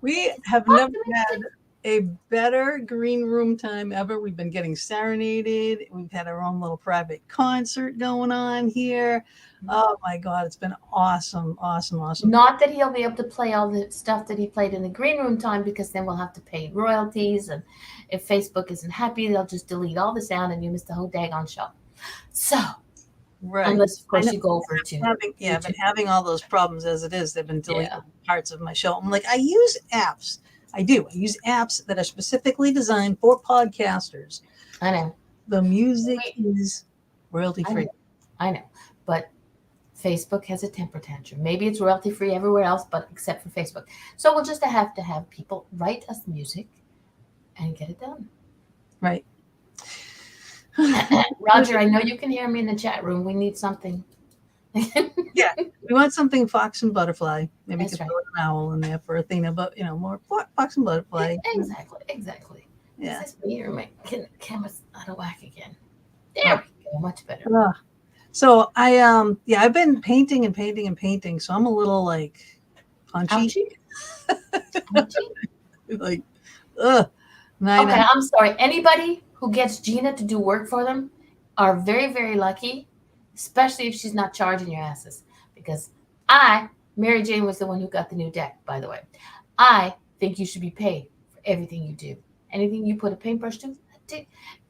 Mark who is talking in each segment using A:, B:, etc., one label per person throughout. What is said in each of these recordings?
A: We have never had a better green room time ever. We've been getting serenaded. We've had our own little private concert going on here. Oh my God, it's been awesome, awesome, awesome.
B: Not that he'll be able to play all the stuff that he played in the green room time, because then we'll have to pay royalties, and if Facebook isn't happy, they'll just delete all the sound and you miss the whole daggone show. So,
A: Right.
B: unless of
A: I
B: course
A: know.
B: you go over to
A: I've been
B: YouTube.
A: having all those problems as it is. They've been deleting
B: Yeah,
A: parts of my show. I'm like, I use apps. I do. I use apps that are specifically designed for podcasters.
B: I know.
A: The music
B: Wait,
A: is royalty
B: I
A: free.
B: know. I know. But Facebook has a temper tantrum. Maybe it's royalty free everywhere else, but except for Facebook. So we'll just have to have people write us music and get it done.
A: Right.
B: Roger, I know you can hear me in the chat room. We need something.
A: Yeah, we want something fox and butterfly. Maybe we
B: That's
A: could
B: right.
A: throw an owl in there for Athena, but more fox and butterfly.
B: Exactly, exactly. Is
A: Yeah.
B: this me or my camera's out of whack again?
A: Uh,
B: There we go, much better.
A: uh. So I've been painting and painting and painting, so I'm a little like punchy,
B: Ouchie, ouchie.
A: like ugh. Nine.
B: Okay, I'm sorry. Anybody who gets Gina to do work for them are very, very lucky, especially if she's not charging your asses. Because Mary Jane, was the one who got the new deck, by the way. I think you should be paid for everything you do. Anything you put a paintbrush to,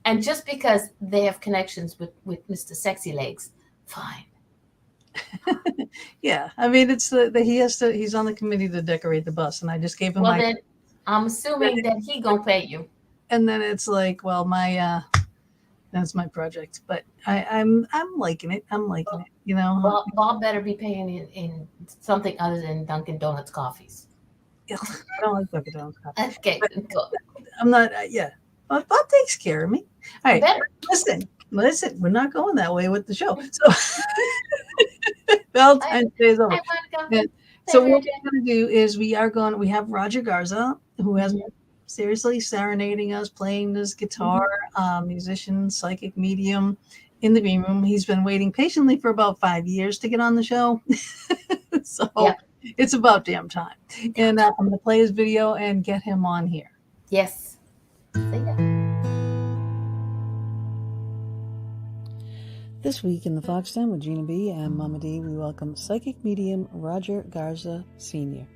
B: and just because they have connections with Mr. Sexy Legs, fine.
A: Yeah, I mean it's the he's on the committee to decorate the bus, and I just gave him
B: Well,
A: my.
B: then I'm assuming that he gonna pay you.
A: And then it's like, well, that's my project, but I'm liking it. I'm liking it.
B: Bob better be paying in something other than Dunkin' Donuts coffees.
A: I don't like Dunkin' Donuts coffee,
B: Okay,
A: but
B: cool.
A: I'm not. Yeah, Bob takes care of me. All right,
B: Better.
A: listen. We're not going that way with the show. So Valentine's Day is over.
B: I want to go.
A: Yeah.
B: Say
A: So
B: Mary
A: what
B: Jane.
A: we're going to do is we have Roger Garza, who has
B: Mhm,
A: been seriously serenading us, playing this
B: mhm.
A: guitar, musician, psychic medium in the green room. He's been waiting patiently for about 5 years to get on the show. So
B: Yep.
A: it's about damn time. And I'm going to play his video and get him on here.
B: Yes. See ya.
A: This week in the Fox Den with Gina B and Mama D, we welcome psychic medium Roger Garza Sr.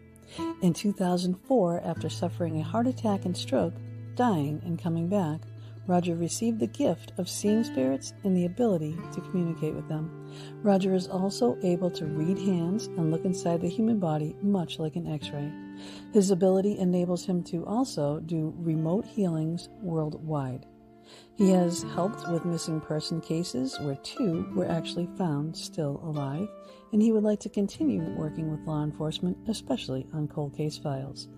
A: In 2004, after suffering a heart attack and stroke, dying and coming back, Roger received the gift of seeing spirits and the ability to communicate with them. Roger is also able to read hands and look inside the human body much like an X-ray. His ability enables him to also do remote healings worldwide. He has helped with missing person cases where 2 were actually found still alive, and he would like to continue working with law enforcement, especially on cold case files.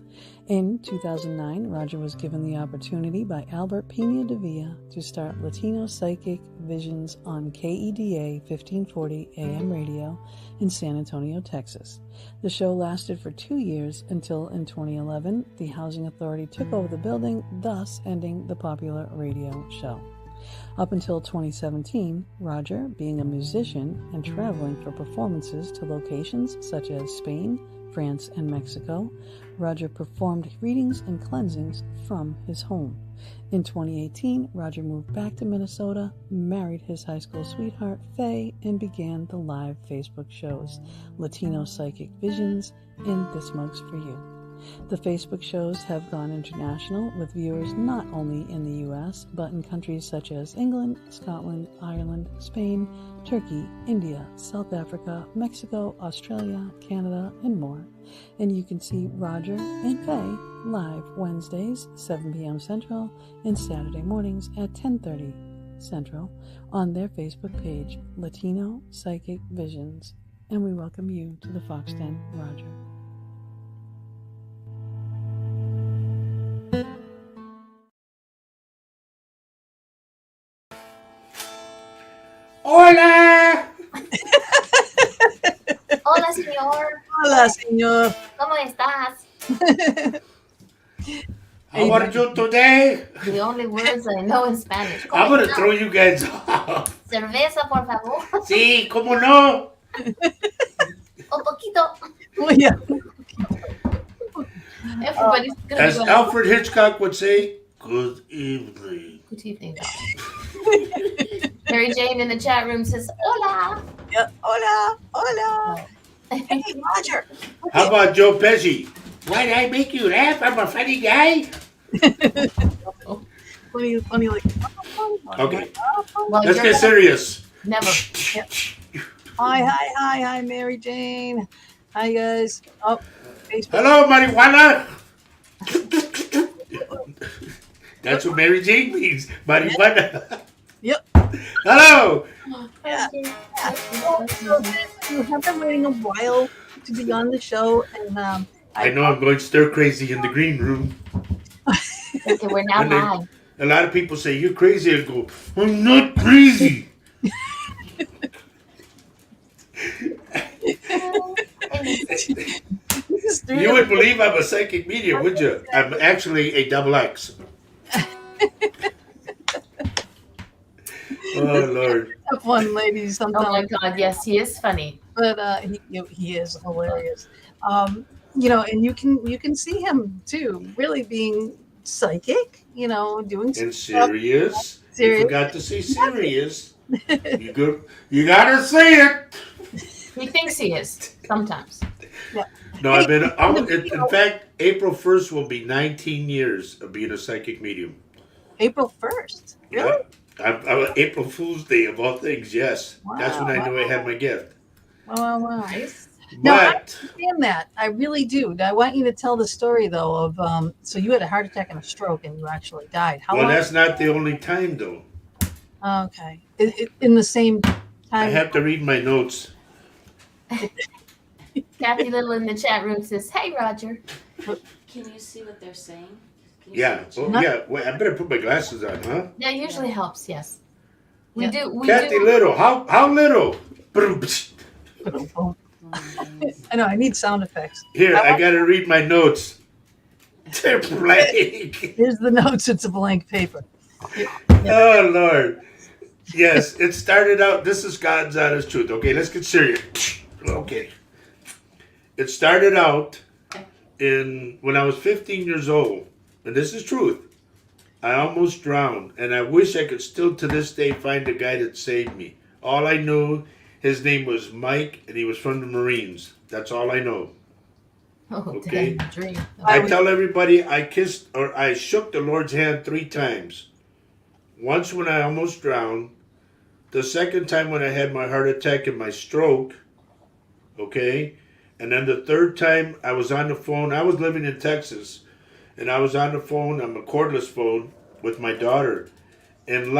A: In 2009, Roger was given the opportunity by Albert Pena de Villa to start Latino Psychic Visions on KEDA 1540 AM radio in San Antonio, Texas. The show lasted for 2 years until in 2011, the Housing Authority took over the building, thus ending the popular radio show. Up until 2017, Roger, being a musician and traveling for performances to locations such as Spain, France, and Mexico, Roger performed readings and cleansings from his home. In 2018, Roger moved back to Minnesota, married his high school sweetheart, Faye, and began the live Facebook shows, Latino Psychic Visions and This Mug's For You. The Facebook shows have gone international with viewers not only in the US, but in countries such as England, Scotland, Ireland, Spain, Turkey, India, South Africa, Mexico, Australia, Canada, and more. And you can see Roger and Faye live Wednesdays, 7 p.m. Central, and Saturday mornings at 10:30 Central on their Facebook page, Latino Psychic Visions. And we welcome you to the Fox Den, Roger.
C: Hola!
B: Hola, señor.
A: Hola, señor.
B: ¿Cómo estás?
C: How are you today?
B: The only words I know in Spanish.
C: I'm
B: ¿Cómo
C: gonna
B: estás?
C: throw you guys off.
B: Cerveza, por favor.
C: Sí, cómo no.
B: Un poquito.
A: Well, yeah.
B: Everybody's gonna
C: As
B: be going.
C: Alfred Hitchcock would say, good evening.
B: Good evening, darling. Mary Jane in the chat room says, "Hola."
A: Yeah. Hola, hola.
B: No.
A: Hey, Roger.
C: How about Joe Pesci? Why did I make you laugh? I'm a funny guy.
A: funny, like.
C: Okay,
B: Well,
C: let's
B: you're
C: get
B: gonna
C: serious.
B: never.
A: Hi, Mary Jane. Hi, guys. Oh, Facebook.
C: Hello, marijuana. That's what Mary Jane means. Marijuana.
A: Yep.
C: Hello.
A: Yeah. So you have been waiting a while to be on the show, and
C: I know I'm going stir crazy in the green room.
B: Okay, we're now
C: When they-
B: live.
C: A lot of people say, you're crazy. I go, I'm not crazy. You would believe I'm a psychic medium, would you? I'm actually a double X. Oh, Lord.
A: have fun, ladies.
B: Oh
A: Sometimes,
B: my God, yes, he is funny.
A: but he is hilarious. And you can see him too, really being psychic. Doing
C: And
A: stuff.
C: serious. You
A: Serious.
C: forgot to say serious. You gotta say it.
B: He thinks he is sometimes.
C: No, I've been. In fact, April 1st will be 19 years of being a psychic medium.
A: April 1st. Really?
C: Yeah. I'm April Fool's Day of all things. Yes, that's when I knew I had my gift.
A: Wow.
B: Nice.
A: No, I
C: But
A: understand that. I really do. I want you to tell the story though of so you had a heart attack and a stroke and you actually died. How
C: well,
A: long?
C: that's not the only time though.
A: Okay. In the same time.
C: I have to read my notes.
B: Kathy Little in the chat room says, "Hey, Roger."
D: Can you see what they're saying?
C: Yeah. Oh, yeah. Wait, I better put my glasses on, huh?
B: That usually helps. Yes, we
A: Yeah.
B: do. We
C: Kathy
B: do.
C: Little. How little?
A: I know. I need sound effects.
C: Here, I gotta read my notes. They're blank.
A: Here's the notes. It's a blank paper.
C: Oh Lord. Yes, it started out. This is God's honest truth. Okay, let's get serious. Okay. It started out when I was 15 years old, and this is truth. I almost drowned, and I wish I could still to this day find the guy that saved me. All I knew, his name was Mike, and he was from the Marines. That's all I know.
B: Oh,
C: Okay.
B: damn dream.
C: I tell everybody I shook the Lord's hand 3 times. Once when I almost drowned, the second time when I had my heart attack and my stroke, okay, and then the third time I was on the phone. I was living in Texas, and I was on the phone on a cordless phone with my daughter, and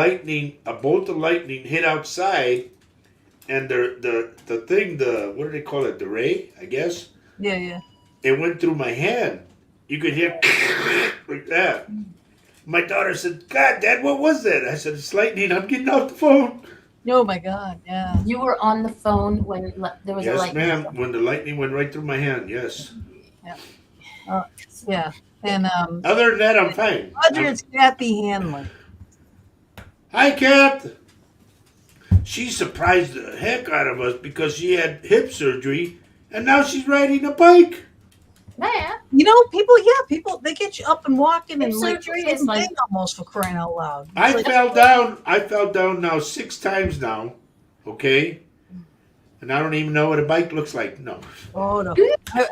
C: a bolt of lightning hit outside, and the thing, what do they call it, the ray, I guess?
A: Yeah.
C: It went through my hand. You could hear like that. My daughter said, God, Dad, what was that? I said, it's lightning. I'm getting off the phone.
A: Oh my God. Yeah.
B: You were on the phone when there was a
C: Yes,
B: lightning.
C: ma'am. When the lightning went right through my hand, yes.
A: Yeah. And
C: Other than that, I'm fine.
A: Roger, it's Kathy Hanlon.
C: Hi, Kat. She surprised the heck out of us because she had hip surgery, and now she's riding a bike.
B: Man,
A: People, they get you up and walking
B: Hip
A: and
B: surgery
A: like,
B: is like-
A: almost, for crying out loud. It's
C: I
A: like,
C: fell down now 6 times now, okay? And I don't even know what a bike looks like. No.
A: oh no,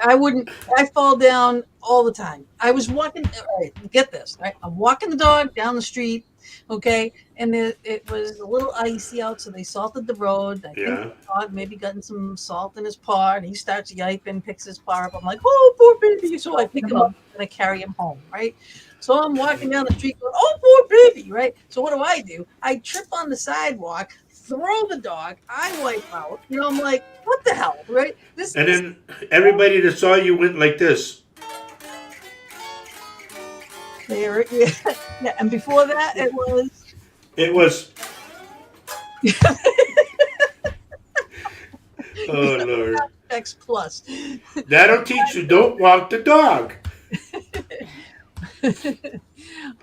A: I wouldn't. I fall down all the time. I was walking. All right, get this. Right, I'm walking the dog down the street. Okay, and it was a little icy out, so they salted the road. I think
C: Yeah.
A: the dog maybe gotten some salt in his paw, and he starts yiping, picks his paw up. I'm like, oh, poor baby. So I pick him up and I carry him home, right? So I'm walking down the street going, oh, poor baby, right? So what do? I trip on the sidewalk, throw the dog, I wipe out. I'm like, what the hell, right?
C: And then everybody that saw you went like this.
A: There, yeah. And before that, it was.
C: It was. Oh, Lord.
A: X plus.
C: That'll teach you. Don't walk the dog.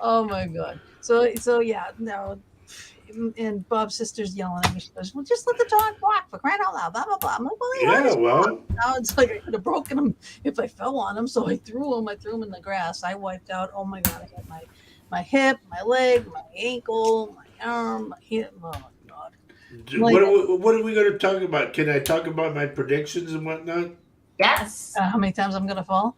A: Oh my God. So yeah, no, and Bob's sister's yelling at me. She goes, "Well, just let the dog bark for crying out loud." Blah blah blah. I'm like, "Well, they hurt
C: Yeah,
A: his
C: well,
A: paw." Now it's like I could have broken him if I fell on him. So I threw him. I threw him in the grass. I wiped out. Oh my god! I had my hip, my leg, my ankle, my arm, my hip. Oh my god!
C: what are we going to talk about? Can I talk about my predictions and whatnot?
B: Yes.
A: How many times I'm gonna fall?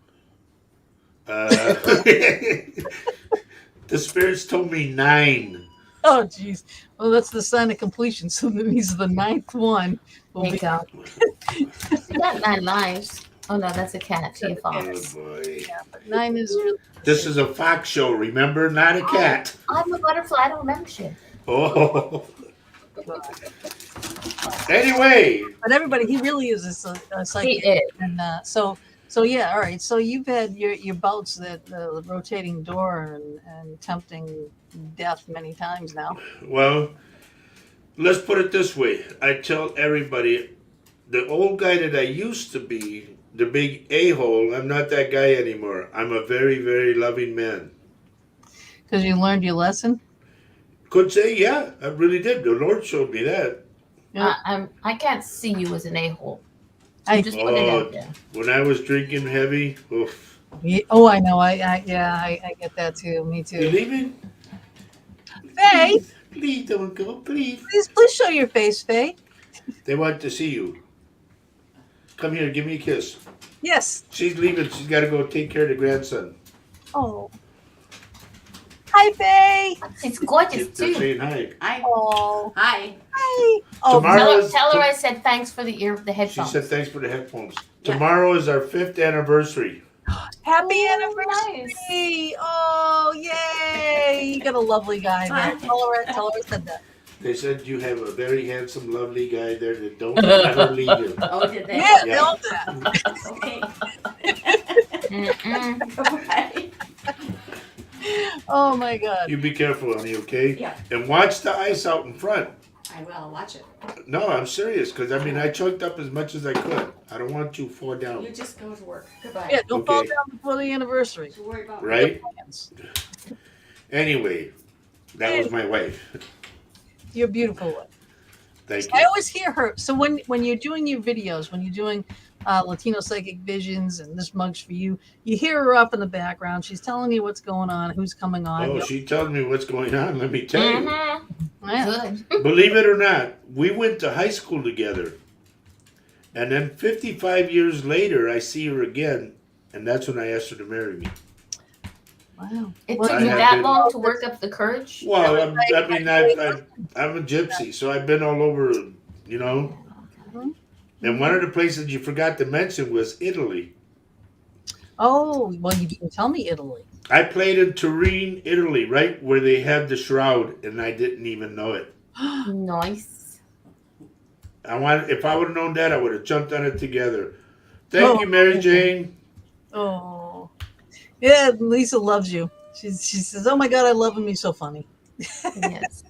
C: The spirits told me 9.
A: Oh, jeez. Well, that's the sign of completion. So that means the 9th one will
B: There
A: be.
B: you go. You got 9 lives. Oh no, that's a cat. She a
C: Oh
B: fox.
C: boy.
A: Yeah, but 9 is really.
C: This is a fox show, remember? Not a cat.
B: I'm a butterfly. I don't remember shit.
C: Oh. Anyway.
A: But everybody, he really is a
B: He
A: psychic.
B: is.
A: And so yeah, all right. So you've had your bouts that the rotating door and tempting death many times now.
C: Well, let's put it this way. I tell everybody, the old guy that I used to be, the big a-hole, I'm not that guy anymore. I'm a very, very loving man.
A: Because you learned your lesson.
C: Could say, yeah, I really did. The Lord showed me that.
A: Yeah.
B: I can't see you as an a-hole.
A: I-
B: Just put it out there.
C: When I was drinking heavy, oof.
A: Oh, I know. I get that too. Me
C: You
A: too.
C: leaving?
A: Faye,
C: Please don't go, please.
A: please show your face, Faye.
C: They want to see you. Come here, give me a kiss.
A: Yes.
C: She's leaving. She's got to go take care of the grandson.
A: Oh. Hi, Faye.
B: It's gorgeous
C: They're
B: too.
C: saying hi.
D: Hi.
A: Oh.
D: Hi.
A: Hi. Oh,
C: Tomorrow-
B: Tell her I said thanks for the
C: She
B: headphones.
C: said thanks for the headphones.
D: Yeah.
C: Tomorrow is our 5th anniversary.
A: happy
B: Oh,
A: anniversary. Oh, yay. You got a lovely guy there. Tell her I said that.
C: They said you have a very handsome, lovely guy there that don't let her leave you.
D: Oh, did they?
A: Yeah,
C: Yeah.
A: tell that.
D: Okay.
B: Mm-mm.
D: Right.
A: Oh, my God.
C: You be careful, honey, okay?
D: Yeah.
C: And watch the ice out in front.
D: I will watch it.
C: No, I'm serious, because I chunked up as much as I could. I don't want you to fall down.
D: You just go to work. Goodbye.
A: Yeah, don't fall
C: Okay.
A: down before the anniversary.
D: Don't worry about me.
C: Right?
A: Plans.
C: Anyway, that was my wife.
A: You're beautiful.
C: Thank
A: I
C: you.
A: always hear her. So when you're doing your videos, when you're doing Latino Psychic Visions and This Mug's for You, you hear her up in the background. She's telling you what's going on, who's coming on.
C: Oh, she tells me what's going on. Let me tell you.
B: Mhm.
A: Yeah.
B: Good.
C: Believe it or not, we went to high school together. And then 55 years later, I see her again. And that's when I asked her to marry me.
A: Wow.
B: It
A: Well,
B: took
C: I
B: you
C: have
B: that
C: been-
B: long to work up the courage?
C: Well, I'm a gypsy, so I've been all over, you know.
A: Mhm.
C: And one of the places you forgot to mention was Italy.
A: Oh, well, you didn't tell me Italy.
C: I played in Turin, Italy, right where they had the shroud, and I didn't even know it.
B: Nice.
C: If I would have known that, I would have jumped on it together. Thank you, Mary Jane.
A: Oh, yeah. Lisa loves you. She says, "Oh my God, I love him. He's so funny."
B: Yes.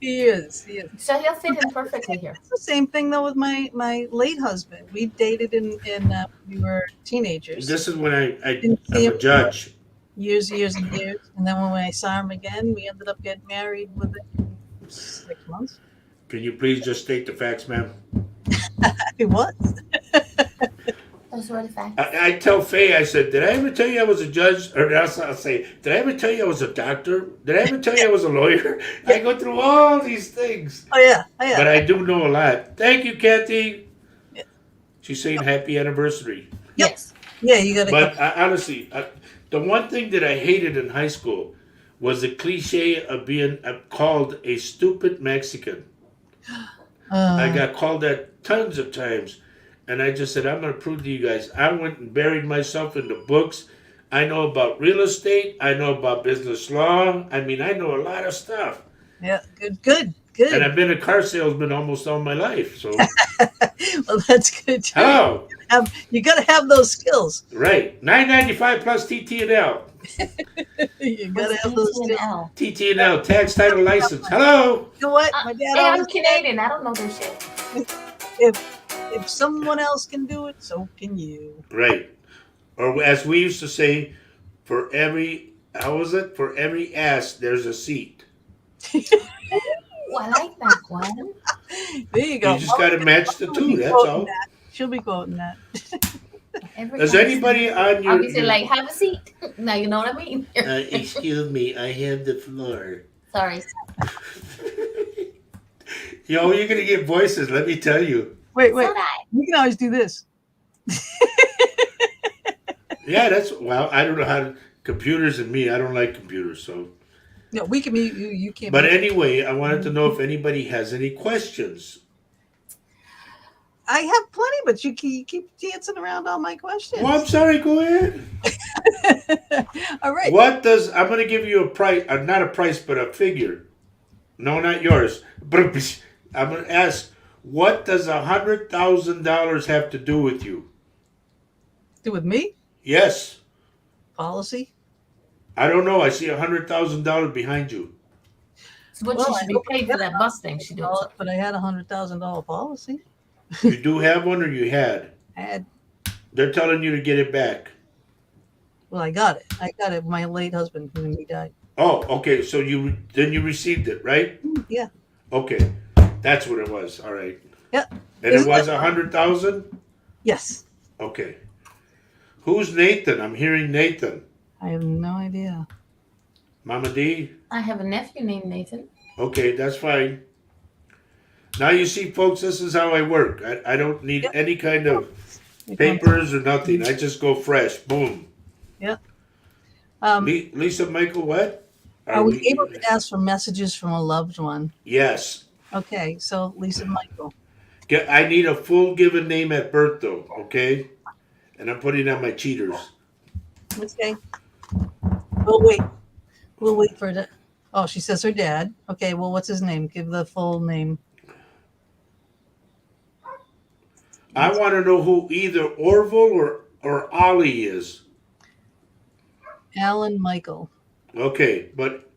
A: He is. He is.
B: So he'll fit in perfectly here.
A: It's the same thing though with my late husband. We dated in we were teenagers.
C: This is when I'm
A: Didn't see
C: a
A: him
C: judge.
A: years and years, and then when I saw him again, we ended up getting married within 6 months.
C: Can you please just state the facts, ma'am?
A: It was.
B: Those were the facts.
C: I tell Faye, I said, did I ever tell you I was a judge? Or else I'll say, did I ever tell you I was a doctor? Did I ever tell you I was a lawyer? I go through all these things.
A: Oh yeah. Oh yeah.
C: But I do know a lot. Thank you, Kathy.
A: Yeah.
C: She's saying happy anniversary.
A: Yep.
B: Yes.
A: Yeah, you gotta.
C: But honestly, the one thing that I hated in high school was the cliche of being called a stupid Mexican. I got called that tons of times. And I just said, I'm going to prove to you guys. I went and buried myself in the books. I know about real estate. I know about business law. I mean, I know a lot of stuff.
A: Yeah. Good.
C: And I've been a car salesman almost all my life. So,
A: Well, that's good. Too.
C: hello.
A: You gotta have those skills.
C: Right. $9.95 plus TT&L.
A: You gotta have those skills.
C: TT&L, tax title license. Hello.
A: You know what? My dad
B: Hey, I'm
A: always said,
B: Canadian. I don't know this shit.
A: if someone else can do it, so can you.
C: Right. Or as we used to say, for every ass, there's a seat.
B: I like that one.
A: There you go.
C: You just got to match the
A: She'll be
C: two. That's
A: quoting
C: all.
A: that. She'll be quoting that.
C: Does anybody on
B: I'll
C: your,
B: be saying like, have a seat. Now you know what I mean.
C: excuse me, I have the floor.
B: Sorry.
C: Yo, you're gonna get voices. Let me tell you.
A: Wait.
B: So did I.
A: You can always do this.
C: Yeah, that's well. I don't know how to, computers and me. I don't like computers. So,
A: No, we can be. You can't.
C: but
A: be.
C: anyway, I wanted to know if anybody has any questions.
A: I have plenty, but you keep dancing around all my questions.
C: Well, I'm sorry. Go ahead.
A: All right.
C: What does I'm gonna give you a price? Not a price, but a figure. No, not yours. But I'm gonna ask. What does $100,000 have to do with you?
A: Do with me?
C: Yes.
A: Policy?
C: I don't know. I see $100,000 behind you.
B: So what she should be paid for that bus thing she doing.
A: But I had $100,000 policy.
C: You do have one, or you had?
A: I had.
C: They're telling you to get it back.
A: Well, I got it. I got it. My late husband when he died.
C: Oh, okay. So you received it, right?
A: Yeah.
C: Okay, that's what it was. All right.
A: Yep.
C: And it was 100,000.
A: Yes.
C: Okay. Who's Nathan? I'm hearing Nathan.
A: I have no idea.
C: Mama D.
B: I have a nephew named Nathan.
C: Okay, that's fine. Now you see, folks, this is how I work. I don't need any kind of papers or nothing. I just go fresh. Boom.
A: Yep.
C: Lisa, Michael, what?
A: Are we able to ask for messages from a loved one?
C: Yes.
A: Okay, so Lisa Michael.
C: I need a full given name at birth, though, okay? And I'm putting on my cheaters.
A: Okay. We'll wait for it. Oh, she says her dad. Okay, well, what's his name? Give the full name.
C: I want to know who either Orville or Ollie is.
A: Alan Michael.
C: Okay, but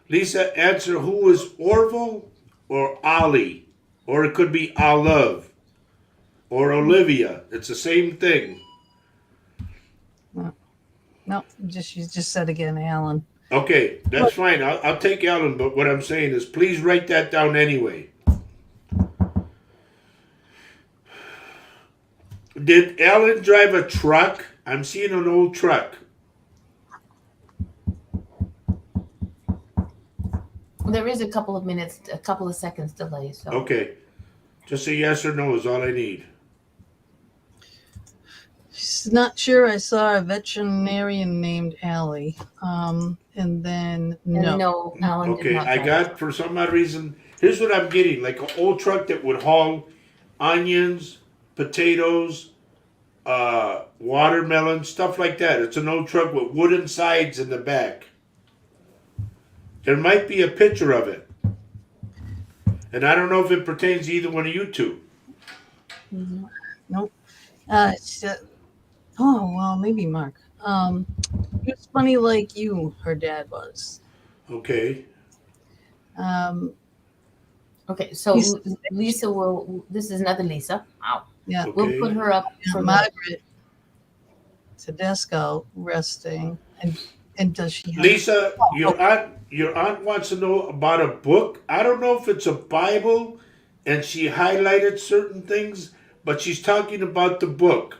C: Lisa, answer who is Orville or Ollie. Or it could be Olive or Olivia. It's the same thing.
A: No, she just said again, Alan.
C: Okay, that's fine. I'll take Alan, but what I'm saying is please write that down anyway. Did Alan drive a truck? I'm seeing an old truck.
B: There is a couple of seconds delay. So
C: Okay. Just a yes or no is all I need.
A: She's not sure. I saw a veterinarian named Allie. And then no.
B: No, Alan did
C: Okay,
B: not
C: I
B: drive
C: got,
B: it.
C: for some odd reason, here's what I'm getting. Like an old truck that would haul onions, potatoes, watermelon, stuff like that. It's an old truck with wooden sides in the back. There might be a picture of it. And I don't know if it pertains to either one of you two.
A: Nope. Oh, well, maybe Mark. He was funny like you, her dad was.
C: Okay.
B: Okay, so Lisa will. This is another Lisa. Ow.
A: Yeah.
C: Okay.
B: We'll put her up for
A: Margaret Tedesco resting. And does she have
C: Lisa, your aunt wants to know about a book. I don't know if it's a Bible and she highlighted certain things, but she's talking about the book.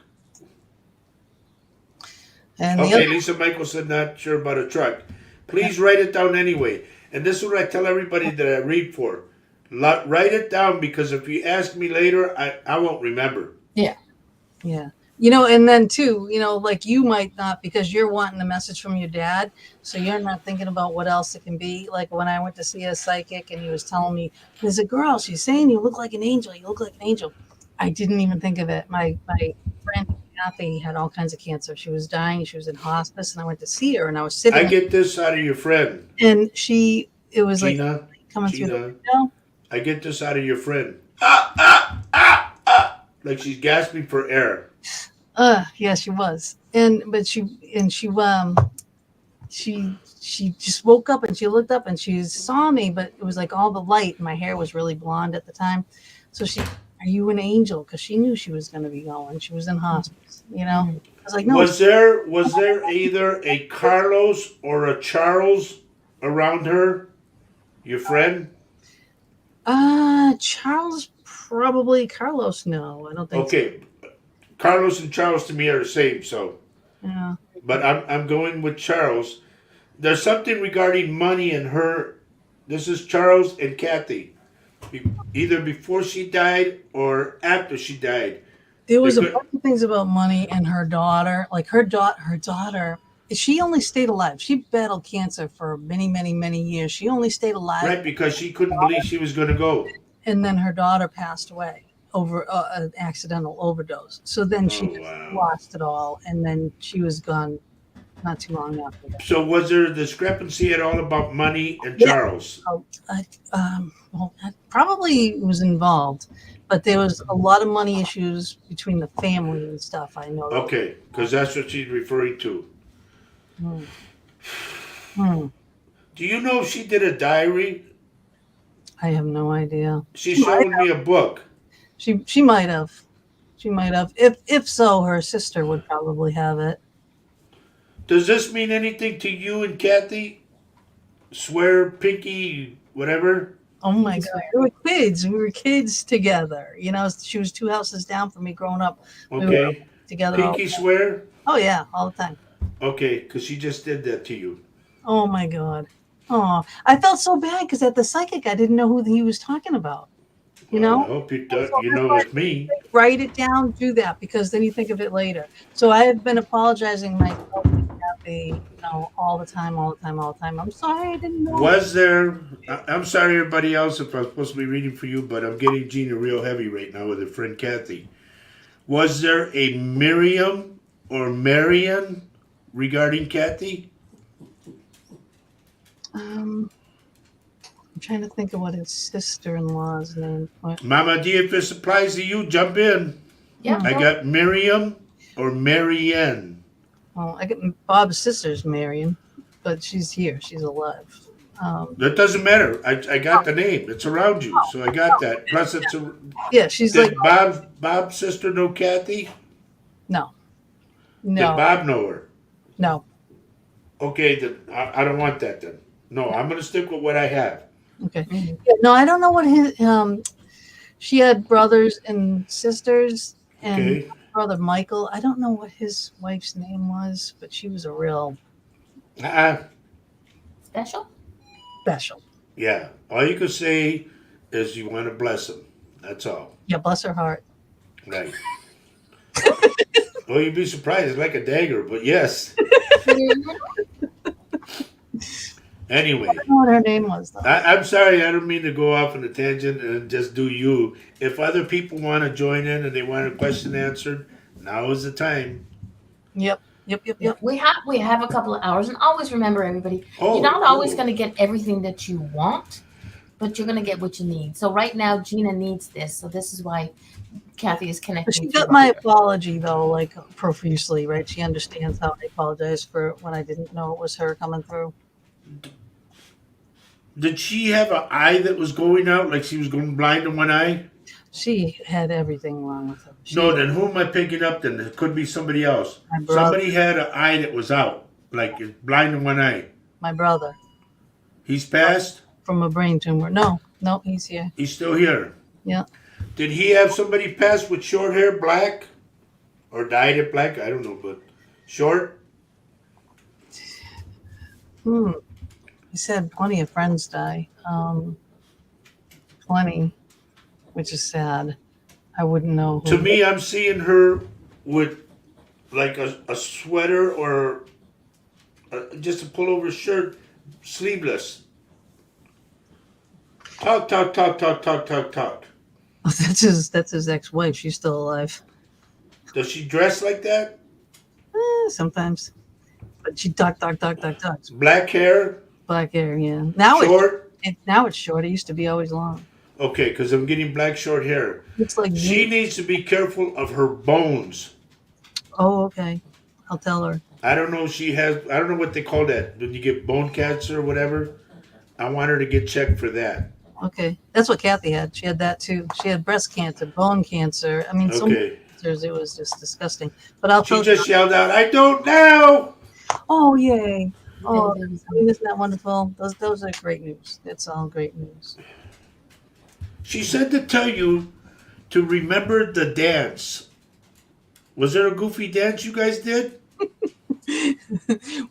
A: and
C: Okay, Lisa Michael said not sure about a truck. Please write it down anyway. And this is what I tell everybody that I read for. Write it down, because if you ask me later, I won't remember.
A: Yeah. And then too, like you might not, because you're wanting a message from your dad. So you're not thinking about what else it can be. Like when I went to see a psychic and he was telling me, there's a girl, she's saying you look like an angel. You look like an angel. I didn't even think of it. My friend Kathy had all kinds of cancer. She was dying. She was in hospice, and I went to see her, and I was sitting.
C: I get this out of your friend.
A: And it was
C: Gina,
A: like coming through the
C: Gina,
A: window.
C: I get this out of your friend. Like she's gasping for air.
A: Yeah, she was. But she just woke up and she looked up and she saw me, but it was like all the light. My hair was really blonde at the time. So are you an angel? Because she knew she was going to be going. She was in hospice, I was like, no.
C: Was there either a Carlos or a Charles around her? Your friend?
A: Charles probably. Carlos, no, I don't think so.
C: Okay. Carlos and Charles to me are the same, so.
A: Yeah.
C: But I'm going with Charles. There's something regarding money and her. This is Charles and Kathy. Either before she died or after she died.
A: There was
C: They
A: a
C: could-
A: bunch of things about money and her daughter. Like her daughter, she only stayed alive. She battled cancer for many, many, many years. She only stayed alive,
C: Right, because she couldn't believe she was going to go.
A: and then her daughter passed away over an accidental overdose. So then she
C: Oh, wow.
A: lost it all, and then she was gone not too long after that.
C: So was there a discrepancy at all about money and
A: Yeah.
C: Charles?
A: Well, that probably was involved, but there was a lot of money issues between the family and stuff. I know.
C: Okay, because that's what she's referring to.
A: Hmm. Hmm.
C: Do you know if she did a diary?
A: I have no idea.
C: She showed me a book.
A: She might have. She might have. If so, her sister would probably have it.
C: Does this mean anything to you and Kathy? Swear, pinky, whatever?
A: Oh my God, we were kids. We were kids together. You know, she was 2 houses down from me growing up. We were
C: Okay.
A: together.
C: Pinky swear?
A: Oh yeah, all the time.
C: Okay, because she just did that to you.
A: Oh my God. Oh, I felt so bad because at the psychic, I didn't know who he was talking about. You
C: Well,
A: know?
C: I hope you know it's me.
A: Write it down, do that, because then you think of it later. So I have been apologizing myself to Kathy, all the time. I'm sorry, I didn't know.
C: Was there? I'm sorry, everybody else, if I'm supposed to be reading for you, but I'm getting Gina real heavy right now with her friend Kathy. Was there a Miriam or Marian regarding Kathy?
A: I'm trying to think of what his sister-in-law's name was.
C: Mama D, if this applies to you, jump in.
B: Yeah.
C: I got Miriam or Marianne.
A: Well, I got Bob's sister's Marion, but she's here. She's alive.
C: That doesn't matter. I got the name. It's around you, so I got that. Plus, it's a.
A: Yeah, she's
C: Did
A: like
C: Bob's sister know Kathy?
A: no,
C: Did
A: no,
C: Bob know her?
A: no.
C: Okay, then I don't want that then. No, I'm going to stick with what I have.
A: Okay. Yeah, no, I don't know what his. She had brothers and sisters, and
C: Okay.
A: brother Michael. I don't know what his wife's name was, but she was a real
B: Special?
A: special.
C: Yeah. All you can say is you want to bless him. That's all.
A: Yeah, bless her heart.
C: Right. Well, you'd be surprised. It's like a dagger, but yes. Anyway,
A: I don't know what her name was though.
C: I'm sorry. I don't mean to go off on a tangent and just do you. If other people want to join in and they want a question answered, now is the time.
A: Yep.
B: We have a couple of hours, and always remember, everybody,
C: Oh,
B: you're not always
C: cool.
B: going to get everything that you want, but you're going to get what you need. So right now, Gina needs this, so this is why Kathy is
A: But
B: connecting.
A: she
B: to
A: got my
B: Roger.
A: apology though, like profusely, right? She understands how I apologize for when I didn't know it was her coming through.
C: Did she have an eye that was going out, like she was going blind in one eye?
A: She had everything wrong with her.
C: No, then who am I picking up then? It could be somebody else.
A: My brother.
C: Somebody had an eye that was out, like it's blind in one eye.
A: My brother
C: He's passed?
A: from a brain tumor. No, he's here.
C: He's still here.
A: Yeah.
C: Did he have somebody pass with short hair, black? Or dyed it black? I don't know, but short?
A: He's had plenty of friends die. Plenty, which is sad. I wouldn't know who.
C: To me, I'm seeing her with like a sweater or just a pullover shirt, sleeveless. Talk.
A: Oh, that's his ex-wife. She's still alive.
C: Does she dress like that?
A: Sometimes, but she talks.
C: Black hair,
A: Black hair, yeah. Now
C: short?
A: now it's short. It used to be always long.
C: Okay, because I'm getting black short hair.
A: It's like
C: She needs to be careful of her bones.
A: Oh, okay. I'll tell her.
C: I don't know if she has, I don't know what they call that. When you get bone cancer or whatever. I want her to get checked for that.
A: Okay. That's what Kathy had. She had that too. She had breast cancer, bone cancer. I mean, so many
C: Okay.
A: cancers. It was just disgusting. But I'll
C: She
A: tell
C: just yelled out, I don't know.
A: Oh, yay. Oh,
B: And it was,
A: isn't that wonderful? Those are great news. That's all great news.
C: She said to tell you to remember the dance. Was there a goofy dance you guys did?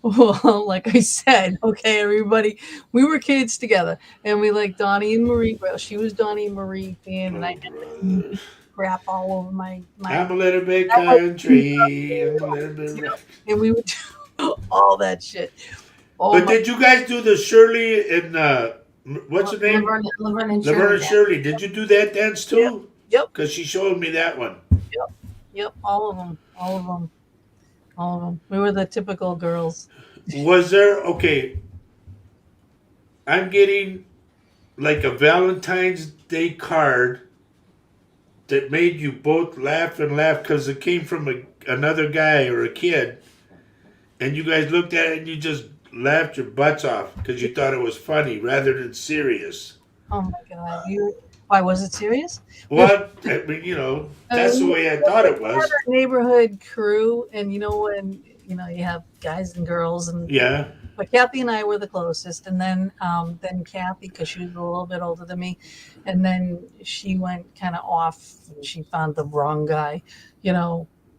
A: Well, like I said, okay, everybody, we were kids together, and we like Donnie and Marie. Well, she was Donnie and Marie fan, and I
C: Oh,
A: had
C: brother.
A: crap all over my.
C: I'm a little bit
A: That was,
C: country. I'm a little bit
A: you know,
C: rough.
A: and we would do all that shit. Oh
C: But
A: my!
C: did you guys do the Shirley and what's her name?
B: Laverne and
C: Laverne
B: Shirley
C: and
B: dance.
C: Shirley. Did you do that dance
A: Yep,
C: too?
A: yep,
C: Because she showed me that one.
A: yep, yep. All of them, all of them, all of them. We were the typical girls.
C: Was there okay? I'm getting like a Valentine's Day card that made you both laugh and laugh because it came from another guy or a kid, and you guys looked at it and you just laughed your butts off because you thought it was funny rather than serious.
A: Oh my God! Why was it serious?
C: What? I mean, that's the
A: We
C: way I thought it
A: had
C: was.
A: a neighborhood crew, and when you have guys and girls, and
C: Yeah.
A: but Kathy and I were the closest, and then Kathy, because she was a little bit older than me, and then she went kind of off. She found the wrong guy,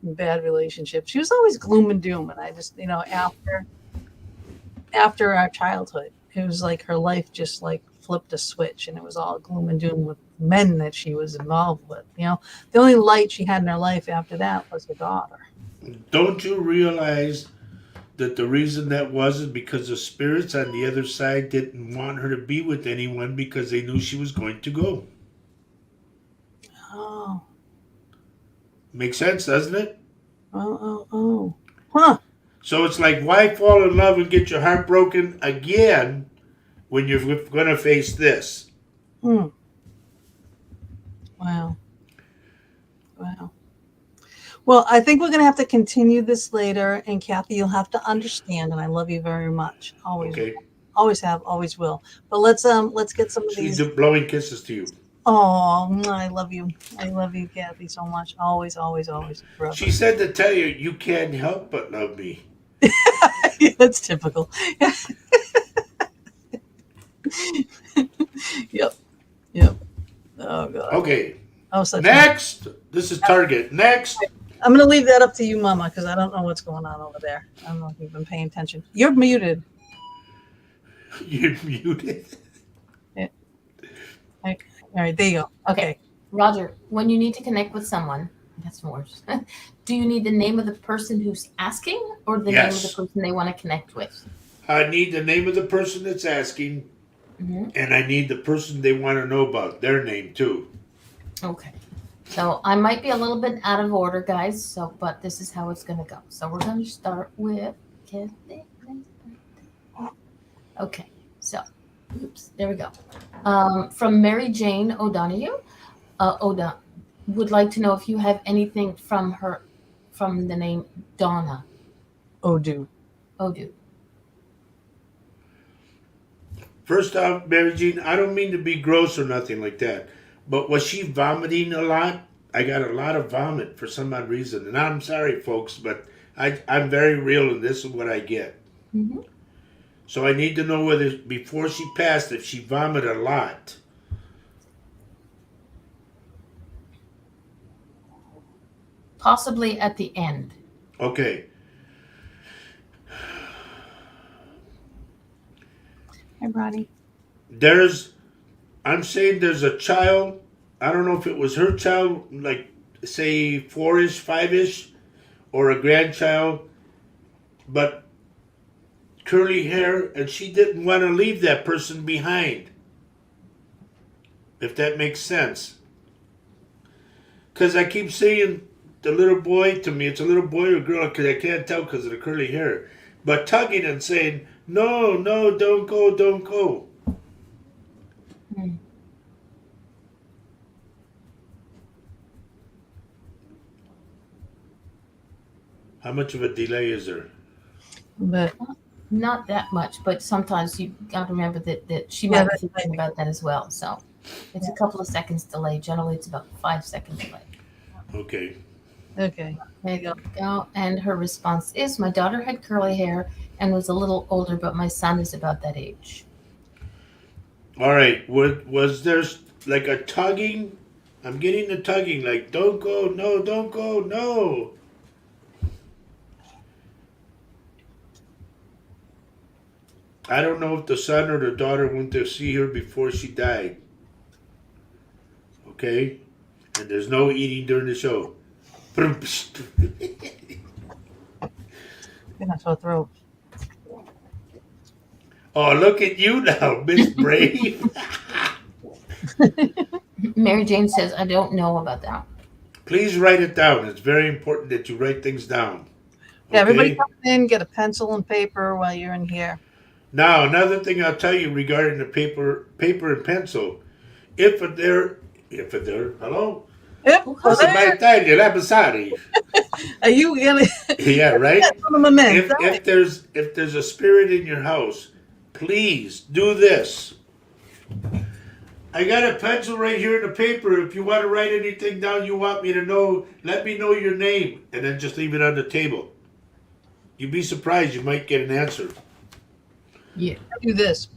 A: bad relationship. She was always gloom and doom, and I just after our childhood, it was like her life just like flipped a switch, and it was all gloom and doom with men that she was involved with. The only light she had in her life after that was her daughter.
C: Don't you realize that the reason that was is because the spirits on the other side didn't want her to be with anyone because they knew she was going to go.
A: Oh,
C: Makes sense, doesn't it?
A: oh. Huh.
C: So it's like, why fall in love and get your heart broken again when you're going to face this?
A: Hmm. Wow. Wow. Well, I think we're going to have to continue this later, and Kathy, you'll have to understand, and I love you very much. Always,
C: Okay.
A: always have, always will. But let's get some of
C: She's
A: these.
C: blowing kisses to you.
A: Oh, I love you. I love you, Kathy, so much. Always, always, always, forever.
C: She said to tell you, you can't help but love me.
A: That's typical. Yep. Oh God.
C: Okay.
A: Oh, such.
C: Next. This is Target. Next.
A: I'm going to leave that up to you, Mama, because I don't know what's going on over there. I don't know if you've been paying attention. You're muted.
C: You're muted.
A: All right, there you go. Okay.
B: Roger, when you need to connect with someone, that's worse. Do you need the name of the person who's asking or the name of the
C: Yes.
B: person they want to connect with?
C: I need the name of the person that's asking, and I need the person they want to know about, their name too.
B: Okay. So I might be a little bit out of order, guys. But this is how it's going to go. So we're going to start with Kathy. Okay. So, oops, there we go. From Mary Jane O'Donoghue. Oda would like to know if you have anything from the name Donna.
A: Odu.
C: First off, Mary Jean, I don't mean to be gross or nothing like that, but was she vomiting a lot? I got a lot of vomit for some odd reason, and I'm sorry, folks, but I'm very real, and this is what I get.
B: Mm-hmm.
C: So I need to know whether, before she passed, if she vomited a lot.
B: Possibly at the end.
C: Okay.
A: Hi, Ronnie.
C: I'm saying there's a child, I don't know if it was her child, like, say, 4-ish, 5-ish, or a grandchild, but curly hair, and she didn't want to leave that person behind. If that makes sense. Because I keep saying the little boy to me, it's a little boy or girl, because I can't tell because of the curly hair, but tugging and saying, no, don't go. How much of a delay is there?
A: But
B: Not that much, but sometimes you got to remember that she might be
A: that's
B: thinking about that as well. So it's a couple of seconds delay. Generally, it's about 5 second delay.
C: Okay.
A: Okay. There you go.
B: And her response is, my daughter had curly hair and was a little older, but my son is about that age.
C: All right. Was there like a tugging? I'm getting the tugging. Like, don't go. No, don't go. No. I don't know if the son or the daughter went to see her before she died. Okay? And there's no eating during the show.
A: You're not sore throat.
C: Oh, look at you now, Miss Brave.
B: Mary Jane says, I don't know about that.
C: Please write it down. It's very important that you write things down.
A: Yeah, everybody
C: Okay?
A: come in, get a pencil and paper while you're in here.
C: Now, another thing I'll tell you regarding the paper and pencil. If there, hello?
A: Yep.
C: What's my Italia, la Basari?
A: Are you gonna?
C: Yeah, right?
A: If
C: If there's a spirit in your house, please do this. I got a pencil right here in the paper. If you want to write anything down you want me to know, let me know your name, and then just leave it on the table. You'd be surprised. You might get an answer.
B: Yeah.
A: do this.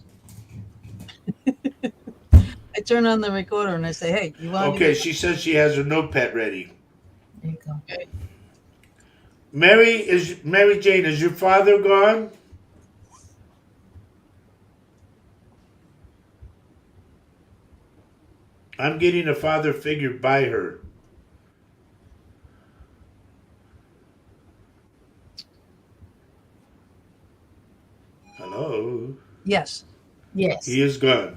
A: I turn on the recorder and I say, "Hey, you want?"
C: Okay, she says she has her notepad ready.
B: There you go.
A: Okay.
C: Mary Jane, is your father gone? I'm getting a father figure by her. Hello?
A: Yes.
B: Yes.
C: He is gone.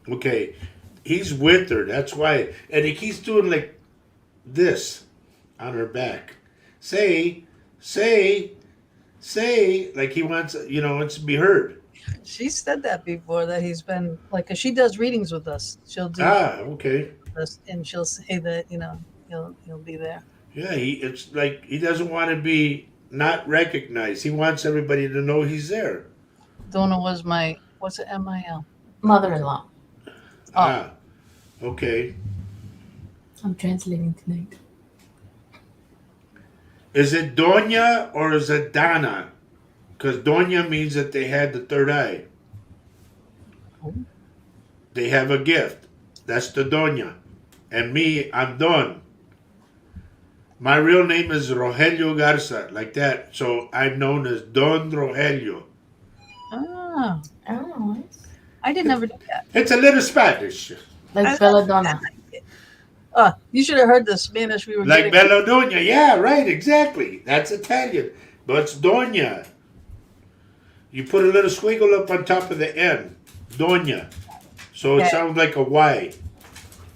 C: Okay. He's with her. That's why. And he keeps doing like this on her back. Say, like he wants, wants to be heard.
A: She said that before, that he's been like, 'cause she does readings with us. She'll do
C: Okay.
A: this, and she'll say that he'll be there.
C: Yeah, it's like he doesn't want to be not recognized. He wants everybody to know he's there.
A: Donna was my what's it MIL?
B: Mother-in-law.
C: Okay.
B: I'm translating tonight.
C: Is it Doña or is it Dana? Because Doña means that they had the third eye.
A: Oh.
C: They have a gift. That's the Doña. And me, I'm Don. My real name is Rogelio Garza, like that. So I'm known as Don Rogelio.
A: Ah,
B: Oh,
A: I didn't ever do that.
C: It's a little Spanish.
B: like Belladonna.
A: You should have heard the Spanish we were
C: Like
A: getting.
C: Belladonna. Yeah, right, exactly. That's Italian. But it's Doña. You put a little squiggle up on top of the N. Doña. So it
A: Okay.
C: sounds like a Y.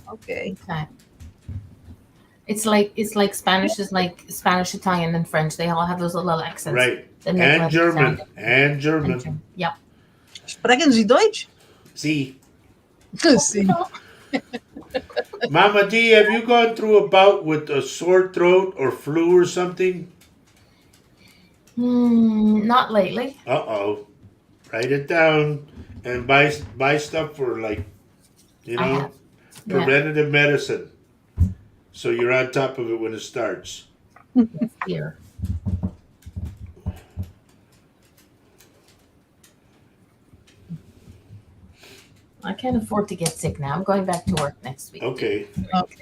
A: Okay.
B: Okay. It's like Spanish is like Spanish, Italian, and French. They all have those little accents.
C: Right.
B: that make
C: And
B: letters
C: German.
B: sound-
C: And German.
B: Yep.
A: Sprechen Sie Deutsch?
C: See.
A: See.
C: Mama D, have you gone through a bout with a sore throat or flu or something?
B: Not lately.
C: Uh-oh. Write it down and buy stuff for
B: I have. Yeah.
C: preventative medicine. So you're on top of it when it starts.
B: Here. I can't afford to get sick now. I'm going back to work next week.
C: Okay.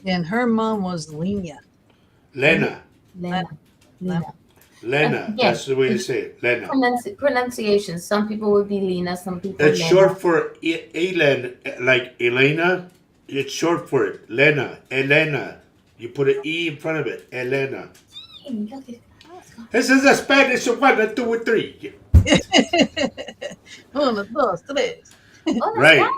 A: And her mom was Lena.
C: Lena.
B: Lena.
A: Lena.
C: Lena.
B: Yeah.
C: That's the way to say it. Lena.
B: Pronunciation. Some people would be Lena. Some people.
C: It's
B: Lena.
C: short for Elen, like Elena. It's short for it. Lena. Elena. You put an E in front of it. Elena.
B: Hey, look at-
C: This is a Spanish of 1, 2, and 3.
A: Uno, dos, tres.
B: Oh, that's
C: Right.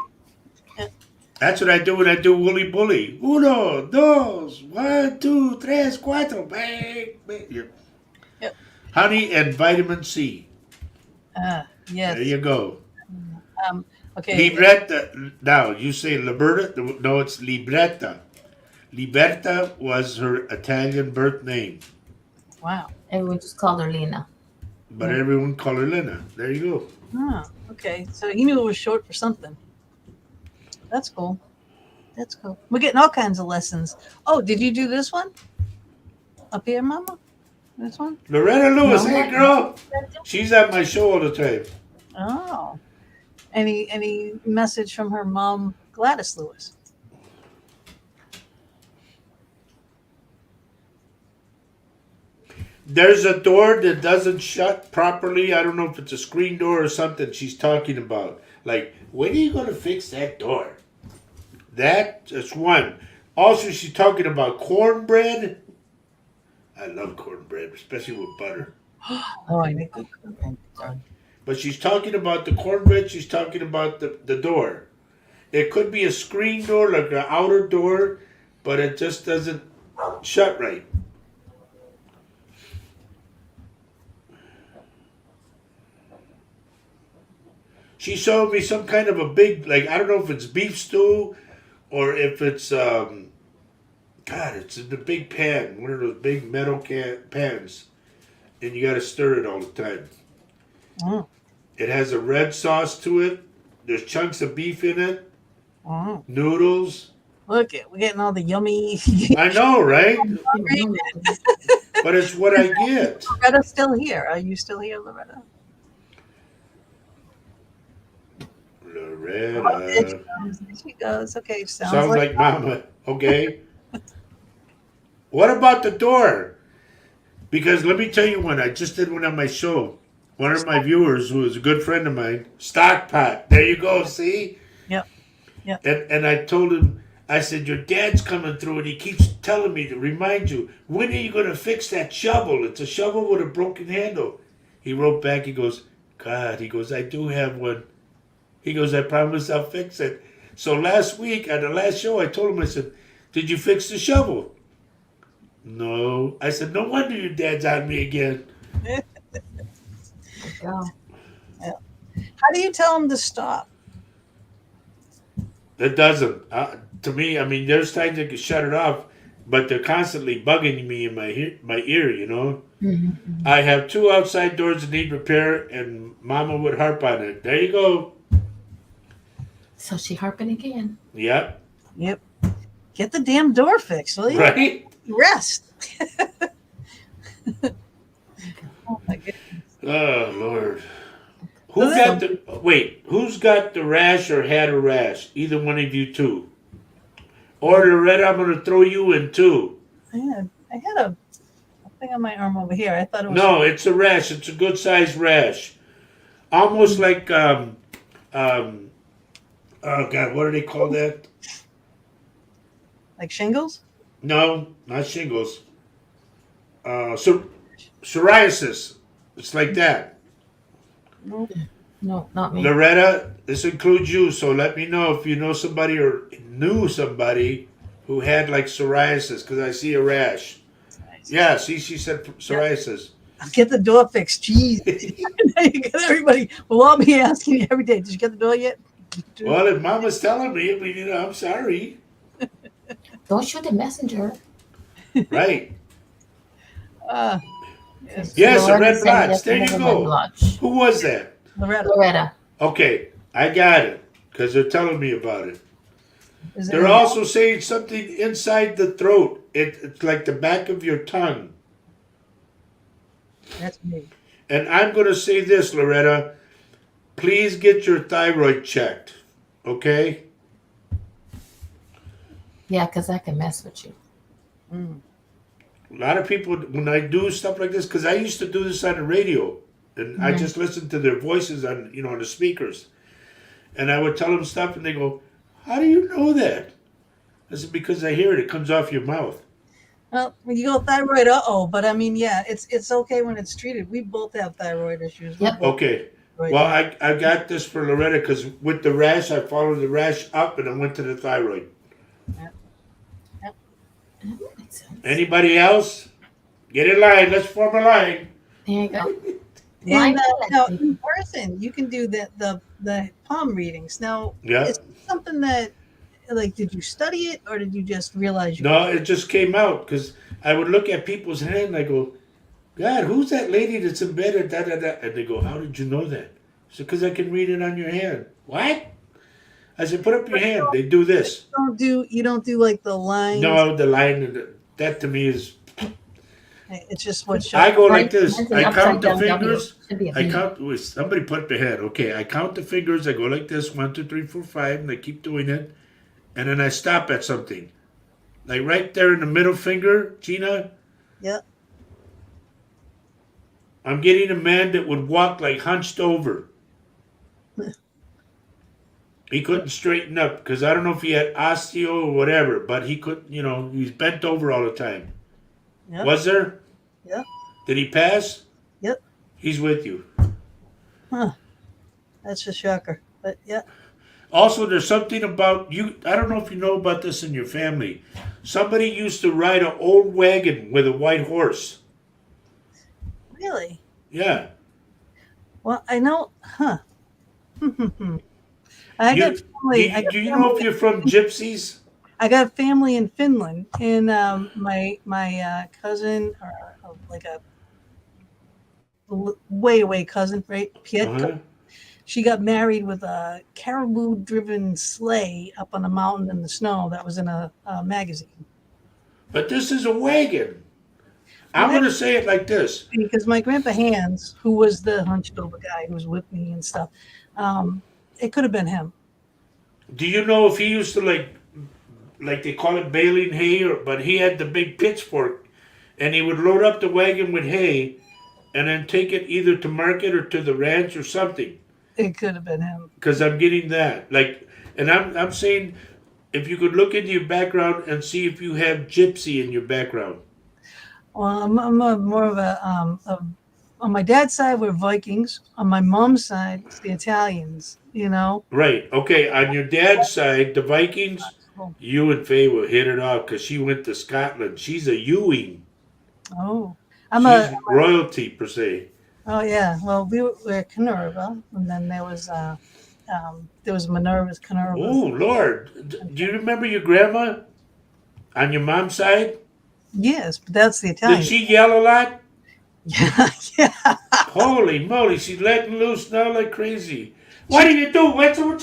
C: That's what I do when I do Woolly Bully. 1, 2, 1, 2, 3, 4. Bang, bang.
A: Yep.
C: Honey and vitamin C.
A: Yes.
C: There you go.
A: Okay.
C: Libretta. Now, you say Liberta. No, it's Libretta. Liberta was her Italian birth name.
A: Wow.
B: Everyone just called her Lena.
C: But everyone called her Lena. There you go.
A: Okay. So he knew it was short for something. That's cool. That's cool. We're getting all kinds of lessons. Oh, did you do this one? Up here, Mama? This one?
C: Loretta Lewis,
B: No.
C: hey girl. She's at my show all the time.
A: Oh. Any message from her mom, Gladys Lewis?
C: There's a door that doesn't shut properly. I don't know if it's a screen door or something she's talking about. Like, when are you going to fix that door? That's one. Also, she's talking about cornbread. I love cornbread, especially with butter.
A: Oh, I make good cooking.
C: But she's talking about the cornbread. She's talking about the door. It could be a screen door, like an outer door, but it just doesn't shut right. She showed me some kind of a big, like, I don't know if it's beef stew or if it's, God, it's in the big pan, one of those big metal pans. And you got to stir it all the time.
A: Mm.
C: It has a red sauce to it. There's chunks of beef in it.
A: Mm.
C: Noodles.
A: Look, we're getting all the yummy.
C: I know, right? But it's what I get.
A: Loretta's still here. Are you still here, Loretta?
C: Loretta.
A: There she goes. Okay,
C: Sounds like Mama. Okay. What about the door? Because let me tell you one. I just did one on my show. One of my viewers, who is a good friend of mine, Stockpot. There you go. See?
A: Yep. Yep.
C: And I told him, I said, your dad's coming through, and he keeps telling me to remind you, when are you going to fix that shovel? It's a shovel with a broken handle. He wrote back. He goes, God. He goes, I do have one. He goes, I promise I'll fix it. So last week, at the last show, I told him, I said, did you fix the shovel? No. I said, no wonder your dad's on me again.
B: Go.
A: How do you tell them to stop?
C: It doesn't. To me, I mean, there's times I can shut it off, but they're constantly bugging me in my ear, you know?
B: Mm-hmm.
C: I have 2 outside doors that need repair, and Mama would harp on it. There you go.
B: So she harping again.
C: Yep.
A: Yep. Get the damn door fixed, will you?
C: Right?
A: Rest. Oh my goodness.
C: Oh, Lord. Who's got the rash or had a rash? Either one of you two. Or Loretta, I'm going to throw you in too.
A: I had a thing on my arm over here. I thought it was.
C: No, it's a rash. It's a good sized rash. Almost like, oh God, what do they call that?
A: Like shingles?
C: No, not shingles. Psoriasis. It's like that.
A: Nope.
B: No, not me.
C: Loretta, this includes you, so let me know if you know somebody or knew somebody who had like psoriasis, because I see a rash. Yeah, see, she said psoriasis.
A: Get the door fixed. Jeez. You got everybody. We'll all be asking you every day. Did you get the door yet?
C: Well, if Mama's telling me, I mean, you know, I'm sorry.
B: Don't shoot the messenger.
C: Right.
A: Yes.
C: Yes, a
B: Lord,
C: red
B: send
C: blotch.
B: us
C: There you
B: another
C: go.
B: red blotch.
C: Who was that?
A: Loretta.
B: Loretta.
C: Okay, I got it, because they're telling me about it.
A: Is it
C: They're also saying something inside the throat. It's like the back of your tongue.
A: That's me.
C: And I'm going to say this, Loretta. Please get your thyroid checked, okay?
B: Yeah, because I can mess with you.
A: Mm.
C: A lot of people, when I do stuff like this, because I used to do this on the radio, and I just listened to their voices on, you know, on the speakers. And I would tell them stuff, and they go, how do you know that? I said, because I hear it. It comes off your mouth.
A: Well, when you go thyroid, but I mean, yeah, it's okay when it's treated. We both have thyroid issues.
B: Yep.
C: Okay.
A: Right.
C: Well, I got this for Loretta, because with the rash, I followed the rash up, and I went to the thyroid.
B: That makes sense.
C: Anybody else? Get in line. Let's form a line.
B: There you go.
A: And now in person, you can do the palm readings. Now,
C: Yeah.
A: is it something that, like, did you study it or did you just realize you?
C: No, it just came out, because I would look at people's hand and I go, God, who's that lady that's in bed? And, and they go, how did you know that? I said, because I can read it on your hand. What? I said, put up your hand. They do this.
A: You don't do like the lines.
C: No, the line, that to me is,
A: It's just what
C: I go like
B: Mine's
C: this.
B: an
C: I count
B: upside
C: the
B: down W.
C: fingers.
B: Should be a
C: I
B: B.
C: count. Wait, somebody put the head. Okay, I count the fingers. I go like this: 1, 2, 3, 4, 5, and I keep doing it, and then I stop at something, like right there in the middle finger, Gina.
A: Yeah.
C: I'm getting a man that would walk like hunched over. He couldn't straighten up because I don't know if he had osteo or whatever, but he couldn't. He's bent over all the time.
A: Yep.
C: Was there?
A: Yep.
C: Did he pass?
A: Yep.
C: He's with you.
A: Huh. That's a shocker. But yeah.
C: Also, there's something about you. I don't know if you know about this in your family. Somebody used to ride an old wagon with a white horse.
A: Really?
C: Yeah.
A: Well, I know. Huh. I got family.
C: Do you know if you're from gypsies?
A: I got family in Finland, and my cousin, or like a way away cousin, right?
C: Uh-huh.
A: She got married with a caribou-driven sleigh up on a mountain in the snow. That was in a magazine.
C: But this is a wagon. I'm going to say it like this.
A: Because my grandpa Hans, who was the hunched over guy who was with me and stuff, it could have been him.
C: Do you know if he used to like they call it baling hay, but he had the big pitchfork, and he would load up the wagon with hay, and then take it either to market or to the ranch or something.
A: It could have been him.
C: Because I'm getting that, and I'm saying, if you could look into your background and see if you have gypsy in your background.
A: Well, I'm more of a on my dad's side, we're Vikings. On my mom's side, it's the Italians,
C: Right. Okay. On your dad's side, the Vikings, you and Faye will hit it off because she went to Scotland. She's a Ewing.
A: Oh.
C: She's royalty, per se.
A: Oh, yeah. Well, we're Canerva, and then there was Minerva's Canerva.
C: Oh, Lord. Do you remember your grandma on your mom's side?
A: Yes, but that's the Italian.
C: Did she yell a lot?
A: Yeah.
C: Holy moly, she's letting loose now like crazy. What do you do? What's You're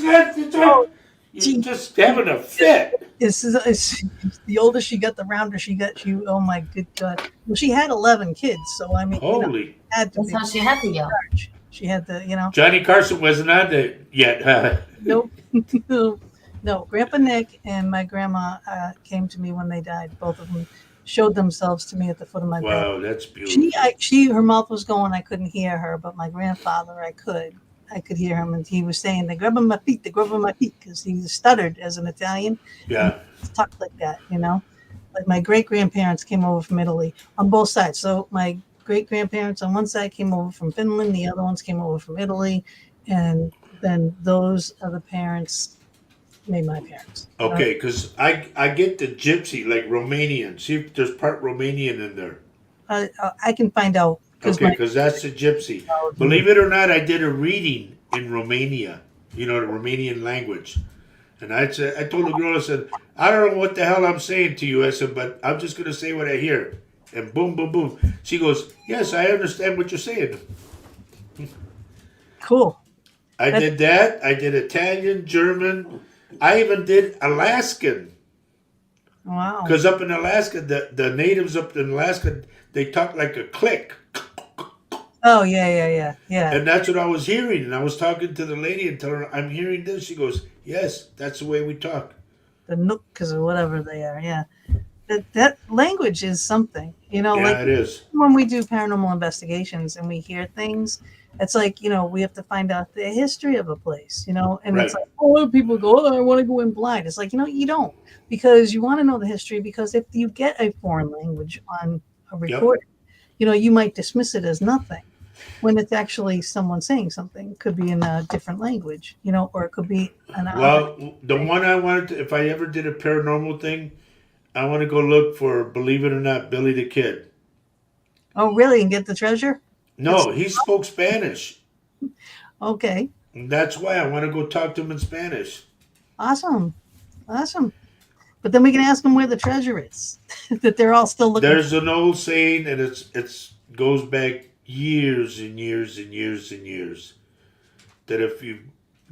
C: just having a fit.
A: It's the older she got, the rounder she got. Oh my good God! Well, she had 11 kids, so I mean,
C: Holy.
A: Had to
B: That's how she had to yell.
A: She had to,
C: Johnny Carson wasn't on there yet, huh?
A: Nope. No. Grandpa Nick and my grandma came to me when they died. Both of them showed themselves to me at the foot of my bed.
C: Wow, that's beautiful.
A: Her mouth was going. I couldn't hear her, but my grandfather, I could hear him, and he was saying, "They're grabbing my feet, because he stuttered as an Italian.
C: Yeah,
A: talked like that, Like my great grandparents came over from Italy on both sides. So my great grandparents on one side came over from Finland, the other ones came over from Italy, and then those other parents made my parents.
C: okay, because I get the gypsy, like Romanian. See if there's part Romanian in there.
A: I can find out.
C: Okay, because that's the gypsy. Believe it or not, I did a reading in Romania, the Romanian language. And I told the girl, I said, I don't know what the hell I'm saying to you. I said, but I'm just going to say what I hear. And boom, boom, boom. She goes, yes, I understand what you're saying.
A: Cool.
C: I did that. I did Italian, German. I even did Alaskan.
A: Wow.
C: Because up in Alaska, the natives up in Alaska, they talk like a click.
A: Oh, yeah.
C: And that's what I was hearing. And I was talking to the lady and telling her, I'm hearing this. She goes, yes, that's the way we talk.
A: The Nooks or whatever they are, yeah. That language is something,
C: Yeah, it is.
A: When we do paranormal investigations and we hear things, it's like, we have to find out the history of a place, and
C: Right.
A: It's like, other people go, I want to go in blind. It's like, you don't, because you want to know the history, because if you get a foreign language on a recording, you might dismiss it as nothing when it's actually someone saying something. It could be in a different language, or it could be
C: the one I wanted to, if I ever did a paranormal thing, I want to go look for, believe it or not, Billy the Kid.
A: Oh, really? And get the treasure?
C: No, he spoke Spanish.
A: Okay.
C: And that's why I want to go talk to him in Spanish.
A: Awesome. But then we can ask them where the treasure is, that they're all still looking.
C: There's an old saying, and it's goes back years and years and years and years, that if you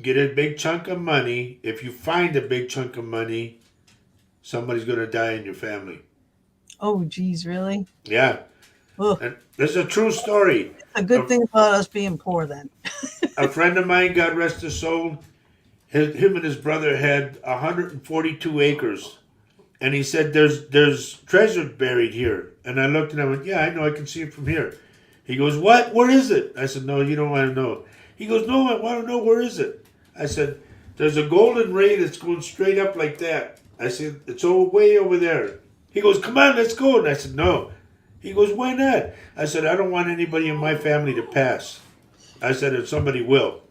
C: get a big chunk of money, if you find a big chunk of money, somebody's going to die in your family.
A: Oh, geez, really?
C: Yeah.
A: Oh,
C: And this is a true story.
A: a good
C: A,
A: thing about us being poor then.
C: a friend of mine, God rest his soul, him and his brother had 142 acres. And he said, there's treasure buried here. And I looked and I went, yeah, I know, I can see it from here. He goes, what? Where is it? I said, no, you don't want to know. He goes, no, I want to know, where is it? I said, there's a golden ray that's going straight up like that. I said, it's way over there. He goes, come on, let's go. And I said, no. He goes, why not? I said, I don't want anybody in my family to pass. I said, and somebody will.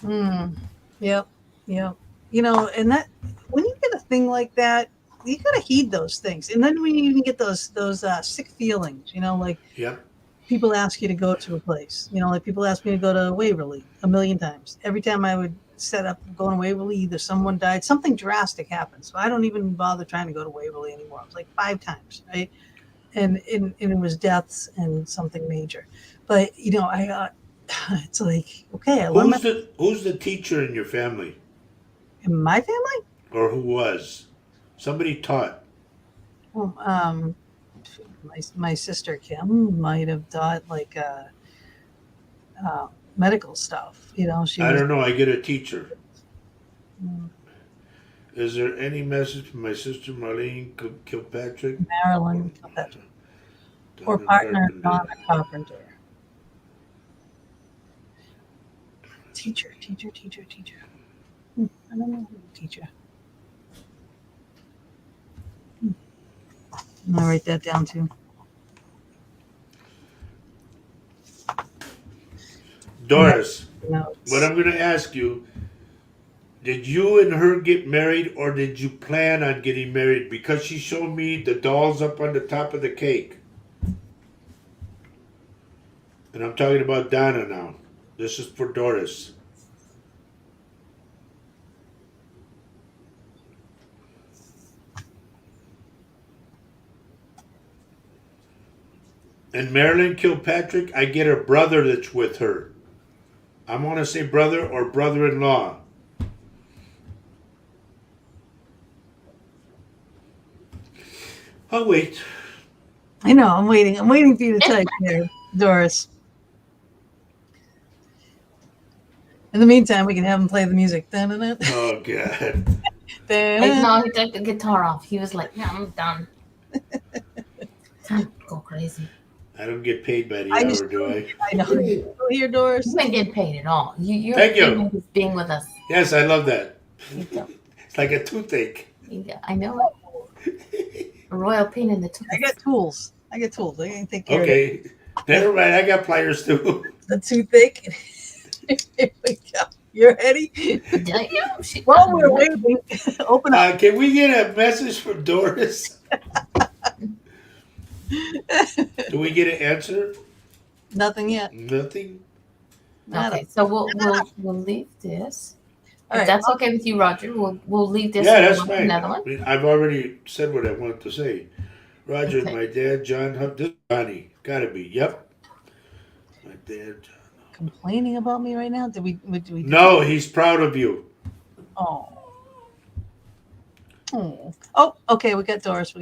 A: Yep. Yep. You know, and that when you get a thing like that, you gotta heed those things. And then when you even get those sick feelings, you know, like
C: Yep.
A: people ask you to go to a place. You know, like people ask me to go to Waverly a million times. Every time I would set up going to Waverly, either someone died, something drastic happened. So I don't even bother trying to go to Waverly anymore. It was like 5 times, right? And it was deaths and something major. But you know, I it's like, okay, I learned
C: Who's the teacher in your family?
A: in my family.
C: Or who was? Somebody taught.
A: Well, my sister Kim might have taught like medical stuff. You know, she
C: I
A: was.
C: don't know. I get a teacher.
A: Mm,
C: Is there any message from my sister Marlene Kilpatrick?
A: Marilyn Kilpatrick. Or
C: Donna
A: partner
C: Carpenter.
A: Donna Carpenter. Teacher. I don't know who the teacher. I'm gonna write that down too.
C: Doris,
A: No.
C: what I'm going to ask you, did you and her get married or did you plan on getting married? Because she showed me the dolls up on the top of the cake. And I'm talking about Donna now. This is for Doris. And Marilyn Kilpatrick, I get a brother that's with her. I'm going to say brother or brother-in-law. I'll wait.
A: I know. I'm waiting. I'm waiting for you to type there, Doris. In the meantime, we can have him play the music. Dun-dun-dun.
C: Oh, God.
A: Dun-dun.
B: No, he took the guitar off. He was like, "Yeah, I'm done." Don't go crazy.
C: I don't get paid by the
A: I
C: hour,
A: just-
C: do I?
A: I know. You hear, Doris?
B: You ain't getting paid at all. You're
C: Thank you.
B: paying with being with us.
C: Yes, I love that.
B: You go.
C: It's like a toothache.
B: You go. I know it. A royal pain in the tooth.
A: I got tools. I can take care of
C: Okay. Never mind. I got pliers too.
A: the toothache. Here we go. You're ready?
B: Damn, she
A: While we're waiting, open up.
C: Can we get a message from Doris? Do we get an answer?
A: Nothing yet.
C: Nothing.
B: Okay, so we'll leave this.
A: All
B: If
A: right.
B: that's okay with you, Roger, we'll leave this.
C: Yeah,
B: and
C: that's
B: we'll do
C: fine.
B: Another one.
C: I mean, I've already said what I wanted to say. Roger,
B: Okay.
C: my dad, John Huff, this is Johnny. Gotta be. Yep. My dad, John.
A: Complaining about me right now? Did we?
C: No, he's proud of you.
A: Oh. Oh, okay. We got Doris. All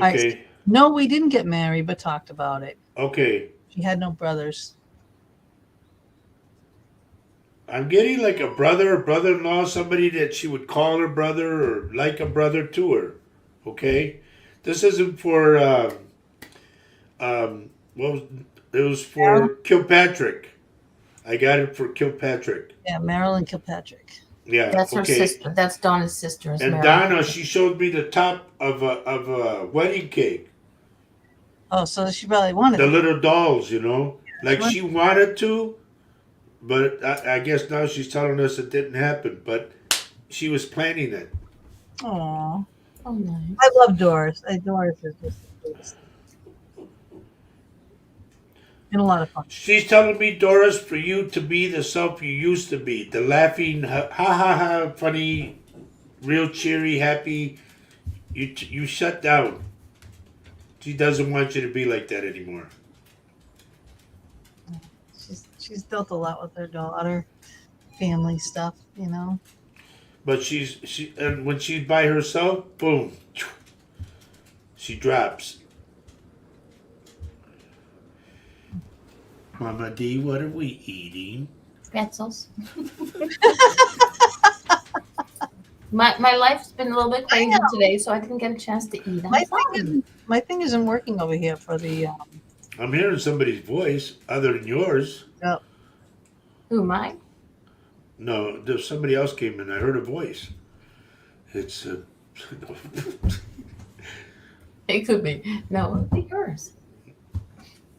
A: right.
C: Okay.
A: No, we didn't get married, but talked about it.
C: Okay.
A: She had no brothers.
C: I'm getting like a brother or brother-in-law, somebody that she would call her brother or like a brother to her. Okay, this isn't for what was it was for Kilpatrick. I got it for Kilpatrick.
A: Yeah, Marilyn Kilpatrick.
C: Yeah,
B: That's her
C: okay.
B: sister. That's Donna's sister. Is
C: And
B: Mary.
C: Donna, she showed me the top of a wedding cake,
A: Oh, so she probably wanted
C: the
A: it.
C: little dolls, you know, like she wanted to, but I guess now she's telling us it didn't happen. But she was planning it.
A: Aw.
B: Oh, nice.
A: I love Doris. Doris is just the sweetest. And a lot of fun.
C: She's telling me, Doris, for you to be the self you used to be, the laughing, ha ha ha, funny, real cheery, happy. You shut down. She doesn't want you to be like that anymore.
A: She's dealt a lot with her daughter, family stuff, you know.
C: But and when she's by herself, boom, she drops. Mama D, what are we eating?
B: Pretzels. My life's been a little bit
A: I
B: crazy
A: know.
B: today, so I didn't get a chance to eat.
A: My
B: I'm sorry.
A: thing isn't working over here for the.
C: I'm hearing somebody's voice other than yours.
B: Who, mine?
C: No, there's somebody else came in. I heard a voice. It's
B: It could be. No, it'll be yours.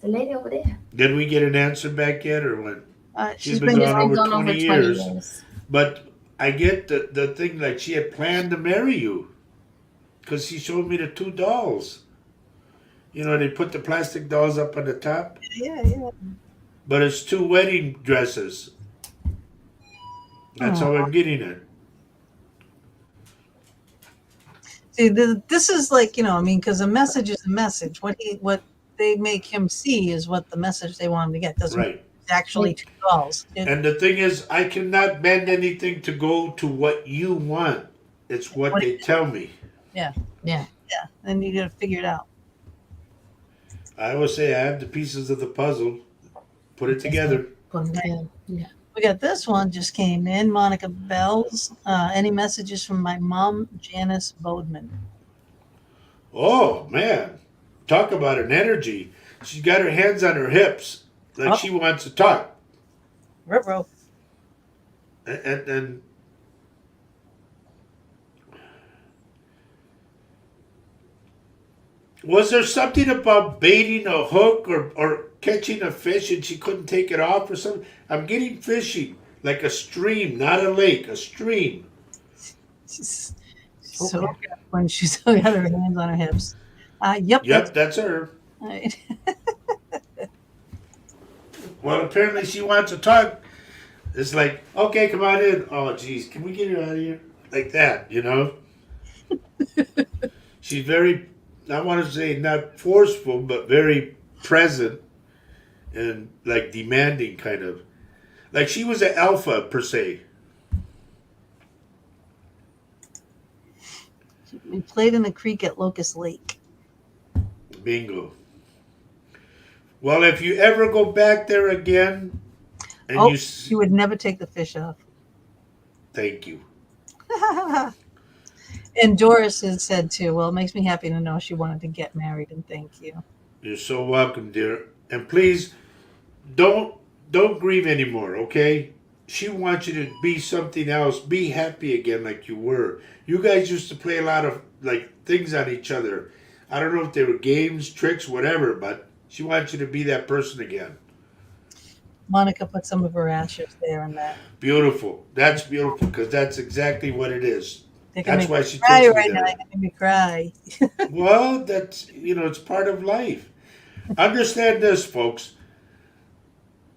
B: The lady over there.
C: Did we get an answer back yet, or what?
A: She's
C: been
A: been.
C: gone over
B: Gone
C: 20
B: over 20
C: years.
B: years.
C: But I get the thing, like she had planned to marry you. Because she showed me the two dolls. You know, they put the plastic dolls up on the top.
A: Yeah.
C: But it's two wedding dresses. That's how I'm getting it.
A: See, this is like, I mean, because a message is a message. What they make him see is what the message they want him to get. Doesn't mean
C: Right.
A: it's actually two dolls.
C: And the thing is, I cannot bend anything to go to what you want. It's what they tell me.
B: Yeah.
A: Then you got to figure it out.
C: I always say I have the pieces of the puzzle. Put it together.
B: Put them together. Yeah.
A: We got this one just came in. Monica Bells. Any messages from my mom, Janice Bodeman?
C: Oh, man. Talk about an energy. She's got her hands on her hips like she wants to talk.
A: Ruh-roh.
C: And was there something about baiting a hook or catching a fish and she couldn't take it off or something? I'm getting fishing like a stream, not a lake, a stream.
A: She's so good when she's got her hands on her hips. Yep,
C: that's her.
A: right.
C: Well, apparently she wants to talk. It's like, okay, come on in. Oh, geez, can we get her out of here? Like that, She's very, I want to say not forceful, but very present and like demanding kind of. Like she was an alpha per se.
A: We played in the creek at Locust Lake.
C: Bingo. Well, if you ever go back there again, and
A: she would never take the fish off.
C: Thank you.
A: And Doris has said too, well, it makes me happy to know she wanted to get married, and thank you.
C: You're so welcome, dear. And please, don't grieve anymore, okay? She wants you to be something else. Be happy again like you were. You guys used to play a lot of like things on each other. I don't know if they were games, tricks, whatever, but she wants you to be that person again.
A: Monica put some of her ashes there and that.
C: Beautiful. That's beautiful because that's exactly what it is. That's why she
A: cry
C: takes me
A: right
C: there.
A: now. You're making me cry.
C: Well, that's, it's part of life. Understand this, folks.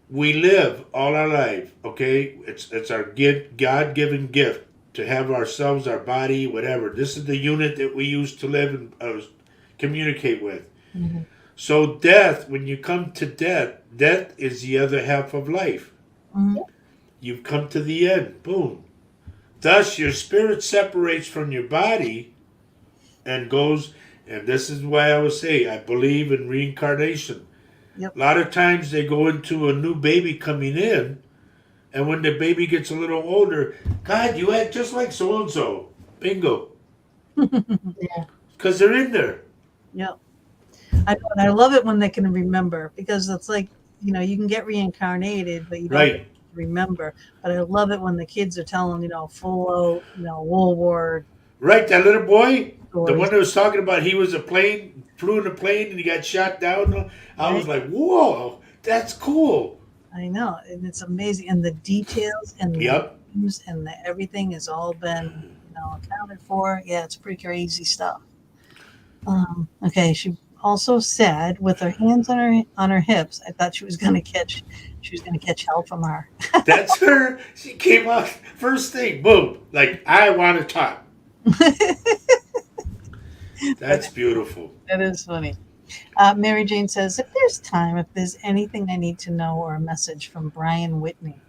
C: We live all our life, okay? It's our God-given gift to have ourselves, our body, whatever. This is the unit that we use to live and communicate with.
A: Mm-hmm.
C: So death, when you come to death is the other half of life.
A: Mm-hmm.
C: You've come to the end. Boom. Thus, your spirit separates from your body and goes, and this is why I would say I believe in reincarnation.
A: Yep.
C: A lot of times they go into a new baby coming in, and when the baby gets a little older, God, you act just like so-and-so. Bingo.
B: Yeah.
C: Because they're in there.
A: Yep. I love it when they can remember, because it's like, you can get reincarnated, but you don't remember. But I love it when the kids are telling, full out, World War.
C: Right, that little boy,
A: stories.
C: the one that was talking about he was flew in a plane and he got shot down. I was like, whoa, that's cool.
A: I know, and it's amazing, and the details and the names and everything has all been, accounted for. Yeah, it's pretty crazy stuff. Okay, she also said, with her hands on her hips, I thought she was gonna catch hell from her.
C: That's her. She came out first thing, boom, like I want to talk. That's beautiful.
A: That is funny. Mary Jane says, if there's time, if there's anything I need to know, or a message from Brian Whitney.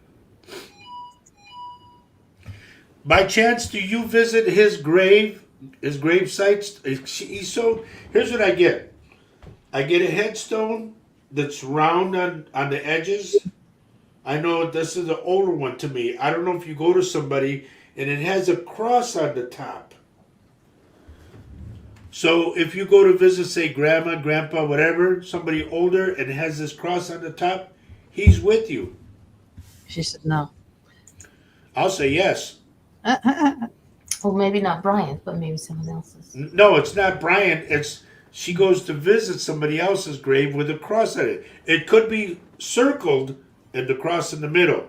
C: By chance, do you visit his grave sites? He's so. Here's what I get. I get a headstone that's round on the edges. I know this is the older one to me. I don't know if you go to somebody and it has a cross on the top. So if you go to visit, say, grandma, grandpa, whatever, somebody older and it has this cross on the top, he's with you.
A: She said no.
C: I'll say yes.
B: Well, maybe not Brian's, but maybe someone else's.
C: No, it's not Brian. It's she goes to visit somebody else's grave with a cross on it. It could be circled and the cross in the middle.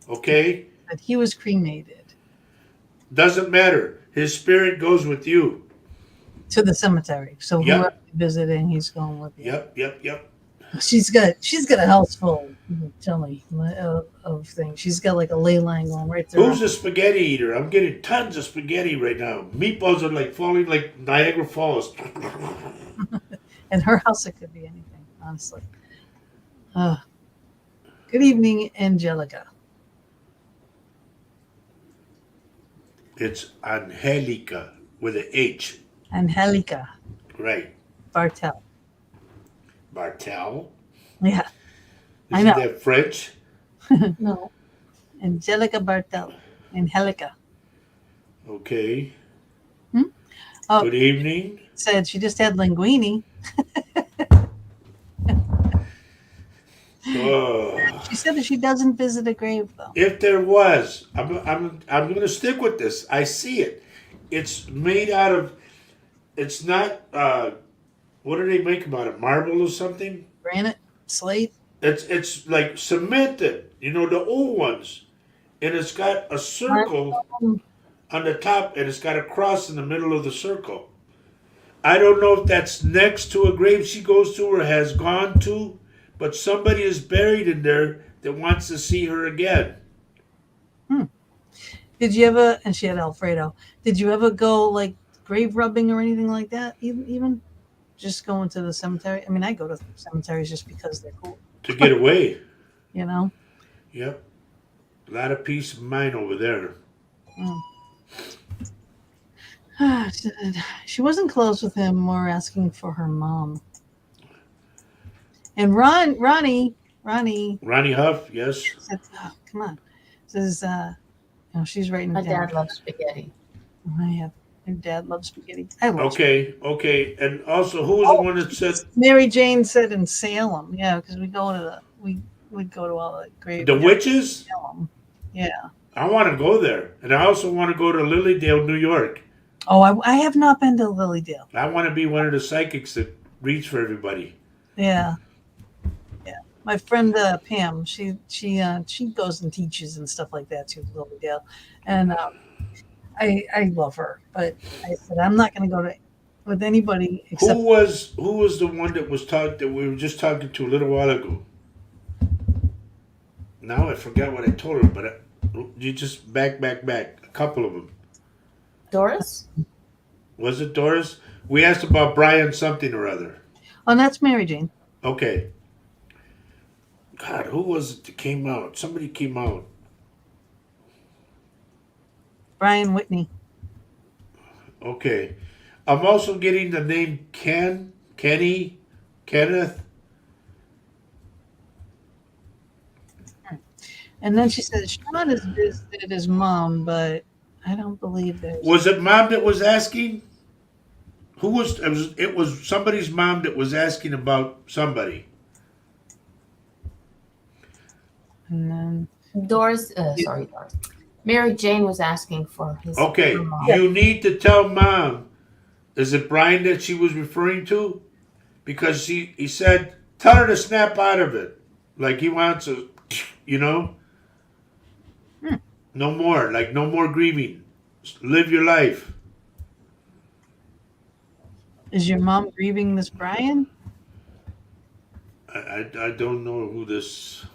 C: Okay?
A: But he was cremated
C: Doesn't matter. His spirit goes with you.
A: to the cemetery. So
C: Yep.
A: whoever you're visiting, he's going with you.
C: Yep.
A: She's got a house full. Tell me of things. She's got like a ley line going right through.
C: Who's a spaghetti eater? I'm getting tons of spaghetti right now. Meatballs are like falling like Niagara Falls.
A: In her house, it could be anything, honestly. Good evening, Angelica.
C: It's Angelica with an H.
A: Angelica
C: Right.
A: Bartel.
C: Bartel?
A: Yeah, I
C: Isn't
A: know.
C: that French?
B: No.
A: Angelica Bartel. Angelica.
C: Okay.
A: Oh,
C: Good evening.
A: said she just had linguine.
C: Oh.
A: She said that she doesn't visit a grave, though.
C: If there was, I'm going to stick with this. I see it. It's made out of. It's not. What do they make them out of? Marble or something?
A: Granite, slate.
C: It's like cemented. You know, the old ones, and it's got a circle on the top, and it's got a cross in the middle of the circle. I don't know if that's next to a grave she goes to or has gone to, but somebody is buried in there that wants to see her again.
A: Did you ever? And she had Alfredo. Did you ever go like grave rubbing or anything like that? Even just going to the cemetery. I mean, I go to cemeteries just because they're cool.
C: To get away.
A: You know.
C: Yep. A lot of peace of mind over there.
A: She wasn't close with him or asking for her mom. And Ronnie
C: Huff, yes.
A: said, oh, come on. Says, she's writing
B: My
A: it down.
B: dad loves spaghetti.
A: Your dad loves spaghetti. I love
C: Okay. And also, who was the one that said
A: Mary Jane said in Salem. Yeah, because we go to we'd go to all the graves.
C: the witches?
A: Salem. Yeah.
C: I want to go there. And I also want to go to Lilydale, New York.
A: Oh, I have not been to Lilydale.
C: I want to be one of the psychics that reads for everybody.
A: Yeah. My friend Pam, she goes and teaches and stuff like that to Lilydale, and I love her. But I said I'm not going to go with anybody except.
C: Who was the one that we were just talking to a little while ago? Now I forgot what I told her, but you just back. A couple of them.
B: Doris?
C: Was it Doris? We asked about Brian something or other.
A: Oh, that's Mary Jane.
C: Okay. God, who was it that came out? Somebody came out.
A: Brian Whitney.
C: Okay. I'm also getting the name Kenny, Kenneth.
A: And then she said Sean has visited his mom, but I don't believe there's.
C: Was it mom that was asking? Who was it was somebody's mom that was asking about somebody.
A: And then
B: Doris. Mary Jane was asking for his.
C: Okay,
B: her mom.
C: you need to tell mom. Is it Brian that she was referring to? Because he said, tell her to snap out of it. Like he wants a, No more, like no more grieving. Live your life.
A: Is your mom grieving this Brian?
C: I don't know who this.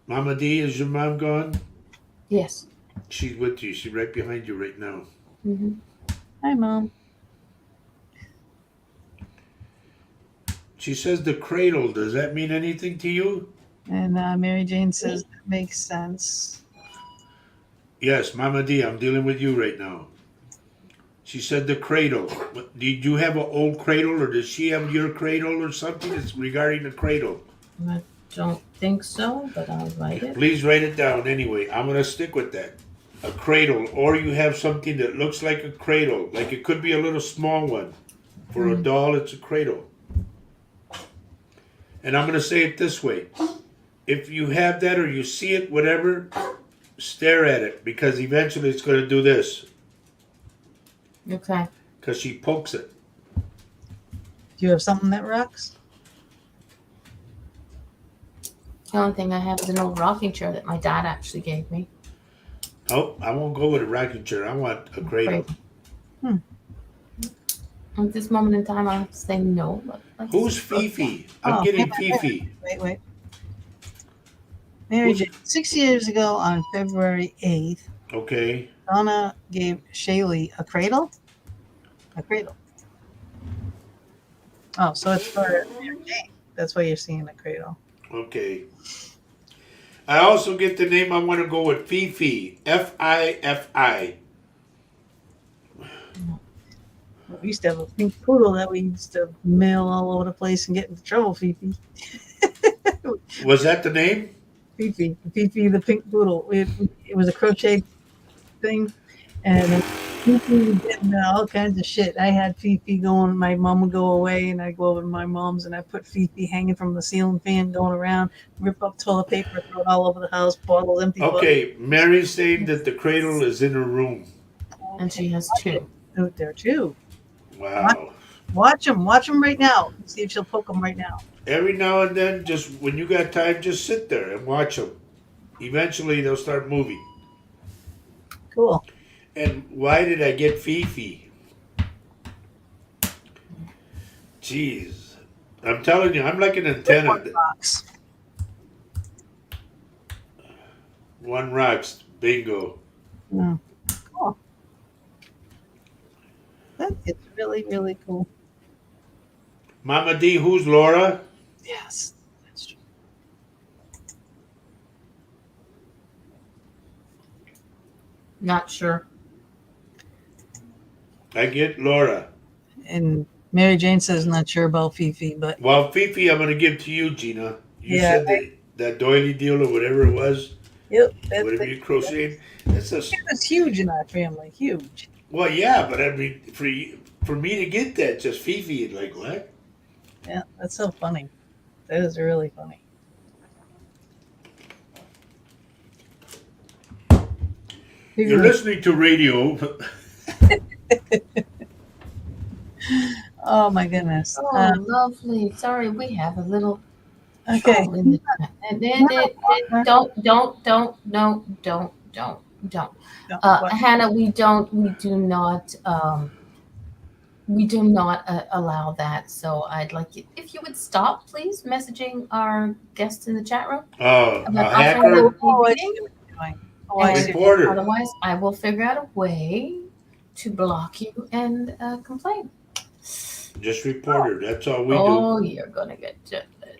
C: Mama D, is your mom gone?
B: Yes.
C: She's with you. She's right behind you right now.
B: Mm-hmm.
A: Hi, Mom.
C: She says the cradle. Does that mean anything to you?
A: And Mary Jane says that makes sense.
C: Yes, Mama D, I'm dealing with you right now. She said the cradle. Did you have an old cradle, or does she have your cradle or something that's regarding the cradle?
B: I don't think so, but I'll write it.
C: Please write it down anyway. I'm going to stick with that. A cradle, or you have something that looks like a cradle. Like it could be a little small one. For a doll, it's a cradle. And I'm going to say it this way. If you have that or you see it, whatever, stare at it, because eventually it's going to do this.
B: Okay.
C: Because she pokes it.
A: Do you have something that rocks?
B: The only thing I have is an old rocking chair that my dad actually gave me.
C: Oh, I won't go with a rocking chair. I want a cradle.
B: At this moment in time, I have to say no. But
C: Who's Fifi? I'm getting Fifi.
A: Wait. Mary Jane, 6 years ago on February 8th,
C: Okay.
A: Donna gave Shaylee a cradle? A cradle. Oh, so it's for Mary Jane. That's why you're seeing a cradle.
C: Okay. I also get the name. I want to go with Fifi. Fifi.
A: We used to have a pink poodle that we used to mail all over the place and get into trouble, Fifi.
C: Was that the name?
A: Fifi the pink poodle. It was a crochet thing, and Fifi did all kinds of shit. I had Fifi going. My mom would go away, and I'd go over to my mom's, and I put Fifi hanging from the ceiling fan, going around, rip up toilet paper, throw it all over the house, bottles, empty bottles.
C: Okay, Mary's saying that the cradle is in her room.
B: And she has two.
A: There are two.
C: Wow.
A: Watch them right now. See if she'll poke them right now.
C: Every now and then, just when you got time, just sit there and watch them. Eventually, they'll start moving.
A: Cool.
C: And why did I get Fifi? Jeez. I'm telling you, I'm like an antenna.
A: Box.
C: One rocks. Bingo.
A: Yeah. Cool. It's really, really cool.
C: Mama D, who's Laura?
A: Yes, that's true.
B: Not sure.
C: I get Laura.
A: And Mary Jane says not sure about Fifi, but
C: Well, Fifi, I'm going to give to you, Gina. You
A: Yeah.
C: said that doily deal or whatever it was,
A: yep,
C: whatever you crocheted. That's a,
A: that's huge in our family. Huge.
C: well, yeah, but I mean, for me to get that, just Fifi, like what?
A: Yeah, that's so funny. That is really funny.
C: You're listening to radio.
A: Oh my goodness.
B: Oh, lovely. Sorry, we have a little
A: Okay.
B: trouble in the chat. And then don't. Hannah, we do not allow that. So I'd like you, if you would stop, please, messaging our guests in the chat room.
C: Oh, a
B: About
C: hacker
A: Oh, I see what you're doing. Oh, I see.
C: reporter.
B: Otherwise, I will figure out a way to block you and complain.
C: Just reporter. That's all we do.
B: Oh, you're gonna get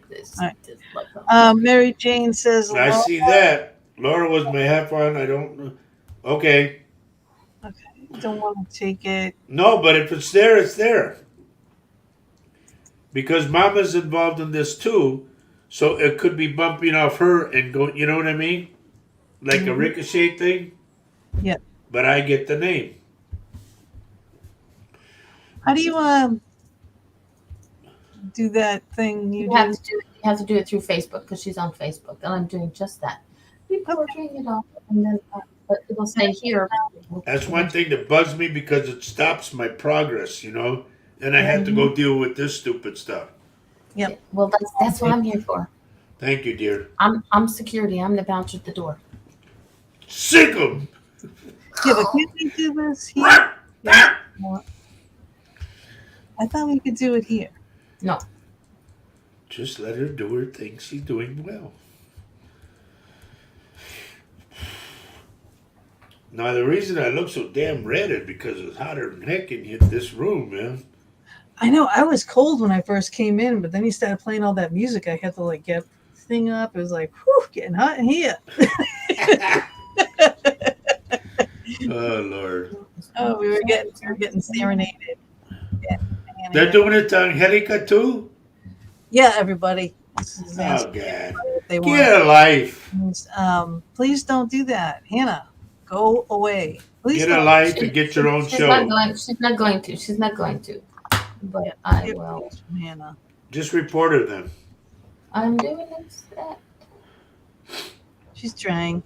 B: this.
A: All right.
B: this like
A: Mary Jane says,
C: I see that. Laura was my half on. I don't know. Okay.
A: don't want to take it.
C: No, but if it's there, it's there. Because Mama's involved in this too, so it could be bumping off her and going, you know what I mean? Like a ricochet thing?
A: Yeah.
C: But I get the name.
A: How do you do that thing
B: you have to do it through Facebook because she's on Facebook, and I'm doing just that. Reporting it off, and then but it'll say here.
C: That's one thing that bugs me because it stops my progress, you know? And I have to go deal with this stupid stuff.
A: Yep.
B: Well, that's what I'm here for.
C: Thank you, dear.
B: I'm security. I'm the bouncer at the door.
C: Sick 'em!
A: Yeah, but can't we do this here? Yeah. I thought we could do it here.
B: No.
C: Just let her do her thing. She's doing well. Now, the reason I look so damn red is because it's hotter than heck in this room, man.
A: I know. I was cold when I first came in, but then he started playing all that music. I had to like get the thing up. It was like, whew, getting hot in here.
C: Oh Lord.
A: Oh, we were getting serenaded. Yeah,
C: They're doing it on Helica too?
A: yeah, everybody. This is
C: Oh
A: asking
C: God.
A: everybody if they want.
C: Get a life.
A: Please don't do that, Hannah. Go away. Please
C: Get a
A: don't.
C: life and get your own
B: She's not
C: show.
B: going. She's not going to. She's not going to. But
A: Yeah,
B: I
A: get
B: will.
A: please from Hannah.
C: Just report her then.
B: I'm doing this. That.
A: She's trying.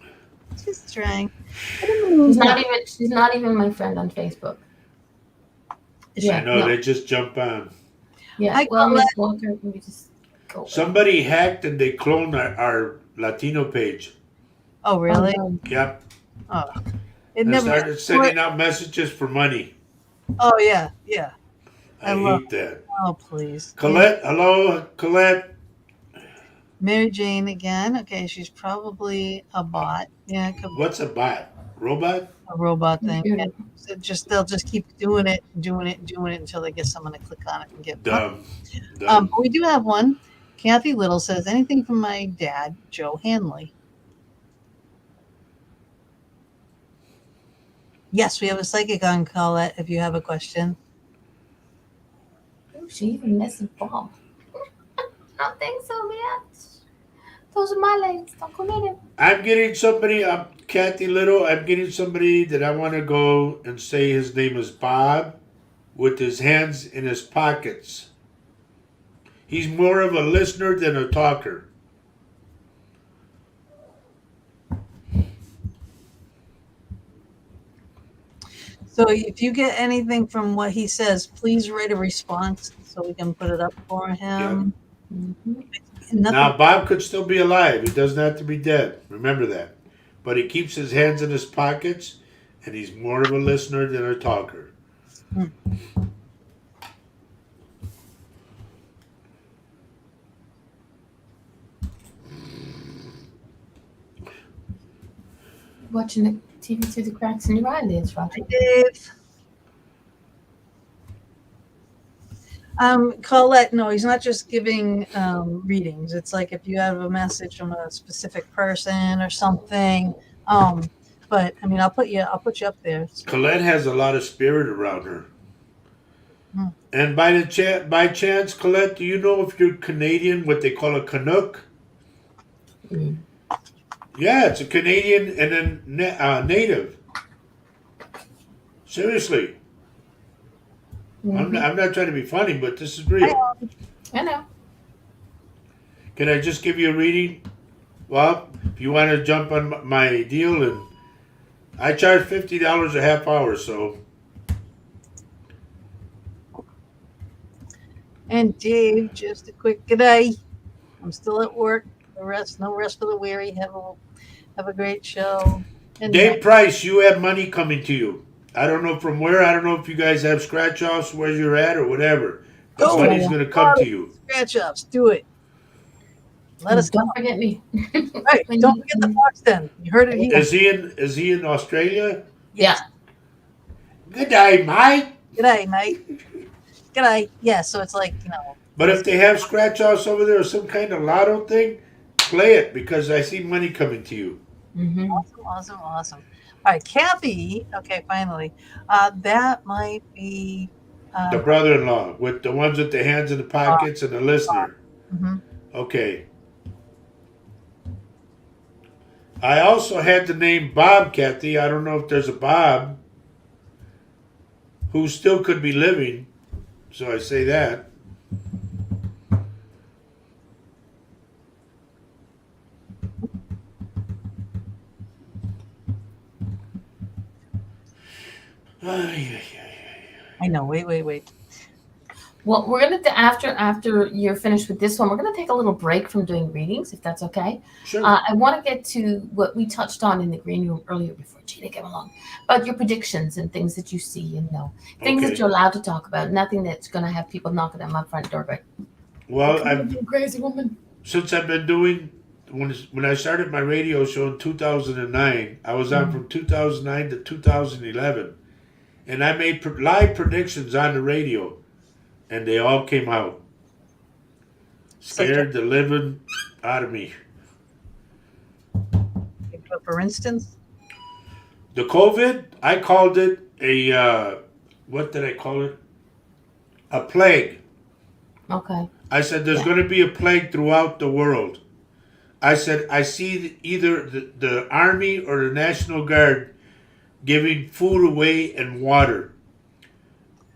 A: She's trying.
B: She's not even. She's not even my friend on Facebook.
C: I know,
B: no.
C: they just jump on.
B: Yeah.
A: I
B: Well,
A: call
B: Miss
A: that-
B: Walker, we just go.
C: Somebody hacked and they cloned our Latino page.
A: Oh, really?
B: Oh, no.
C: Yep.
A: Oh, it
C: And
A: never.
C: started sending out messages for money.
A: Oh yeah, yeah.
C: I
A: love
C: hate that.
A: Oh please.
C: Colette, hello, Colette.
A: Mary Jane again. Okay, she's probably a bot. Yeah, it could be
C: What's a bot? Robot?
A: a robot thing.
B: Computer.
A: Yeah. They'll just keep doing it until they get someone to click on it and get.
C: Dumb.
A: But we do have one. Kathy Little says anything from my dad, Joe Hanley. Yes, we have a psychic on Colette if you have a question.
B: Oh, she even missed the ball. I don't think so, bitch. Those are my legs. Don't commit it.
C: I'm getting somebody, Kathy Little, I'm getting somebody that I want to go and say his name is Bob with his hands in his pockets. He's more of a listener than a talker.
A: So if you get anything from what he says, please write a response so we can put it up for him.
B: Mm-hmm.
A: Nothing,
C: Now, Bob could still be alive. He doesn't have to be dead. Remember that. But he keeps his hands in his pockets, and he's more of a listener than a talker.
B: Watching the TV through the cracks in your eyelids, Roger.
A: Dave. Colette, no, he's not just giving readings. It's like if you have a message from a specific person or something. But I mean, I'll put you up there.
C: Colette has a lot of spirit around her.
A: Hmm.
C: And by chance, Colette, do you know if you're Canadian, what they call a Canuck?
B: Mm.
C: Yeah, it's a Canadian and a native. Seriously.
B: Mhm.
C: I'm not trying to be funny, but this is real.
B: I know.
C: Can I just give you a reading? Well, if you want to jump on my deal, and I charge $50 a half hour, so.
A: And Dave, just a quick good day. I'm still at work. No rest for the weary. Have a great show. And
C: Dave Price, you have money coming to you. I don't know from where. I don't know if you guys have scratch offs where you're at or whatever. But
A: Go.
C: money's going to come to you.
A: scratch offs. Do it. Let us
B: Don't
A: know.
B: forget me.
A: Right. Don't forget the fox den. You heard it here.
C: Is he in Australia?
B: Yeah.
C: Good day, mate.
A: G'day, mate. G'day. Yeah, so it's like,
C: But if they have scratch offs over there or some kind of lotto thing, play it because I see money coming to you.
B: Mm-hmm.
A: awesome. All right, Kathy. Okay, finally. That might be
C: The brother-in-law with the ones with the hands in the pockets and the listener.
A: mhm.
C: Okay. I also had the name Bob, Kathy. I don't know if there's a Bob who still could be living. So I say that.
A: I know. Wait.
B: Well, we're gonna after you're finished with this one, we're gonna take a little break from doing readings, if that's okay.
C: Sure.
B: I want to get to what we touched on in the green room earlier before Gina came along, about your predictions and things that you see and know, things
C: Okay.
B: that you're allowed to talk about. Nothing that's gonna have people knocking at my front door, going,
C: Well,
B: "You crazy woman."
C: since I've been doing when I started my radio show in 2009, I was on from 2009 to 2011, and I made live predictions on the radio, and they all came out. Scared the living out of me.
A: But for instance,
C: The COVID, I called it a, what did I call it? A plague.
B: Okay.
C: I said there's
B: Yeah.
C: going to be a plague throughout the world. I said I see either the Army or the National Guard giving food away and water.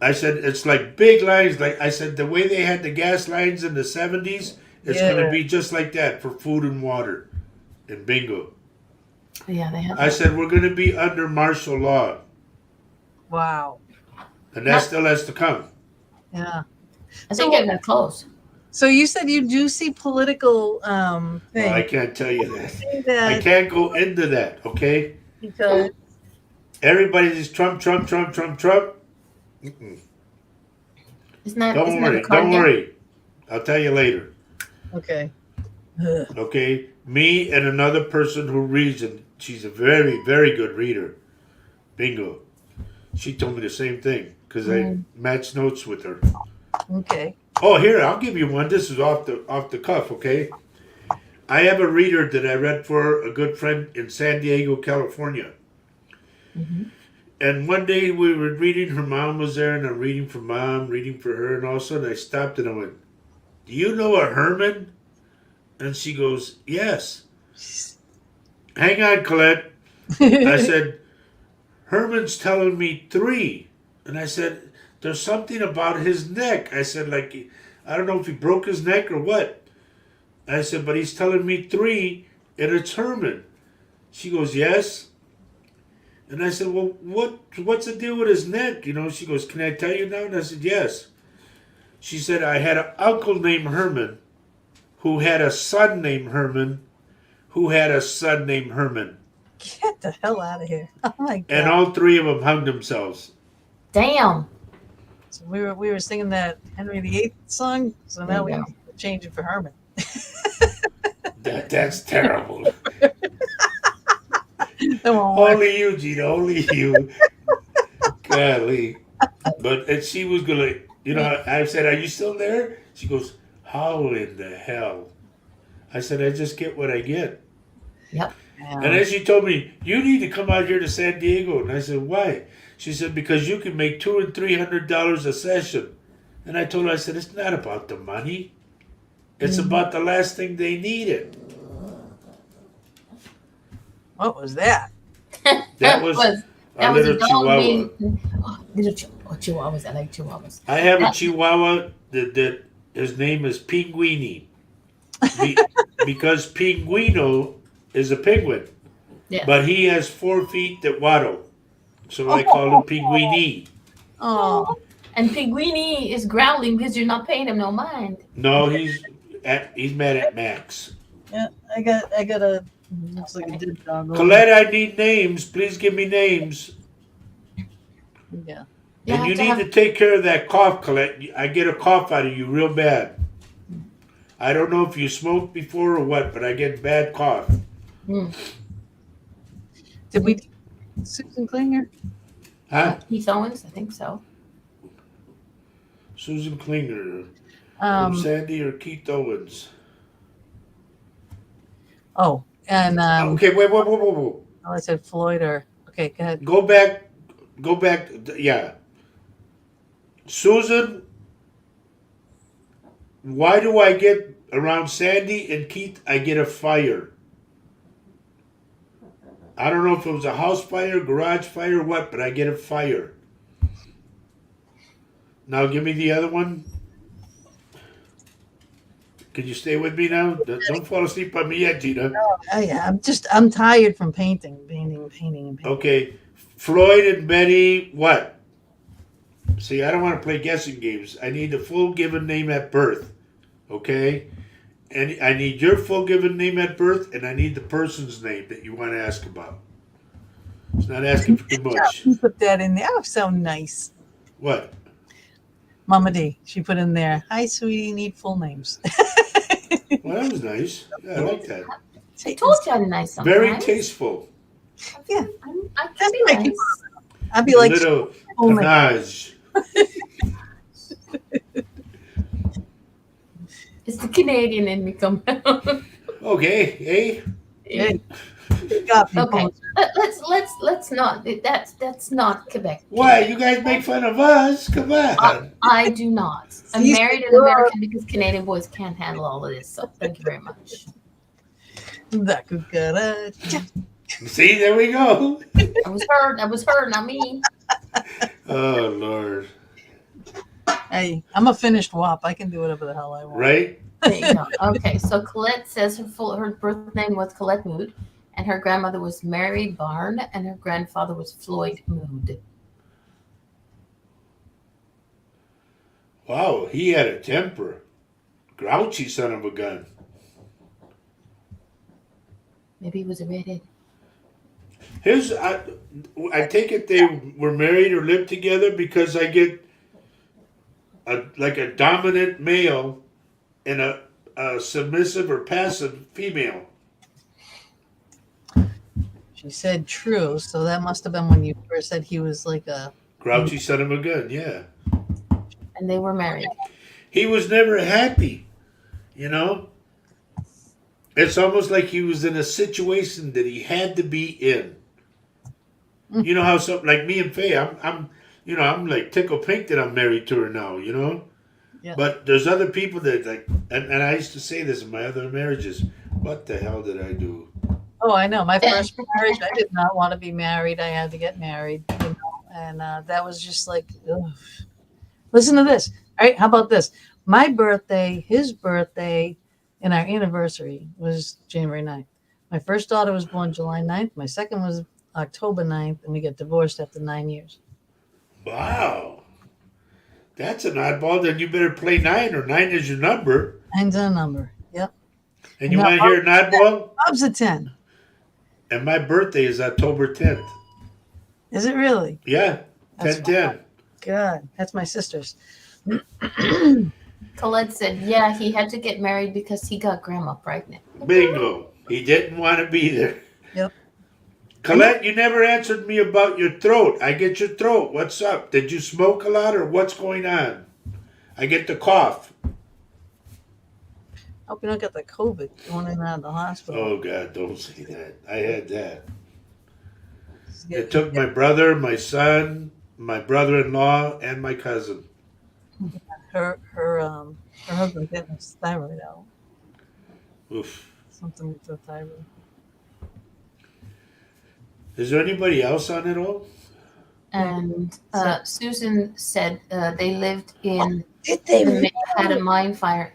C: I said it's like big lines. Like I said, the way they had the gas lines in the 70s, it's going to
A: Yeah.
C: be just like that for food and water. And bingo.
B: Yeah, they have
C: I
B: that.
C: said we're going to be under martial law.
A: Wow.
C: And that still has to come.
A: Yeah.
B: I think it got close.
A: So you said you do see political
C: Well,
A: things.
C: I can't tell you that. I
A: that
C: can't go into that, okay?
A: because
C: Everybody's Trump, Trump, Trump, Trump, Trump. Mm-mm.
B: Isn't that
C: Don't
B: isn't
C: worry,
B: that a card
C: don't
B: game?
C: worry. I'll tell you later,
A: okay. Ugh.
C: okay? Me and another person who reads, and she's a very, very good reader. Bingo. She told me the same thing because I matched notes with her.
A: Okay.
C: Oh, here, I'll give you one. This is off the cuff, okay? I have a reader that I read for a good friend in San Diego, California.
B: Mm-hmm.
C: And one day we were reading, her mom was there, and I'm reading for mom, reading for her, and all of a sudden I stopped and I went, "Do you know a Herman?" And she goes, "Yes." "Hang on, Colette." I said, "Herman's telling me 3." And I said, "There's something about his neck." I said, like, I don't know if he broke his neck or what. I said, "But he's telling me 3, and it's Herman." She goes, "Yes." And I said, "Well, what's the deal with his neck?" You know, she goes, "Can I tell you now?" And I said, "Yes." She said, "I had an uncle named Herman who had a son named Herman who had a son named Herman.
A: Get the hell out of here. Oh my god.
C: And all 3 of them hung themselves."
B: Damn.
A: So we were singing that Henry VIII song, so now we
B: Yeah.
A: have to change it for Herman.
C: That's terrible.
A: That won't work.
C: Only you, Gina, only you. Golly. And she was going to, you know, I said, "Are you still there?" She goes, "How in the hell?" I said, "I just get what I get."
B: Yep.
C: And then she told me, "You need to come out here to San Diego." And I said, "Why?" She said, "Because you can make $200 and $300 a session." And I told her, I said, "It's not about the money. It's about the last thing they needed."
A: What was that?
C: That was a little
B: dog
C: Chihuahua.
B: being- Chihuahuas. I like Chihuahuas.
C: I have a Chihuahua that his name is Pinguini. Because Pinguino is a penguin.
B: Yeah.
C: But he has 4 feet that waddle. So I call him Pinguini.
A: Oh,
B: And Pinguini is growling because you're not paying him no mind.
C: No, he's mad at Max.
A: yeah. I got a looks like a dead dog. over
C: Colette, I need names. Please give me names.
A: there. Yeah.
C: And you need to take care of that cough, Colette. I get a cough out of you real bad. I don't know if you smoked before or what, but I get bad cough.
A: Did we Susan Klinger?
C: Huh?
B: Keith Owens, I think so.
C: Susan Klinger.
A: Um,
C: Sandy or Keith Owens.
A: Oh, and
C: Okay, wait.
A: I said Floyd or okay, go ahead.
C: Go back. Yeah. Susan, why do I get around Sandy and Keith, I get a fire? I don't know if it was a house fire, garage fire, what, but I get a fire. Now give me the other one. Can you stay with me now? Don't fall asleep on me yet, Gina.
A: Oh, yeah, I'm tired from painting.
C: Okay. Floyd and Betty, what? See, I don't want to play guessing games. I need the full given name at birth. Okay? And I need your full given name at birth, and I need the person's name that you want to ask about. It's not asking for too much.
A: You put that in there. Oh, so nice.
C: What?
A: Mama D, she put in there. Hi, sweetie, need full names.
C: Well, that was nice. Yeah, I like that.
B: I told you I'm nice sometimes.
C: Very tasteful.
A: Yeah,
B: I can be
A: That's
B: nice.
A: I'd be like,
C: Little
A: oh my-
C: panache.
B: It's the Canadian in me coming out.
C: Okay, hey.
A: Hey. Got me
B: Okay,
A: posted.
B: let's not. That's not Quebec.
C: Why? You guys make fun of us? Come on.
B: I do not. I'm
A: These
B: married an
A: were-
B: American because Canadian boys can't handle all of this. So thank you very much.
A: That cucaracha.
C: See, there we go.
B: I was her. That was her, not me.
C: Oh, Lord.
A: Hey, I'm a finished wop. I can do whatever the hell I want.
C: Right?
B: There you go. Okay, so Colette says her birth name was Colette Mood, and her grandmother was Mary Barn, and her grandfather was Floyd Mood.
C: Wow, he had a temper. Grouchy son of a gun.
B: Maybe he was a redhead.
C: I take it they were married or lived together because I get a dominant male and a submissive or passive female.
A: She said true, so that must have been when you first said he was like a
C: Grouchy son of a gun, yeah.
B: And they were married.
C: He was never happy, you know? It's almost like he was in a situation that he had to be in. You know how something like me and Faye, I'm like tickle pink that I'm married to her now, you know?
A: Yeah.
C: But there's other people that like, and I used to say this in my other marriages, what the hell did I do?
A: Oh, I know. My first marriage, I did not want to be married. I had to get married, and that was just like, ugh. Listen to this. All right, how about this? My birthday, his birthday, and our anniversary was January 9th. My first daughter was born July 9th. My second was October 9th, and we got divorced after 9 years.
C: Wow. That's an oddball. Then you better play 9, or 9 is your number.
A: 9's a number. Yep.
C: And you want to hear an oddball?
A: Bob's a 10.
C: And my birthday is October 10th.
A: Is it really?
C: Yeah,
A: That's
C: 10-10.
A: God, that's my sister's.
B: Colette said, yeah, he had to get married because he got grandma pregnant.
C: Bingo. He didn't want to be there.
A: Yep.
C: Colette, you never answered me about your throat. I get your throat. What's up? Did you smoke a lot or what's going on? I get the cough.
A: Hope you don't get the COVID going in and out of the hospital.
C: Oh, God, don't say that. I had that. It took my brother, my son, my brother-in-law, and my cousin.
A: Her husband getting his thyroid out.
C: Oof.
A: Something with the thyroid.
C: Is there anybody else on it all?
B: And Susan said they lived in,
A: Did they?
B: had a mine fire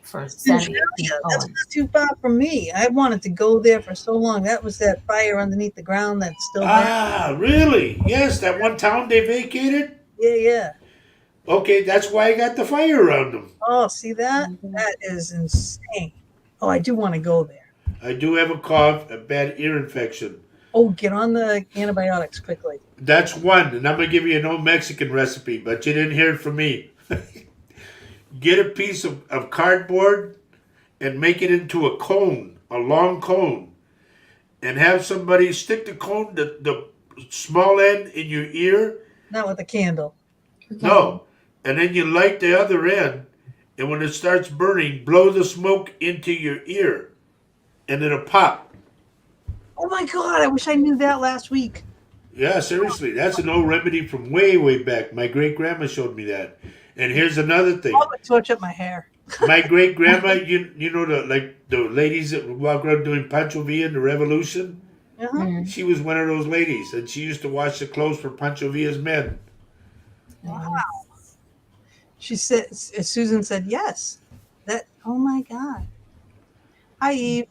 B: for 70
A: That's not too far from me. I wanted to go there for so long. That was that fire underneath the ground that's still there.
C: Ah, really? Yes, that one town they vacated?
A: Yeah.
C: Okay, that's why I got the fire around them.
A: Oh, see that? That is insane. Oh, I do want to go there.
C: I do have a cough, a bad ear infection.
A: Oh, get on the antibiotics quickly.
C: That's one, and I'm going to give you an old Mexican recipe, but you didn't hear it from me. Get a piece of cardboard and make it into a cone, a long cone, and have somebody stick the cone, the small end in your ear.
A: Not with a candle.
C: No. And then you light the other end, and when it starts burning, blow the smoke into your ear, and it'll pop.
A: Oh my God, I wish I knew that last week.
C: Yeah, seriously, that's an old remedy from way, way back. My great-grandma showed me that. And here's another thing.
A: I would torch up my hair.
C: My great-grandma, you know, the ladies that walk around doing Pancho Villa in the Revolution?
A: Uh-huh.
C: She was one of those ladies, and she used to wash the clothes for Pancho Villa's men.
A: Wow. She said, Susan said yes. Oh my God. Hi, Eve.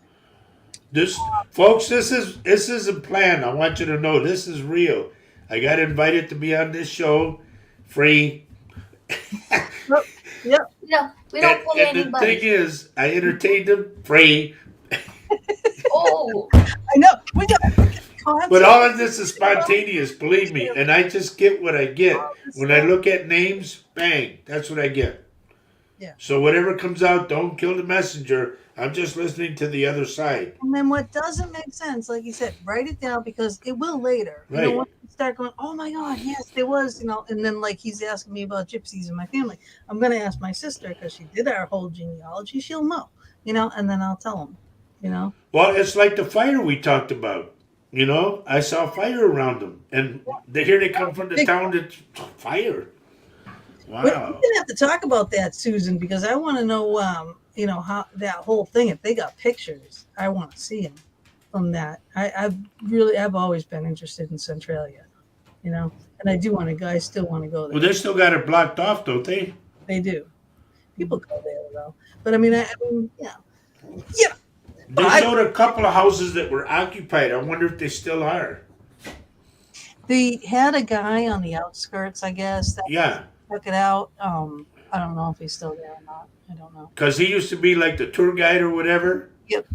C: Folks, this isn't planned. I want you to know this is real. I got invited to be on this show, free.
A: Yep.
B: No, we don't pull
C: and
B: anybody.
C: the thing is, I entertained them free.
B: Oh,
A: I know. We got
C: But all of this is spontaneous, believe me. And I just get what I get. When I look at names, bang, that's what I get.
A: Yeah.
C: So whatever comes out, don't kill the messenger. I'm just listening to the other side.
A: And then what doesn't make sense, like you said, write it down because it will later.
C: Right.
A: You know, once you start going, oh my God, yes, there was, and then like he's asking me about gypsies in my family. I'm going to ask my sister because she did our whole genealogy. She'll know, and then I'll tell him. you know.
C: Well, it's like the fire we talked about. You know, I saw fire around them, and here they come from the town that's fire.
A: We're
C: Wow.
A: gonna have to talk about that, Susan, because I want to know, how that whole thing. If they got pictures, I want to see them from that. I've always been interested in Centralia, and I do want to go. I still want to go
C: Well,
A: there.
C: they still got it blocked off, don't they?
A: They do. People go there though, but I mean, yeah.
C: They showed a couple of houses that were occupied. I wonder if they still are.
A: They had a guy on the outskirts, I guess, that
C: Yeah,
A: took it out. I don't know if he's still there or not. I don't know.
C: because he used to be like the tour guide or whatever.
A: Yep.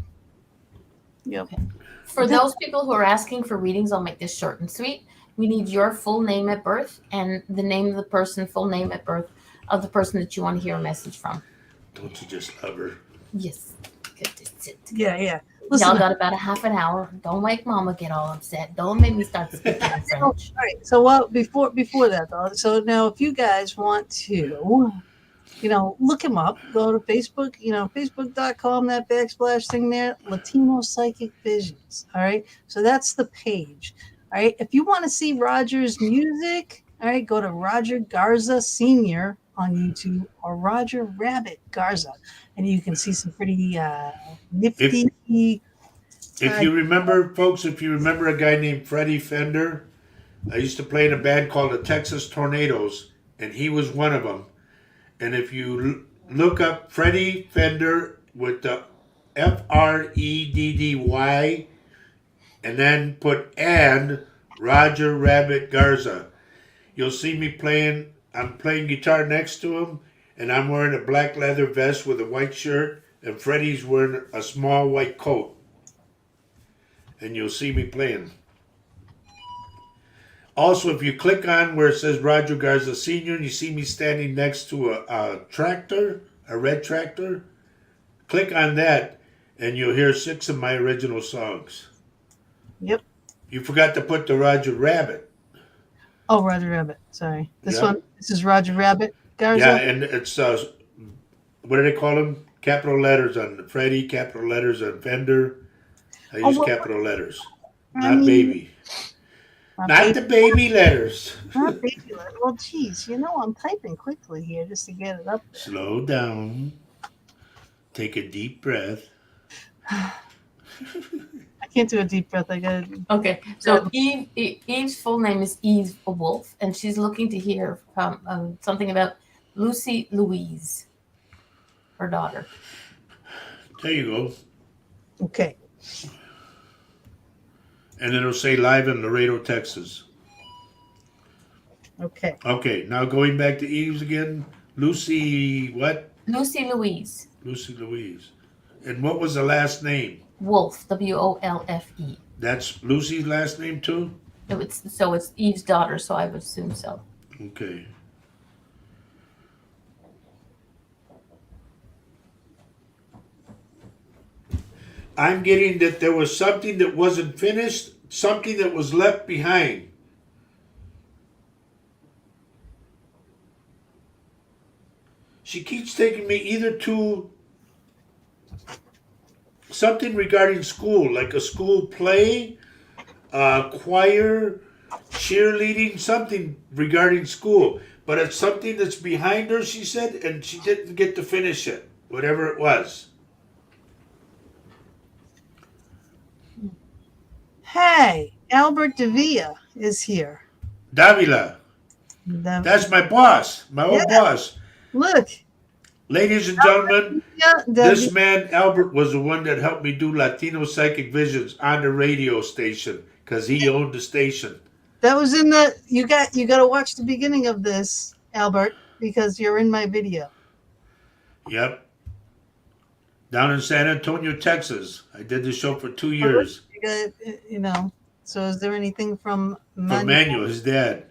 B: For those people who are asking for readings, I'll make this short and sweet. We need your full name at birth and the name of the person, full name at birth of the person that you want to hear a message from.
C: Don't you just love her?
B: Yes. Good to sit.
A: Yeah.
B: Y'all
A: Listen,
B: got about a half an hour. Don't make Mama get all upset. Don't make me start speaking in French.
A: all right. So before that though, so now if you guys want to, look him up, go to Facebook, facebook.com, that backsplash thing there, Latino Psychic Visions. All right. So that's the page. All right. If you want to see Roger's music, all right, go to Roger Garza Sr. on YouTube or Roger Rabbit Garza. And you can see some pretty nifty.
C: If you remember, folks, if you remember a guy named Freddie Fender, I used to play in a band called the Texas Tornadoes, and he was one of them. And if you look up Freddie Fender with the FREDDY and then put and Roger Rabbit Garza, you'll see me playing. I'm playing guitar next to him, and I'm wearing a black leather vest with a white shirt, and Freddie's wearing a small white coat. And you'll see me playing. Also, if you click on where it says Roger Garza Sr., and you see me standing next to a tractor, a red tractor, click on that, and you'll hear 6 of my original songs.
A: Yep.
C: You forgot to put the Roger Rabbit.
A: Oh, Roger Rabbit. Sorry. This
C: Yeah.
A: one. This is Roger Rabbit Garza.
C: Yeah, and it's, what do they call them? Capital letters on Freddie, capital letters on Fender. I use capital letters, not baby. Not the baby letters.
A: Not baby letters. Well, geez, I'm typing quickly here just to get it up there.
C: Slow down. Take a deep breath.
A: I can't do a deep breath. I got to.
B: Okay, so Eve's full name is Eve Wolf, and she's looking to hear something about Lucy Louise, her daughter.
C: There you go.
A: Okay.
C: And it'll say live in Laredo, Texas.
A: Okay.
C: Okay, now going back to Eve's again. Lucy, what?
B: Lucy Louise.
C: Lucy Louise. And what was the last name?
B: Wolf, WOLFE.
C: That's Lucy's last name too?
B: So it's Eve's daughter, so I would assume so.
C: Okay. I'm getting that there was something that wasn't finished, something that was left behind. She keeps taking me either to something regarding school, like a school play, choir, cheerleading, something regarding school. But it's something that's behind her, she said, and she didn't get to finish it, whatever it was.
A: Hey, Albert Davia is here.
C: Davila, that's my boss, my old boss.
A: Look.
C: Ladies and gentlemen,
A: Yeah,
C: this man, Albert, was the one that helped me do Latino Psychic Visions on the radio station because he owned the station.
A: That was in the. You got to watch the beginning of this, Albert, because you're in my video.
C: Yep. Down in San Antonio, Texas. I did the show for 2 years.
A: You got, So is there anything from
C: For Manuel, his dad.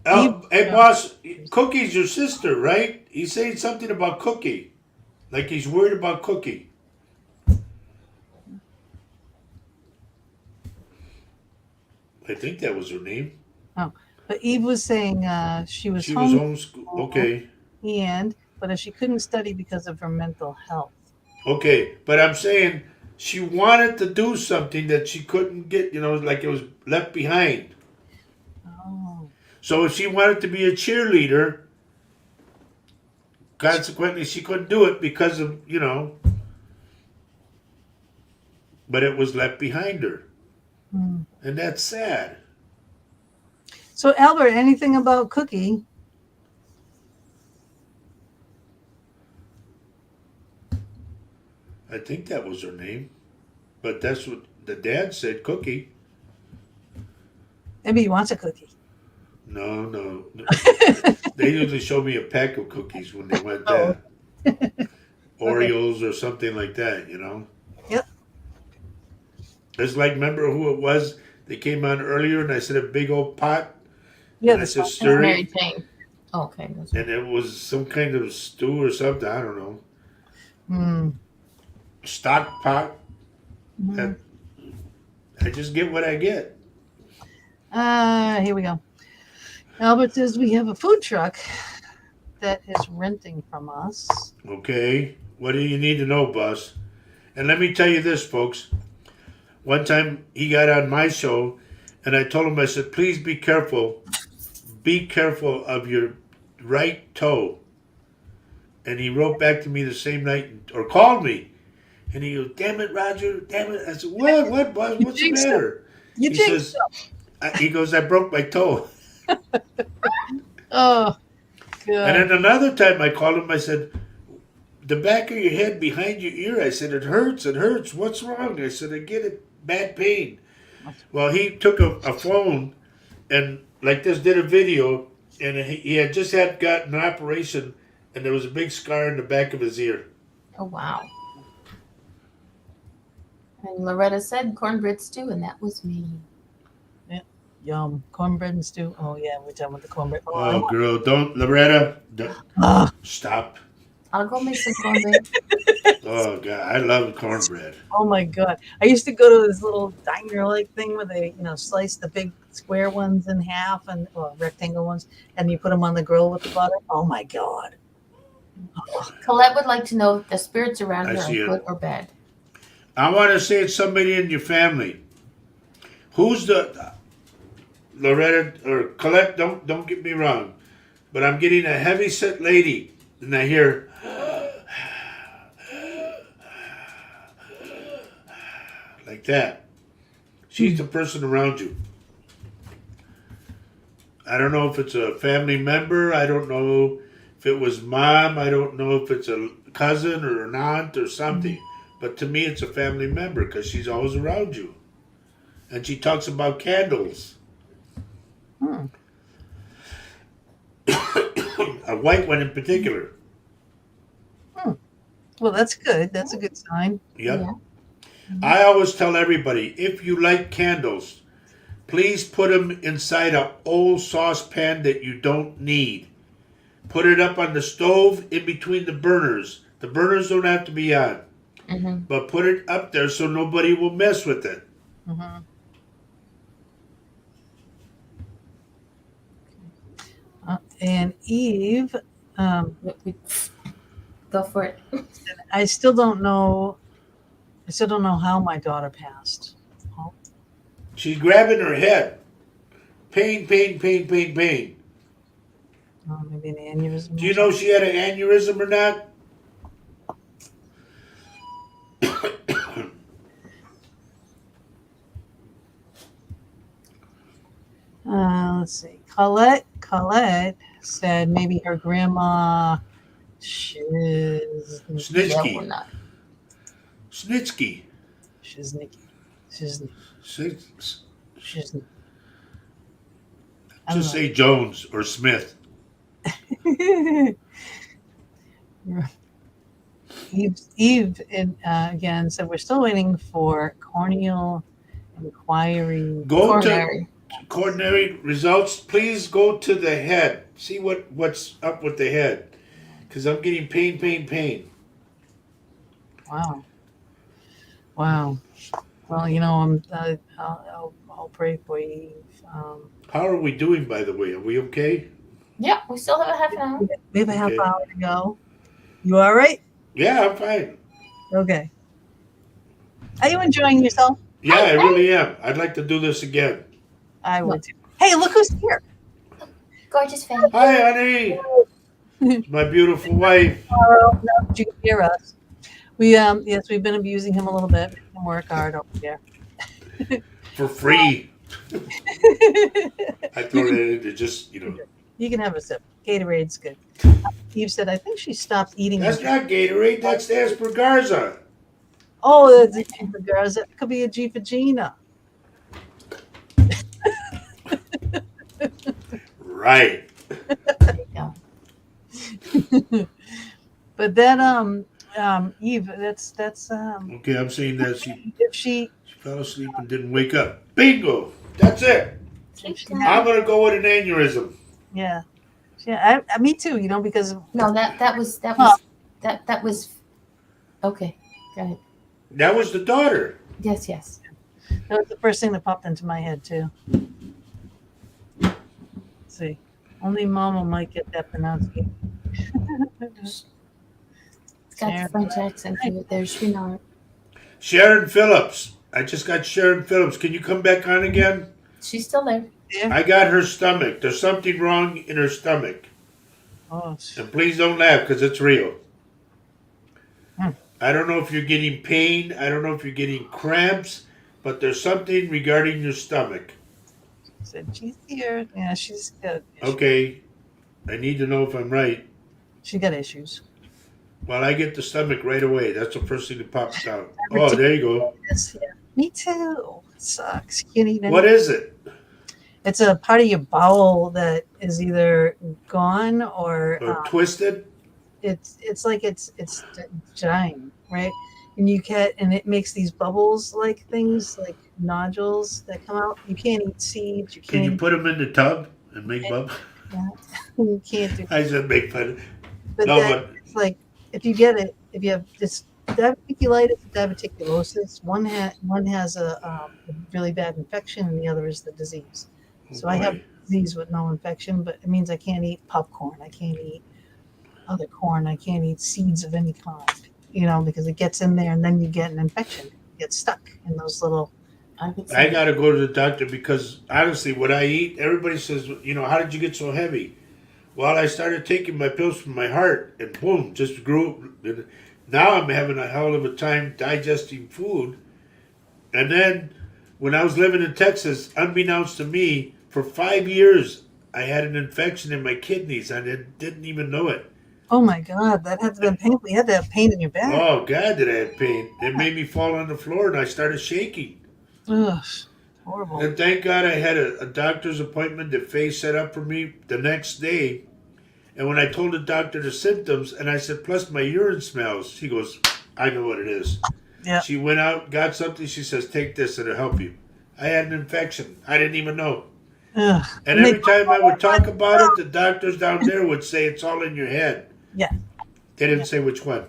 C: Hey, boss, Cookie's your sister, right? He's saying something about Cookie. Like he's worried about Cookie. I think that was her name.
A: Oh, But Eve was saying she was
C: She was
A: home,
C: homeschooled. Okay.
A: but if she couldn't study because of her mental health.
C: Okay. But I'm saying she wanted to do something that she couldn't get, like it was left behind.
A: Oh.
C: So if she wanted to be a cheerleader, consequently she couldn't do it because of, but it was left behind her.
A: Hmm.
C: And that's sad.
A: So Albert, anything about Cookie?
C: I think that was her name. But that's what the dad said, Cookie.
A: Maybe he wants a cookie.
C: No. They usually show me a pack of cookies when they went
A: Oh.
C: there. Oreos or something like that,
A: Yep.
C: It's like, remember who it was? They came on earlier and I said a big old pot.
A: Yeah,
C: And I
A: the
C: said
B: That's
C: stir
B: Mary
C: it.
B: Jane. Okay.
C: And it was some kind of stew or something. I don't know. Stock pot.
A: Mm.
C: I just get what I get.
A: Here we go. Albert says we have a food truck that is renting from us.
C: Okay. What do you need to know, boss? And let me tell you this, folks. One time he got on my show and I told him, I said, please be careful. Be careful of your right toe. And he wrote back to me the same night or called me. And he goes, damn it, Roger, damn it. I said, what, boss? What's the matter? He says, he goes, I broke my toe.
A: Oh, good.
C: And then another time I called him, I said, the back of your head behind your ear, I said, it hurts. What's wrong? I said, I get a bad pain. Well, he took a phone and like this did a video, and he had just gotten an operation, and there was a big scar in the back of his ear.
B: Oh, wow. And Loretta said cornbread stew, and that was me.
A: Yum. Cornbread and stew. Oh, yeah, we're done with the cornbread.
C: Oh, girl, don't, Loretta, stop.
B: I'll go make some cornbread.
C: Oh, God, I love cornbread.
A: Oh, my God. I used to go to this little diner-like thing where they, slice the big square ones in half or rectangle ones, and you put them on the grill with the butter. Oh, my God.
B: Colette would like to know if the spirits around
C: I
B: her are
C: see it.
B: good or bad.
C: I want to say it's somebody in your family. Who's the Loretta or Colette? Don't get me wrong, but I'm getting a heavy set lady, and I hear like that. She's the person around you. I don't know if it's a family member. I don't know if it was mom. I don't know if it's a cousin or an aunt or something. But to me, it's a family member because she's always around you. And she talks about candles. A white one in particular.
A: Well, that's good. That's a good sign.
C: Yep.
B: Yeah.
C: I always tell everybody, if you light candles, please put them inside an old saucepan that you don't need. Put it up on the stove in between the burners. The burners don't have to be on.
B: Mm-hmm.
C: But put it up there so nobody will mess with it.
A: Mm-hmm. And Eve,
B: Go for it.
A: I still don't know how my daughter passed. Oh,
C: She's grabbing her head. Pain.
A: maybe an aneurysm.
C: Do you know she had an aneurysm or not?
A: Let's see. Colette said maybe her grandma
C: Snitsky.
B: Yeah, we're not.
C: Snitsky.
A: Shizniki.
C: Just
A: I don't
C: say Jones or Smith.
A: Eve again said we're still waiting for corneal inquiry.
C: Go
B: Coronary.
C: to coronary results. Please go to the head. See what's up with the head. Because I'm getting pain.
A: Wow. Well, I'll I'll pray for you.
C: How are we doing, by the way? Are we okay?
B: Yeah, we still have a half an hour.
A: We have a half
C: Okay.
A: hour to go. You all right?
C: Yeah, I'm fine.
A: Okay. Are you enjoying yourself?
C: Yeah, I really am. I'd like to do this again.
A: I would too. Hey, look who's here.
B: Gorgeous face.
C: Hi, honey. It's my beautiful wife.
A: Now that you can hear us. Yes, we've been abusing him a little bit. Making him work hard over there.
C: For free. I throw that in to just,
A: You can have a sip. Gatorade's good. Eve said, I think she stopped eating.
C: That's not Gatorade. That's the Aspergarza.
A: Oh, that's a G for Garza. It could be a G for Gina.
C: Right.
B: There you go.
A: But that Eve, that's
C: Okay, I'm saying that she
A: if she
C: fell asleep and didn't wake up. Bingo. That's it.
B: Sleep
A: she
B: time.
A: had-
C: I'm going to go with an aneurysm.
A: yeah. Me too, because
B: No, that was okay. Go ahead.
C: That was the daughter.
B: Yes.
A: that was the first thing that popped into my head too. Let's see. Only Mama might get that pronunciation.
B: It's got the French accent to it. There's Shreenar.
C: Sharon Phillips. I just got Sharon Phillips. Can you come back on again?
B: She's still there.
A: Yeah.
C: I got her stomach. There's something wrong in her stomach.
A: Oh,
C: And please don't laugh because it's real.
A: Hmm.
C: I don't know if you're getting pain. I don't know if you're getting cramps. But there's something regarding your stomach.
A: she said she's here. Yeah, she's got
C: Okay. I need to know if I'm right.
A: she got issues.
C: Well, I get the stomach right away. That's the first thing that pops out. Oh, there you go.
A: Yes, yeah. Me too. It sucks. You can't eat
C: What is it?
A: It's a part of your bowel that is either gone or
C: Or twisted?
A: it's like it's dying, right? And it makes these bubbles like things like nodules that come out. You can't eat seeds. You
C: Can you
A: can't.
C: put them in the tub and make bubbles?
A: You can't do.
C: I said make fun.
A: But
C: No,
A: that, it's like if you have this diverticulitis, diverticulosis, one has a really bad infection, and the other is the disease. So I have disease with no infection, but it means I can't eat popcorn. I can't eat other corn. I can't eat seeds of any kind, because it gets in there and then you get an infection. You get stuck in those little.
C: I got to go to the doctor because honestly, what I eat, everybody says, how did you get so heavy? Well, I started taking my pills for my heart and boom, just grew. Now I'm having a hell of a time digesting food. And then when I was living in Texas, unbeknownst to me, for 5 years, I had an infection in my kidneys. I didn't even know it.
A: Oh my God, that had to been painful. You had to have pain in your back.
C: Oh, God, did I have pain. It made me fall on the floor and I started shaking.
A: Ugh, horrible.
C: And thank God I had a doctor's appointment that Faye set up for me the next day. And when I told the doctor the symptoms, and I said, plus my urine smells, she goes, I know what it is.
A: Yeah.
C: She went out, got something, she says, take this, it'll help you. I had an infection. I didn't even know.
A: Ugh.
C: And every time I would talk about it, the doctors down there would say it's all in your head.
A: Yeah.
C: They didn't say which one.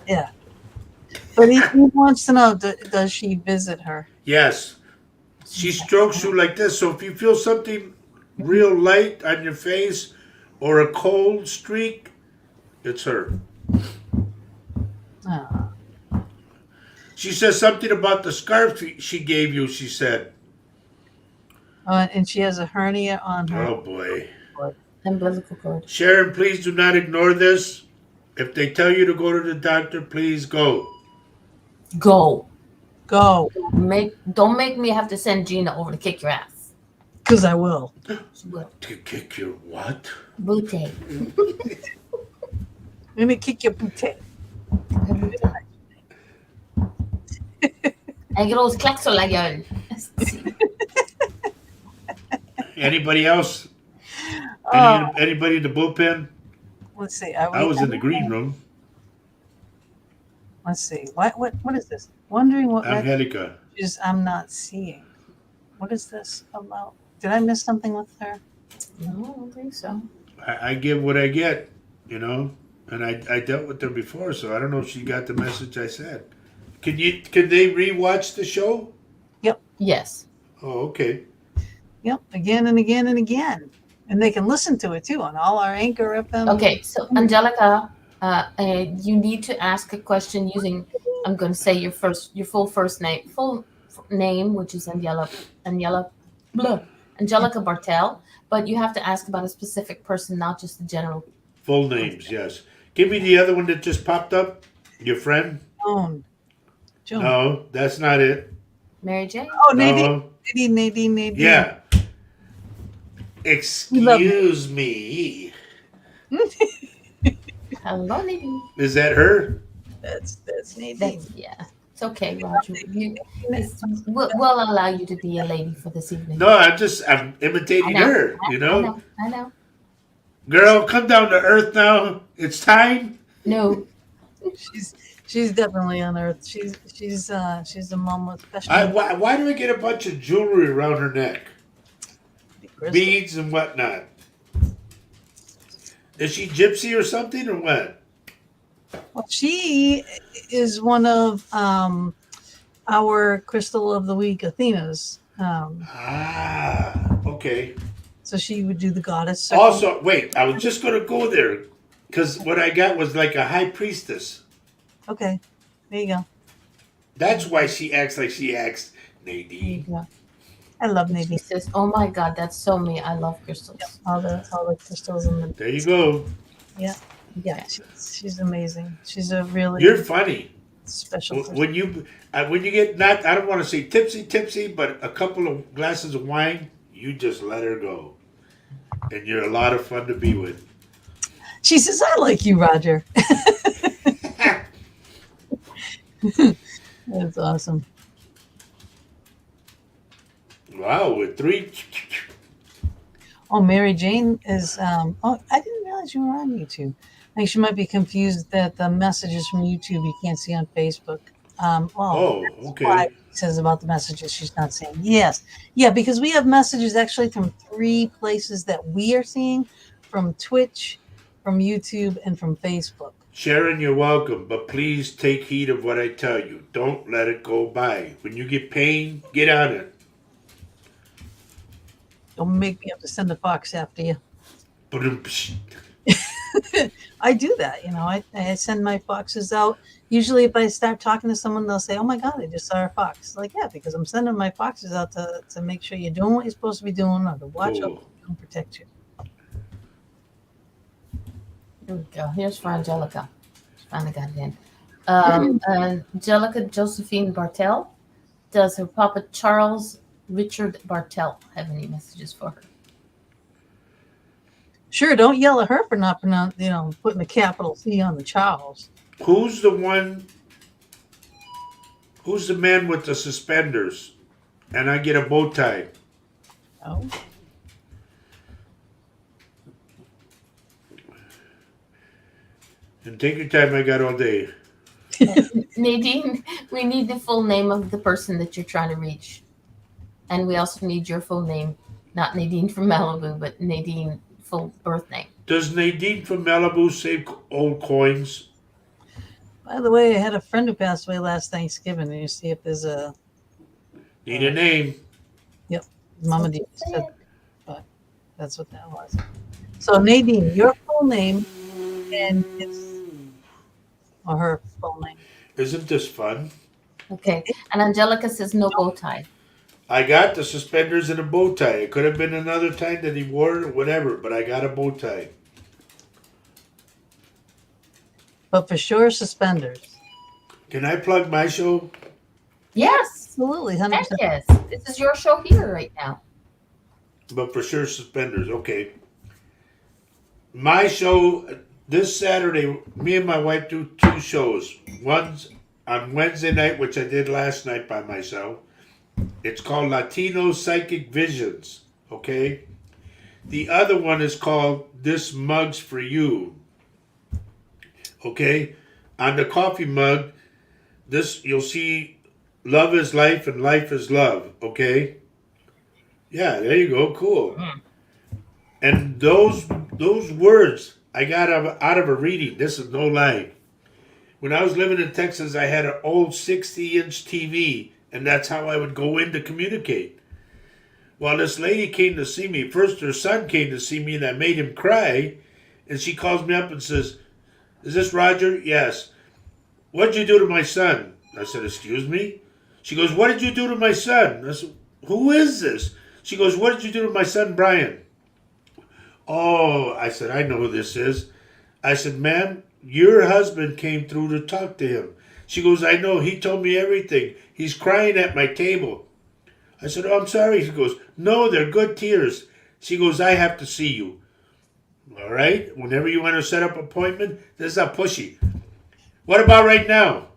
A: Yeah. But he wants to know, does she visit her?
C: Yes. She strokes you like this. So if you feel something real light on your face or a cold streak, it's her.
A: Oh.
C: She says something about the scarf she gave you, she said.
A: And she has a hernia on her.
C: Oh, boy.
B: Umbilical cord.
C: Sharon, please do not ignore this. If they tell you to go to the doctor, please go.
B: Go.
A: Go.
B: Don't make me have to send Gina over to kick your ass.
A: Because I will.
B: She will.
C: To kick your what?
B: Booty.
A: Let me kick your booty.
B: En gros klack sur la gueule.
C: Anybody else? Anybody in the bullpen?
A: Let's see.
C: I was in the green room.
A: Let's see. What is this? Wondering what
C: Angelica.
A: messages I'm not seeing. What is this about? Did I miss something with her?
B: No, I don't think so.
C: I give what I get, and I dealt with her before, so I don't know if she got the message I said. Could they rewatch the show?
A: Yep.
B: Yes.
C: Oh, okay.
A: Yep, again and again and again. And they can listen to it too on all our Anchor FM.
B: Okay, so Angelica, you need to ask a question using. I'm going to say your full name, which is Angelica Bartel, but you have to ask about a specific person, not just the general
C: Full names,
B: question.
C: yes. Give me the other one that just popped up. Your friend?
A: Joan.
C: No, that's not it.
B: Mary Jane.
A: Oh, Nadine.
C: No.
A: Nadine.
C: Yeah.
A: We love
C: Excuse me.
B: Hello, Nadine.
C: Is that her?
A: That's Nadine.
B: Yeah. It's okay, Roger. We'll allow you to be a lady for this evening.
C: No, I'm imitating her, you know?
B: I know.
C: Girl, come down to earth now. It's time.
B: No.
A: She's definitely on Earth. She's a mom with special
C: Why do I get a bunch of jewelry around her neck?
A: crystals.
C: Beads and whatnot. Is she gypsy or something or what?
A: Well, she is one of our Crystal of the Week Athenas.
C: Okay.
A: So she would do the goddess circle.
C: Also, wait, I was just going to go there because what I got was like a high priestess.
A: Okay, there you go.
C: That's why she acts like she acts,
B: There you
C: Nadine.
B: go.
A: I love Nadine.
B: Says, oh my God, that's so me. I love crystals.
A: All the crystals and the
C: There you go.
A: yeah. She's amazing. She's a really
C: You're funny.
A: special person.
C: When you get not, I don't want to say tipsy, but a couple of glasses of wine, you just let her go, and you're a lot of fun to be with.
A: She says, "I like you, Roger." That's awesome.
C: Wow, with 3.
A: Oh, Mary Jane is. I didn't realize you were on YouTube. I think she might be confused that the messages from YouTube you can't see on Facebook.
C: Oh, okay.
A: Why it says about the messages she's not seeing. Yes, yeah, because we have messages actually from 3 places that we are seeing, from Twitch, from YouTube, and from Facebook.
C: Sharon, you're welcome, but please take heed of what I tell you. Don't let it go by. When you get pain, get on it.
A: Don't make me have to send a fox after you.
C: Ba-dum-psh.
A: I do that, I send my foxes out. Usually if I start talking to someone, they'll say, oh my God, I just saw a fox. Like, yeah, because I'm sending my foxes out to make sure you're doing what you're supposed to be doing, or to watch
C: Cool.
A: over you and protect you.
B: Here we go. Here's for Angelica. Finally got it in. Angelica Josephine Bartel. Does her papa Charles Richard Bartel have any messages for her?
A: Sure, don't yell at her for not putting a capital C on the Charles.
C: Who's the man with the suspenders? And I get a bow tie.
A: Oh.
C: And take your time, I got all day.
B: Nadine, we need the full name of the person that you're trying to reach. And we also need your full name. Not Nadine from Malibu, but Nadine full birth name.
C: Does Nadine from Malibu save old coins?
A: By the way, I had a friend who passed away last Thanksgiving, and you see if there's a
C: Need a name.
A: Mama D said, but that's what that was. So Nadine, your full name and or her full name.
C: Isn't this fun?
B: Okay. And Angelica says no bow tie.
C: I got the suspenders and a bow tie. It could have been another time that he wore it or whatever, but I got a bow tie.
A: But for sure, suspenders.
C: Can I plug my show?
B: Yes.
A: Absolutely, 100%.
B: Heck yes. This is your show here right now.
C: But for sure, suspenders. Okay. My show this Saturday, me and my wife do 2 shows. One's on Wednesday night, which I did last night by myself. It's called Latino Psychic Visions. Okay. The other one is called This Mug's for You. Okay. On the coffee mug, you'll see love is life and life is love. Okay. Yeah, there you go. Cool. And those words I got out of a reading. This is no lie. When I was living in Texas, I had an old 60-inch TV, And that's how I would go in to communicate. Well, this lady came to see me. First, her son came to see me, and I made him cry. And she calls me up and says, "Is this Roger?" "Yes." "What'd you do to my son?" I said, "Excuse me?" She goes, "What did you do to my son?" I said, "Who is this?" She goes, "What did you do to my son, Brian?" "Oh," I said, "I know who this is." I said, "Ma'am, your husband came through to talk to him." She goes, "I know. He told me everything. He's crying at my table." I said, "Oh, I'm sorry." She goes, "No, they're good tears." She goes, "I have to see you." All right? Whenever you want to set up an appointment, this is not pushy. "What about right now?"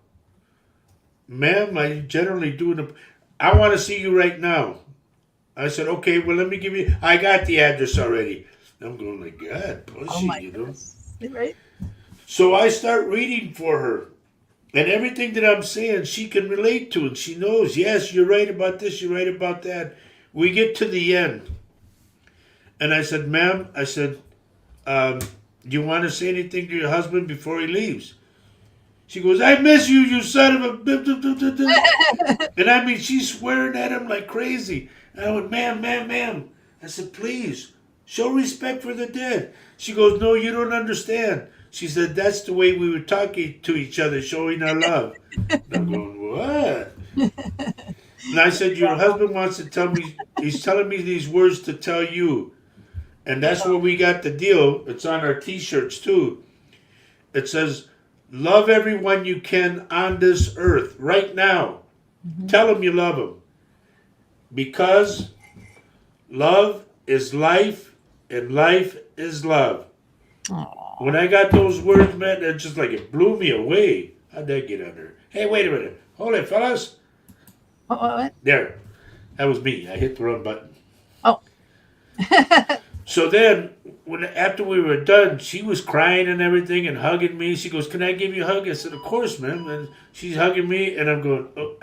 C: "Ma'am, I generally do I want to see you right now." I said, "Okay, well, let me give you, I got the address already." I'm going like, God, pushy, you know.
A: Goodness. Right?
C: So I start reading for her. And everything that I'm saying, she can relate to. And she knows, yes, you're right about this, you're right about that. We get to the end. And I said, "Ma'am," I said, "Do you want to say anything to your husband before he leaves?" She goes, "I miss you, you son of a..." And I mean, she's swearing at him like crazy. And I went, ma'am. I said, "Please, show respect for the dead." She goes, "No, you don't understand." She said, "That's the way we were talking to each other, showing our love." And I'm going, what? And I said, "Your husband wants to tell me, he's telling me these words to tell you." And that's where we got the deal. It's on our t-shirts too. It says, "Love everyone you can on this earth right now." Tell them you love them. Because love is life and life is love.
A: Aw.
C: When I got those words, man, it just like it blew me away. How'd that get under? Hey, wait a minute. Hold it, fellas.
A: What?
C: There. That was me. I hit the wrong button.
A: Oh.
C: So then, after we were done, she was crying and everything and hugging me. She goes, "Can I give you a hug?" I said, "Of course, ma'am." And she's hugging me, and I'm going, "Oh,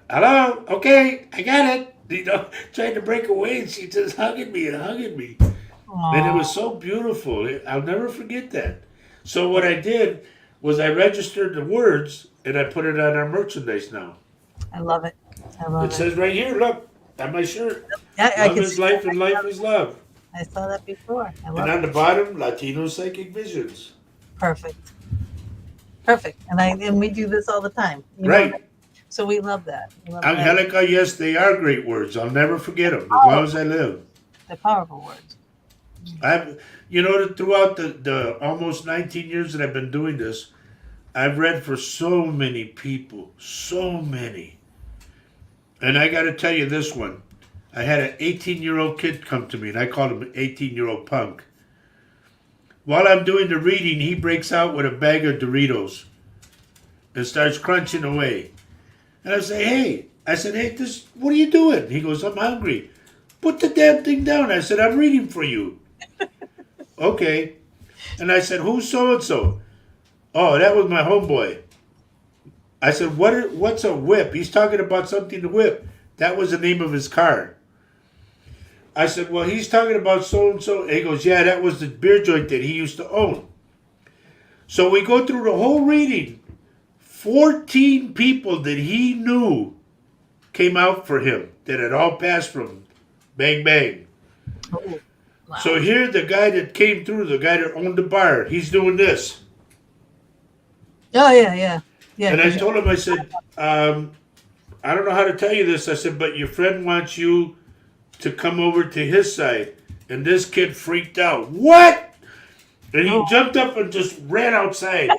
C: hello? Okay, I got it." You know, trying to break away, and she's just hugging me and hugging me. And it was so beautiful. I'll never forget that. So what I did was I registered the words, and I put it on our merchandise now.
A: I love it.
C: It says right here, look, on my shirt,
A: I
C: "Love
A: can
C: is
A: see
C: life
A: that.
C: and life is love."
A: I saw that before. I
C: And
A: love
C: on
A: it.
C: the bottom, Latino Psychic Visions.
A: Perfect. And we do this all the time. You know,
C: Right.
A: so we love that. We love that.
C: Angelica, yes, they are great words. I'll never forget them as long as I live.
A: They're powerful words.
C: Throughout the almost 19 years that I've been doing this, I've read for so many people, so many. And I got to tell you this one. I had an 18-year-old kid come to me, and I called him an 18-year-old punk. While I'm doing the reading, he breaks out with a bag of Doritos and starts crunching away. And I say, "Hey," what are you doing? He goes, "I'm hungry." "Put the damn thing down." I said, "I'm reading for you." "Okay." And I said, "Who's so-and-so?" "Oh, that was my homeboy." I said, "What's a whip?" He's talking about something to whip. That was the name of his car. I said, "Well, he's talking about so-and-so." He goes, "Yeah, that was the beer joint that he used to own." So we go through the whole reading. 14 people that he knew came out for him that had all passed from bang, bang.
A: Oh, wow.
C: So here the guy that came through, the guy that owned the bar, he's doing this.
A: Oh, yeah.
C: And I told him, I said, "I don't know how to tell you this." I said, "But your friend wants you to come over to his side." And this kid freaked out. "What?" And he jumped up and just ran outside.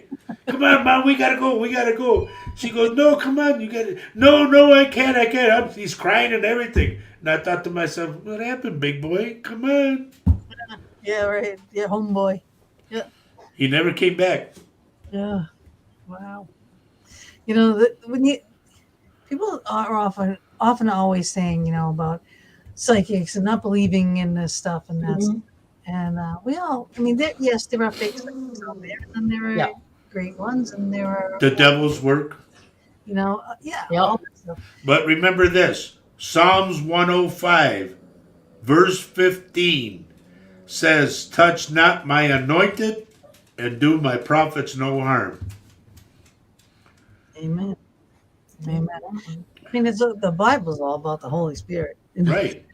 C: "Come on, Mom, we gotta go. She goes, "No, come on, you gotta." No, I can't. He's crying and everything. And I thought to myself, "What happened, big boy? Come on."
A: Yeah, right. Yeah, homeboy. Yeah.
C: He never came back.
A: Yeah. Wow. You know, people are often always saying, about psychics and not believing in this stuff and that.
B: Mhm.
A: And we all, there are fake psychics out there, and then there are great ones, and there are,
C: The devil's work.
A: all that stuff.
C: But remember this, Psalms 105, verse 15 says, "Touch not my anointed and do my prophets no harm."
A: Amen. I mean, the Bible's all about the Holy Spirit.
C: Right.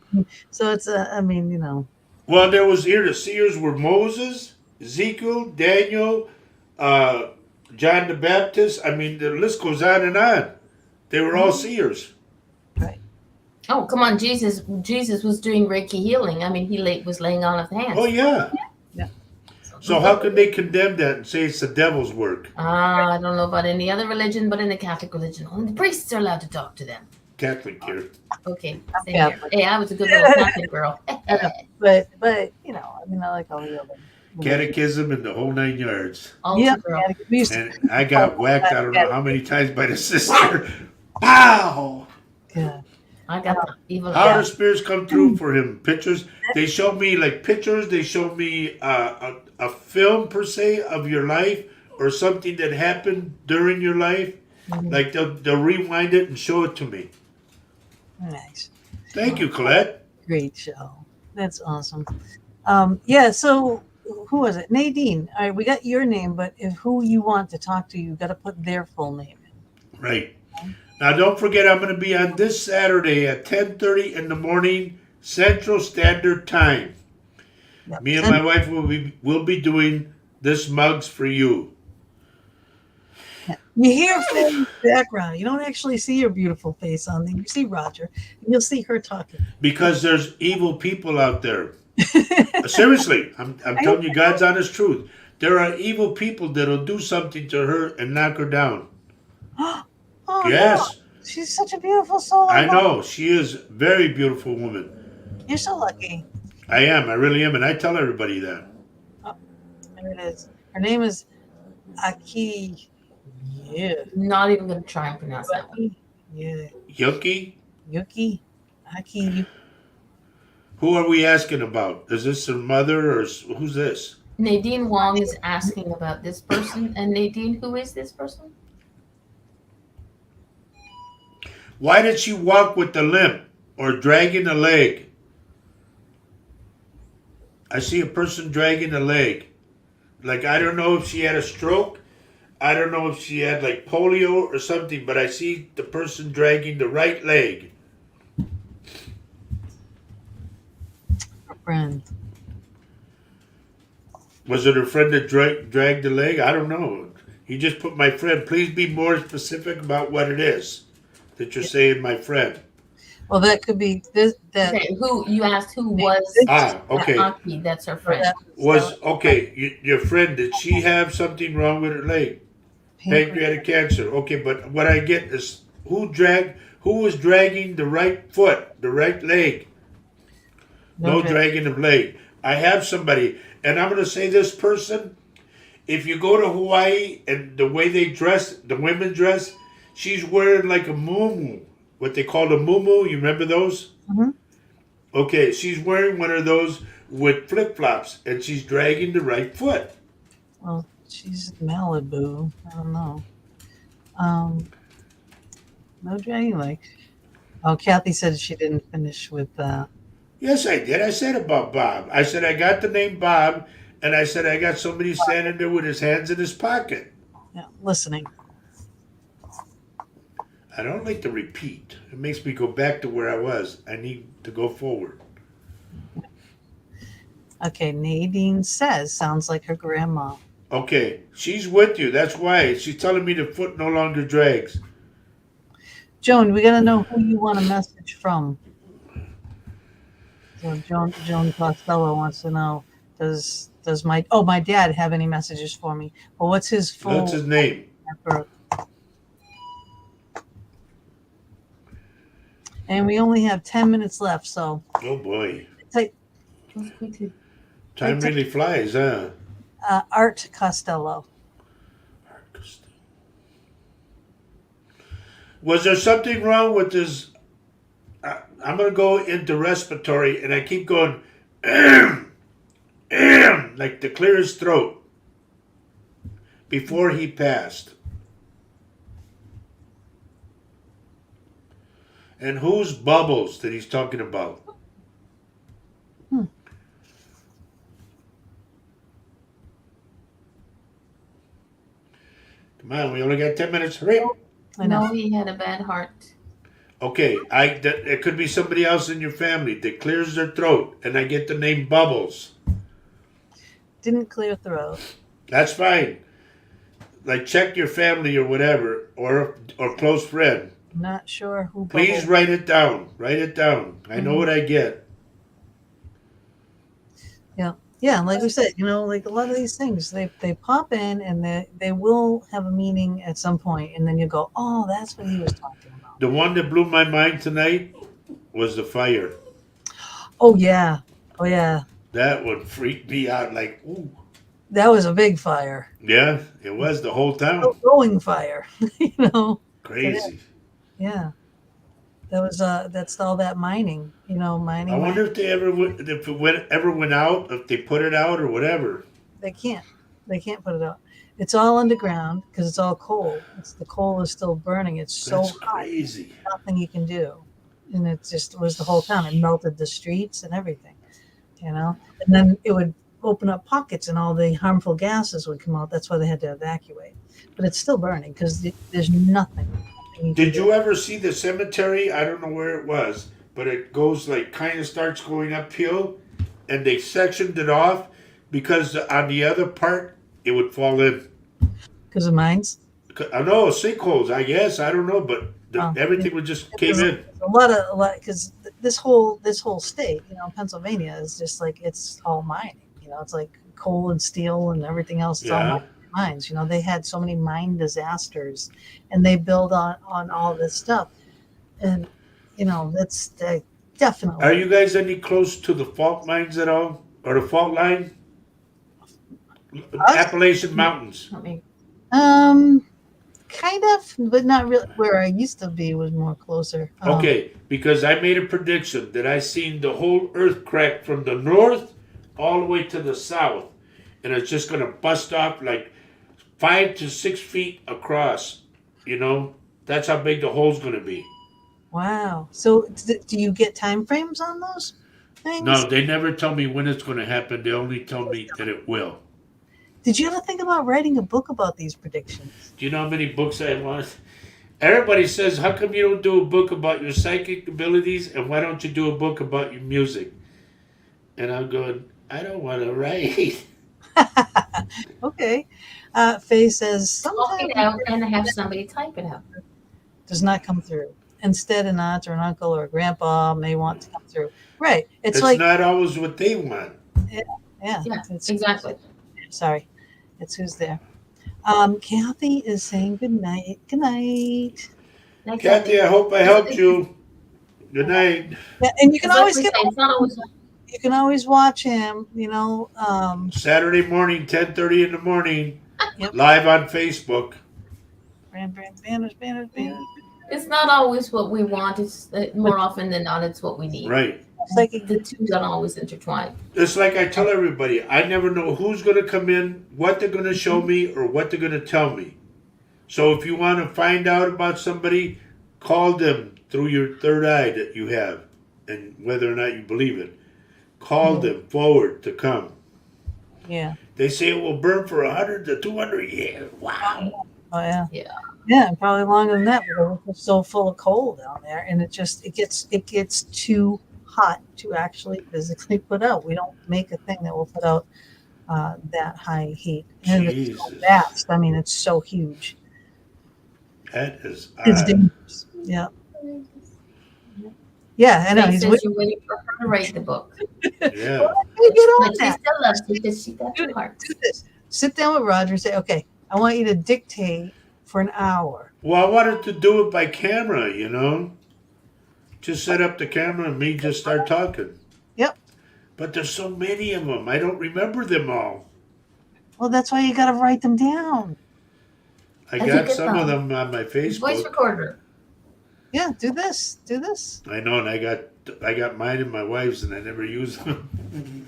A: So it's, I mean,
C: Well, there was here the seers were Moses, Ezekiel, Daniel, uh, John the Baptist. I mean, the list goes on and on. They were all seers.
A: right.
B: Oh, come on, Jesus was doing Reiki healing. I mean, was laying on of hands.
C: Oh, yeah.
A: Yeah.
C: So how can they condemn that and say it's the devil's work?
B: I don't know about any other religion, but in the Catholic religion, only the priests are allowed to talk to them.
C: Catholic here.
B: Okay, same
A: Catholic.
B: here. Hey, I was a good little Catholic girl.
A: But I mean, I like all the other.
C: Catechism and the whole 9 yards.
B: Altar girl.
A: We used to,
C: And I got whacked, I don't know how many times by the sister. Pow!
A: yeah.
B: I got the evil.
C: How the spirits come through for him? Pictures. They show me like pictures. They show me a film per se of your life or something that happened during your life. Like they'll rewind it and show it to me.
A: Nice.
C: Thank you, Colette.
A: Great show. That's awesome. Yeah, so who was it? Nadine. All right, we got your name, but if who you want to talk to, you got to put their full name in.
C: Right. Now, don't forget, I'm going to be on this Saturday at 10:30 in the morning, Central Standard Time.
A: Yep.
C: Me and my wife will be doing this mugs for you.
A: You hear from the background. You don't actually see your beautiful face on there. You see Roger. You'll see her talking.
C: Because there's evil people out there. Seriously, I'm telling you God's honest truth. There are evil people that'll do something to her and knock her down.
A: Oh,
C: Yes.
A: no. She's such a beautiful soul.
C: I know. She is a very beautiful woman.
A: You're so lucky.
C: I am. I really am. And I tell everybody that.
A: Oh, there it is. Her name is Aki. Yeah.
B: Not even going to try and pronounce that one.
A: Yeah.
C: Yuki?
A: Aki.
C: Who are we asking about? Is this her mother or who's this?
B: Nadine Wong is asking about this person. And Nadine, who is this person?
C: Why did she walk with the limp or dragging a leg? I see a person dragging a leg. Like, I don't know if she had a stroke. I don't know if she had like polio or something, but I see the person dragging the right leg.
A: Friend.
C: Was it her friend that dragged the leg? I don't know. He just put my friend. Please be more specific about what it is that you're saying, my friend.
A: Well, that could be this. That
B: Okay, who you asked who was
C: Okay.
B: Aki, that's her friend.
C: Your friend, did she have something wrong with her leg? Pancreatic cancer. Okay, but what I get is who was dragging the right foot, the right leg? No dragging of leg. I have somebody, and I'm going to say this person, if you go to Hawaii and the way they dress, the women dress, she's wearing like a muumuu, what they call a muumuu. You remember those?
A: Mm-hmm.
C: Okay, she's wearing one of those with flip-flops, and she's dragging the right foot.
A: Well, she's Malibu. I don't know. No dragging leg. Oh, Kathy said she didn't finish with
C: Yes, I did. I said about Bob. I said I got the name Bob, and I said I got somebody standing there with his hands in his pocket.
A: listening.
C: I don't like to repeat. It makes me go back to where I was. I need to go forward.
A: Okay, Nadine says, sounds like her grandma.
C: Okay, she's with you. That's why. She's telling me the foot no longer drags.
A: Joan, we got to know who you want a message from. So Joan Costello wants to know, does my dad have any messages for me? Well, what's his full
C: What's his name?
A: birth? And we only have 10 minutes left, so
C: Oh boy.
A: take
C: Time really flies, huh?
A: Art Costello.
C: Was there something wrong with this? I'm going to go into respiratory, and I keep going, like to clear his throat before he passed. And whose bubbles that he's talking about? Come on, we only got 10 minutes. Hurry up.
A: I know.
B: No, he had a bad heart.
C: Okay, it could be somebody else in your family that clears their throat, and I get the name Bubbles.
A: Didn't clear throat.
C: That's fine. Like check your family or whatever, or close friend.
A: Not sure who
C: Please
A: Bubble.
C: write it down. Write it down. I know what I get.
A: Yeah. Yeah, like we said, like a lot of these things, they pop in and they will have a meaning at some point, and then you go, oh, that's what he was talking about.
C: The one that blew my mind tonight was the fire.
A: Oh yeah. Oh yeah.
C: That one freaked me out. Like, ooh,
A: That was a big fire.
C: yeah, it was the whole town.
A: Going fire.
C: Crazy.
A: Yeah. That's all that mining, mining.
C: I wonder if they ever went out, if they put it out or whatever.
A: They can't put it out. It's all underground because it's all coal. The coal is still burning. It's so
C: That's
A: hot.
C: crazy.
A: Nothing you can do. And it just was the whole town. It melted the streets and everything, And then it would open up pockets and all the harmful gases would come out. That's why they had to evacuate. But it's still burning because there's nothing.
C: Did you ever see the cemetery? I don't know where it was, but it goes like kind of starts going uphill, and they sectioned it off because on the other part it would fall in.
A: Because of mines?
C: I know sinkholes. I guess I don't know, but everything would just cave in.
A: A lot because this whole state, Pennsylvania is just like it's all mining. It's like coal and steel and everything else. It's all mines. They had so many mine disasters, and they build on all this stuff, and that's definitely.
C: Are you guys any close to the fault mines at all, or the fault line? Appalachian Mountains.
A: Kind of, but not really. Where I used to be was more closer.
C: Okay, because I made a prediction that I seen the whole earth crack from the north all the way to the south, and it's just going to bust off like 5 to 6 feet across. That's how big the hole's going to be.
A: Wow. So do you get time frames on those things?
C: No, they never tell me when it's going to happen. They only tell me that it will.
A: Did you ever think about writing a book about these predictions?
C: Do you know how many books I want? Everybody says, how come you don't do a book about your psychic abilities, and why don't you do a book about your music? And I'm going, I don't want to write.
A: Okay. Faye says, sometimes
B: and have somebody type it out.
A: Does not come through. Instead, an aunt or an uncle or a grandpa may want to come through. Right. It's like
C: not always what they want.
A: Yeah,
B: exactly.
A: Sorry. It's who's there. Kathy is saying good night. Good night.
C: Kathy, I hope I helped you. Good night.
A: Yeah, and you can always
B: you
A: can always watch him,
C: Saturday morning, 10:30 in the morning, live on Facebook.
A: Banners.
B: It's not always what we want. It's more often than not, it's what we need.
C: Right.
A: It's like
B: the two don't always intertwine.
C: It's like I tell everybody, I never know who's going to come in, what they're going to show me, or what they're going to tell me. So if you want to find out about somebody, call them through your third eye that you have, and whether or not you believe it. Call them forward to come.
A: Yeah.
C: They say it will burn for 100 to 200 years. Wow.
A: Oh, yeah.
B: Yeah.
A: Yeah, probably longer than that, because it's so full of coal down there, and it gets too hot to actually physically put out. We don't make a thing that will put out that high heat. And it's so vast. I mean, it's so huge.
C: That is
A: It's dangerous. Yeah. Yeah, I know.
B: He says you're waiting for her to write the book.
C: Yeah.
B: But she still loves you because she got two hearts.
A: Do this. Sit down with Roger and say, okay, I want you to dictate for an hour.
C: Well, I wanted to do it by camera, Just set up the camera and me just start talking.
A: Yep.
C: But there's so many of them. I don't remember them all.
A: Well, that's why you got to write them down.
C: I got some of them on my Facebook.
B: Voice recorder.
A: Yeah, do this.
C: I know, and I got mine and my wife's, and I never use them.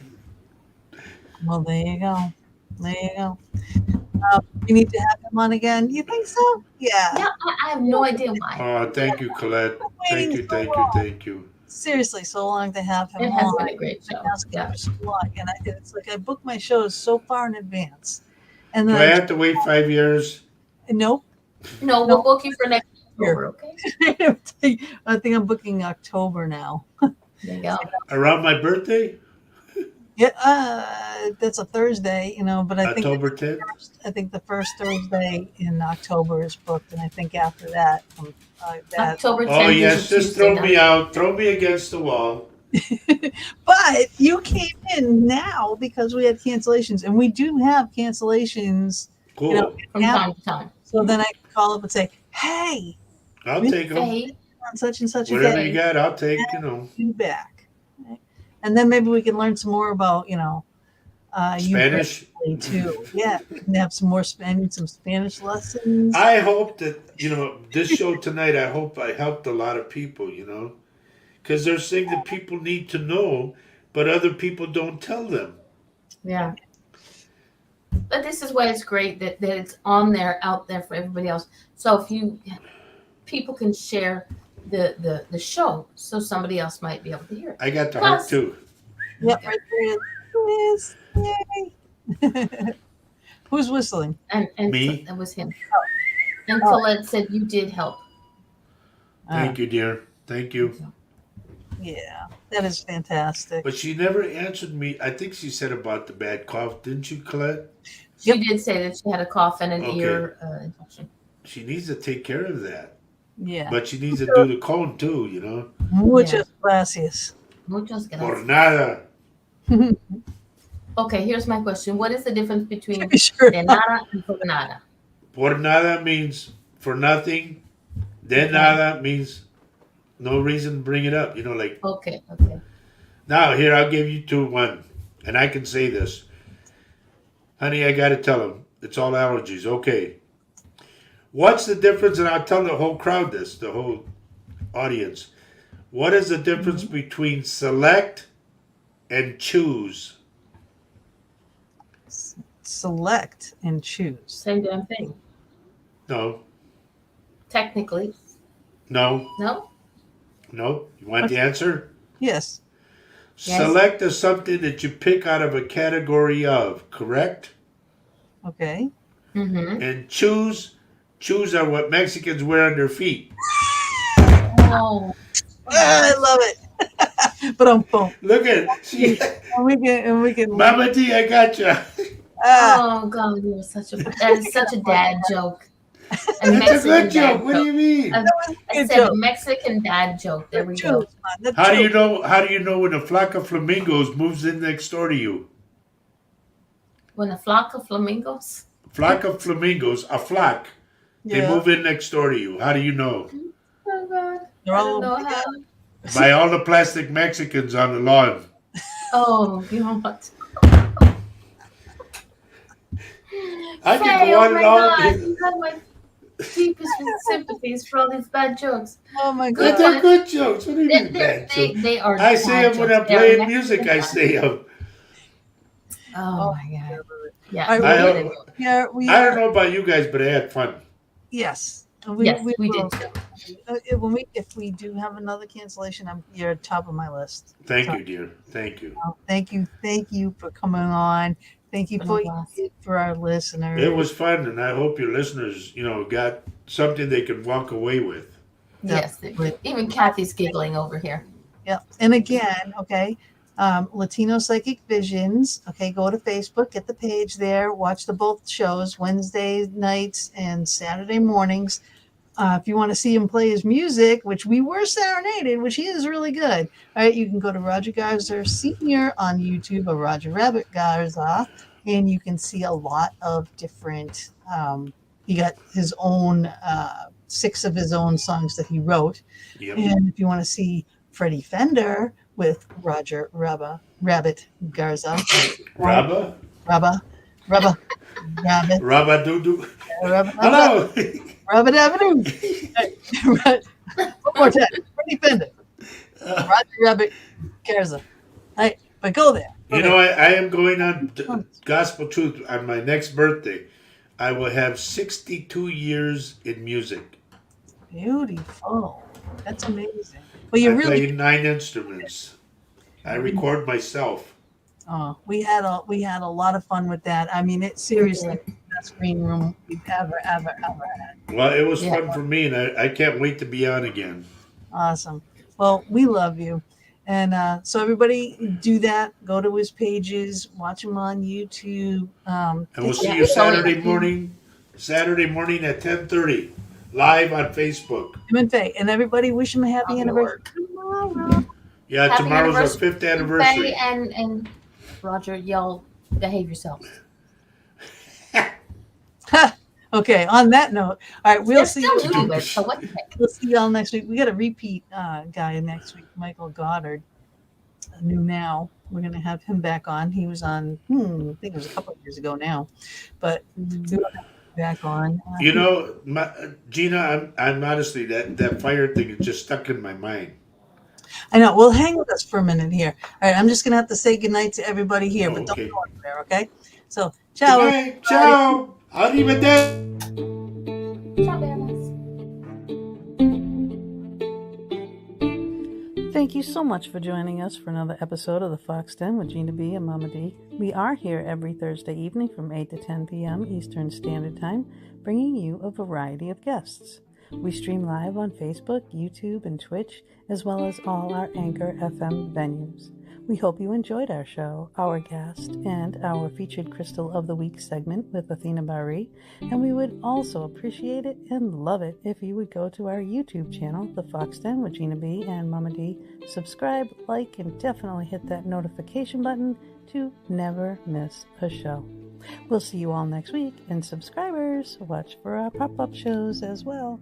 A: Well, there you go. We need to have him on again. You think so? Yeah.
B: Yeah, I have no idea why.
C: Oh, thank you, Colette. Thank you.
A: Seriously, so long to have him on.
B: It has been a great show.
A: Yeah. So long. And it's like I book my shows so far in advance. And
C: Do
A: then
C: I have to wait 5 years?
A: Nope.
B: No, we'll book you for next. October, okay?
A: I think I'm booking October now.
B: There you go.
C: Around my birthday,
A: Yeah, that's a Thursday, but I think
C: October 10th.
A: the first Thursday in October is booked, and I think after that, that.
B: October 10th
C: Oh
B: is
C: yes,
B: a
C: just
B: Tuesday
C: throw me
B: night.
C: out, throw me against the wall.
A: But you came in now because we had cancellations, and we do have cancellations.
C: Cool.
B: From time to time.
A: So then I can call up and say, "Hey,
C: I'll
A: Miss
C: take them.
B: Faye,
A: on such and such a
C: Whatever
A: day,
C: you got, I'll take. You know,
A: you back." Right? And then maybe we can learn some more about you
C: Spanish.
A: personally, too. Yeah, we can have some Spanish lessons.
C: I hope that this show tonight. I hope I helped a lot of people. Because there's things that people need to know, but other people don't tell them.
B: yeah. But this is why it's great that it's on there, out there for everybody else. So if people can share the show, so somebody else might be able to hear it.
C: I got the heart
B: Plus-
C: too.
A: Yep, right there. Yes, yay. Who's whistling?
B: And
C: Me?
B: that was him. And Colette said you did help.
C: Thank you, dear. Thank you.
A: Yeah, that is fantastic.
C: But she never answered me. I think she said about the bad cough, didn't you, Colette?
B: She did say that she had a cough and an
C: Okay.
B: ear infection.
C: She needs to take care of that.
A: Yeah.
C: But she needs to do the cone too.
A: Muchas gracias.
B: Muchas
C: Por
B: gracias.
C: nada.
B: Okay, here's my question. What is the difference between
A: Sure.
B: de nada and por nada?
C: Por nada means for nothing. De nada means no reason to bring it up. Like
B: Okay.
C: now here I'll give you one, and I can say this, honey. I got to tell him it's all allergies. Okay. What's the difference? And I'll tell the whole crowd this, the whole audience. What is the difference between select and choose?
A: Select and choose.
B: Same damn thing.
C: No.
B: Technically.
C: No.
B: No?
C: You want the answer?
A: Yes.
B: Yes.
C: Select is something that you pick out of a category of, correct?
A: Okay.
B: Mm-hmm.
C: And choose are what Mexicans wear on their feet.
B: Oh.
A: I love it. But boom.
C: Look at she,
A: And we can.
C: Mama D, I got you.
A: Ah,
B: Oh God, that is such a dad joke. A
C: That's a
B: Mexican
C: good
B: dad
C: joke. What do
B: joke.
C: you mean?
B: I
A: good
B: said
A: joke.
B: a Mexican dad joke. There we go.
A: choose, man. The
C: How do you
A: choose.
C: know? How do you know when a flock of flamingos moves in next door to you?
B: When a flock of flamingos.
C: Flock of flamingos, a flock. They
A: Yeah.
C: move in next door to you. How do you know?
B: Oh God.
A: They're
B: I
A: all
B: don't know how.
C: By all the plastic Mexicans on the lawn.
B: Oh God.
C: I
B: Say,
C: can go
B: oh
C: on
B: my
C: and on.
B: God, you have my deepest sympathies for all these bad jokes.
A: Oh my
C: But
A: God.
C: they're good jokes. What do you mean
B: They,
C: bad jokes?
B: they are.
C: I say
B: bad
C: them when
B: jokes.
C: I'm
B: They are
C: playing
B: Mexican
C: music. I
B: bad.
C: say them.
B: Oh my God. Yeah.
A: I-
B: we
C: I
B: get
C: don't-
B: it.
A: Yeah, we
C: I don't
A: are.
C: know about you guys, but I had fun.
A: Yes.
B: Yes, we
A: will.
B: did too.
A: If we do have another cancellation, you're top of my list.
C: Thank you, dear. Thank you.
A: Thank you for coming on. Thank you
B: Been a
A: for what you
B: blast.
A: did for our listeners.
C: It was fun, and I hope your listeners, got something they can walk away with.
B: Yes, they did. Even Kathy's giggling over here.
A: Yep. And again, okay, Latino Psychic Visions. Okay, go to Facebook, get the page there, watch both shows, Wednesday nights and Saturday mornings. If you want to see him play his music, which we were serenaded, which he is really good. All right, you can go to Roger Garza Sr. on YouTube or Roger Rabbit Garza, and you can see a lot of different. He got his own 6 of his own songs that he wrote.
C: Yep.
A: And if you want to see Freddie Fender with Roger Rabbit Garza,
C: Rabba?
A: Rabbit,
C: Rabba doo doo.
A: Rabbit,
C: Hello.
A: Rabbit Avenue. Right. One more time, Freddie Fender, Roger Rabbit Garza. Right, but go there.
C: You know, I am going on Gospel Truth on my next birthday. I will have 62 years in music.
A: Beautiful. That's amazing. Well, you
C: I
A: really.
C: play 9 instruments. I record myself.
A: We had a lot of fun with that. I mean, it seriously. best green room we've ever had.
C: Well, it was
B: Yeah.
C: fun for me, and I can't wait to be on again.
A: Awesome. Well, we love you. And so everybody do that. Go to his pages, watch him on YouTube.
C: And we'll
A: take
C: see
B: Yeah,
C: you
B: so
C: Saturday morning at 10:30, live on Facebook.
A: him and Faye. And everybody wish him a happy
B: I'll
A: anniversary
B: work.
A: tomorrow.
C: Yeah,
B: Happy
C: tomorrow's our
B: anniversary,
C: 5th anniversary.
B: Faye and Roger, y'all behave yourselves.
A: Okay, on that note, all right, we'll
B: They're
A: see
B: still
A: you.
B: newlyweds, so what the heck?
A: We'll see y'all next week. We got a repeat guy next week, Michael Goddard, new now. We're gonna have him back on. He was on, I think it was a couple of years ago now, but we will have him back on.
C: You know, Gina, I'm honestly that fire thing is just stuck in my mind.
A: I know. Well, hang with us for a minute here. All right, I'm just gonna have to say goodnight to everybody here,
C: Oh,
A: but don't
C: okay.
A: go anywhere, okay? So,
C: Good
A: ciao.
C: night. Ciao. Arrivederci.
B: Ciao, Bearmas.
A: Thank you so much for joining us for another episode of the Fox Den with Gina B and Mama D. We are here every Thursday evening from 8 to 10 p.m. Eastern Standard Time, bringing you a variety of guests. We stream live on Facebook, YouTube, and Twitch, as well as all our Anchor FM venues. We hope you enjoyed our show, our guest, and our featured Crystal of the Week segment with Athena Bari, and we would also appreciate it and love it if you would go to our YouTube channel, The Fox Den with Gina B and Mama D, subscribe, like, and definitely hit that notification button to never miss a show. We'll see you all next week, and subscribers, watch for our pop-up shows as well.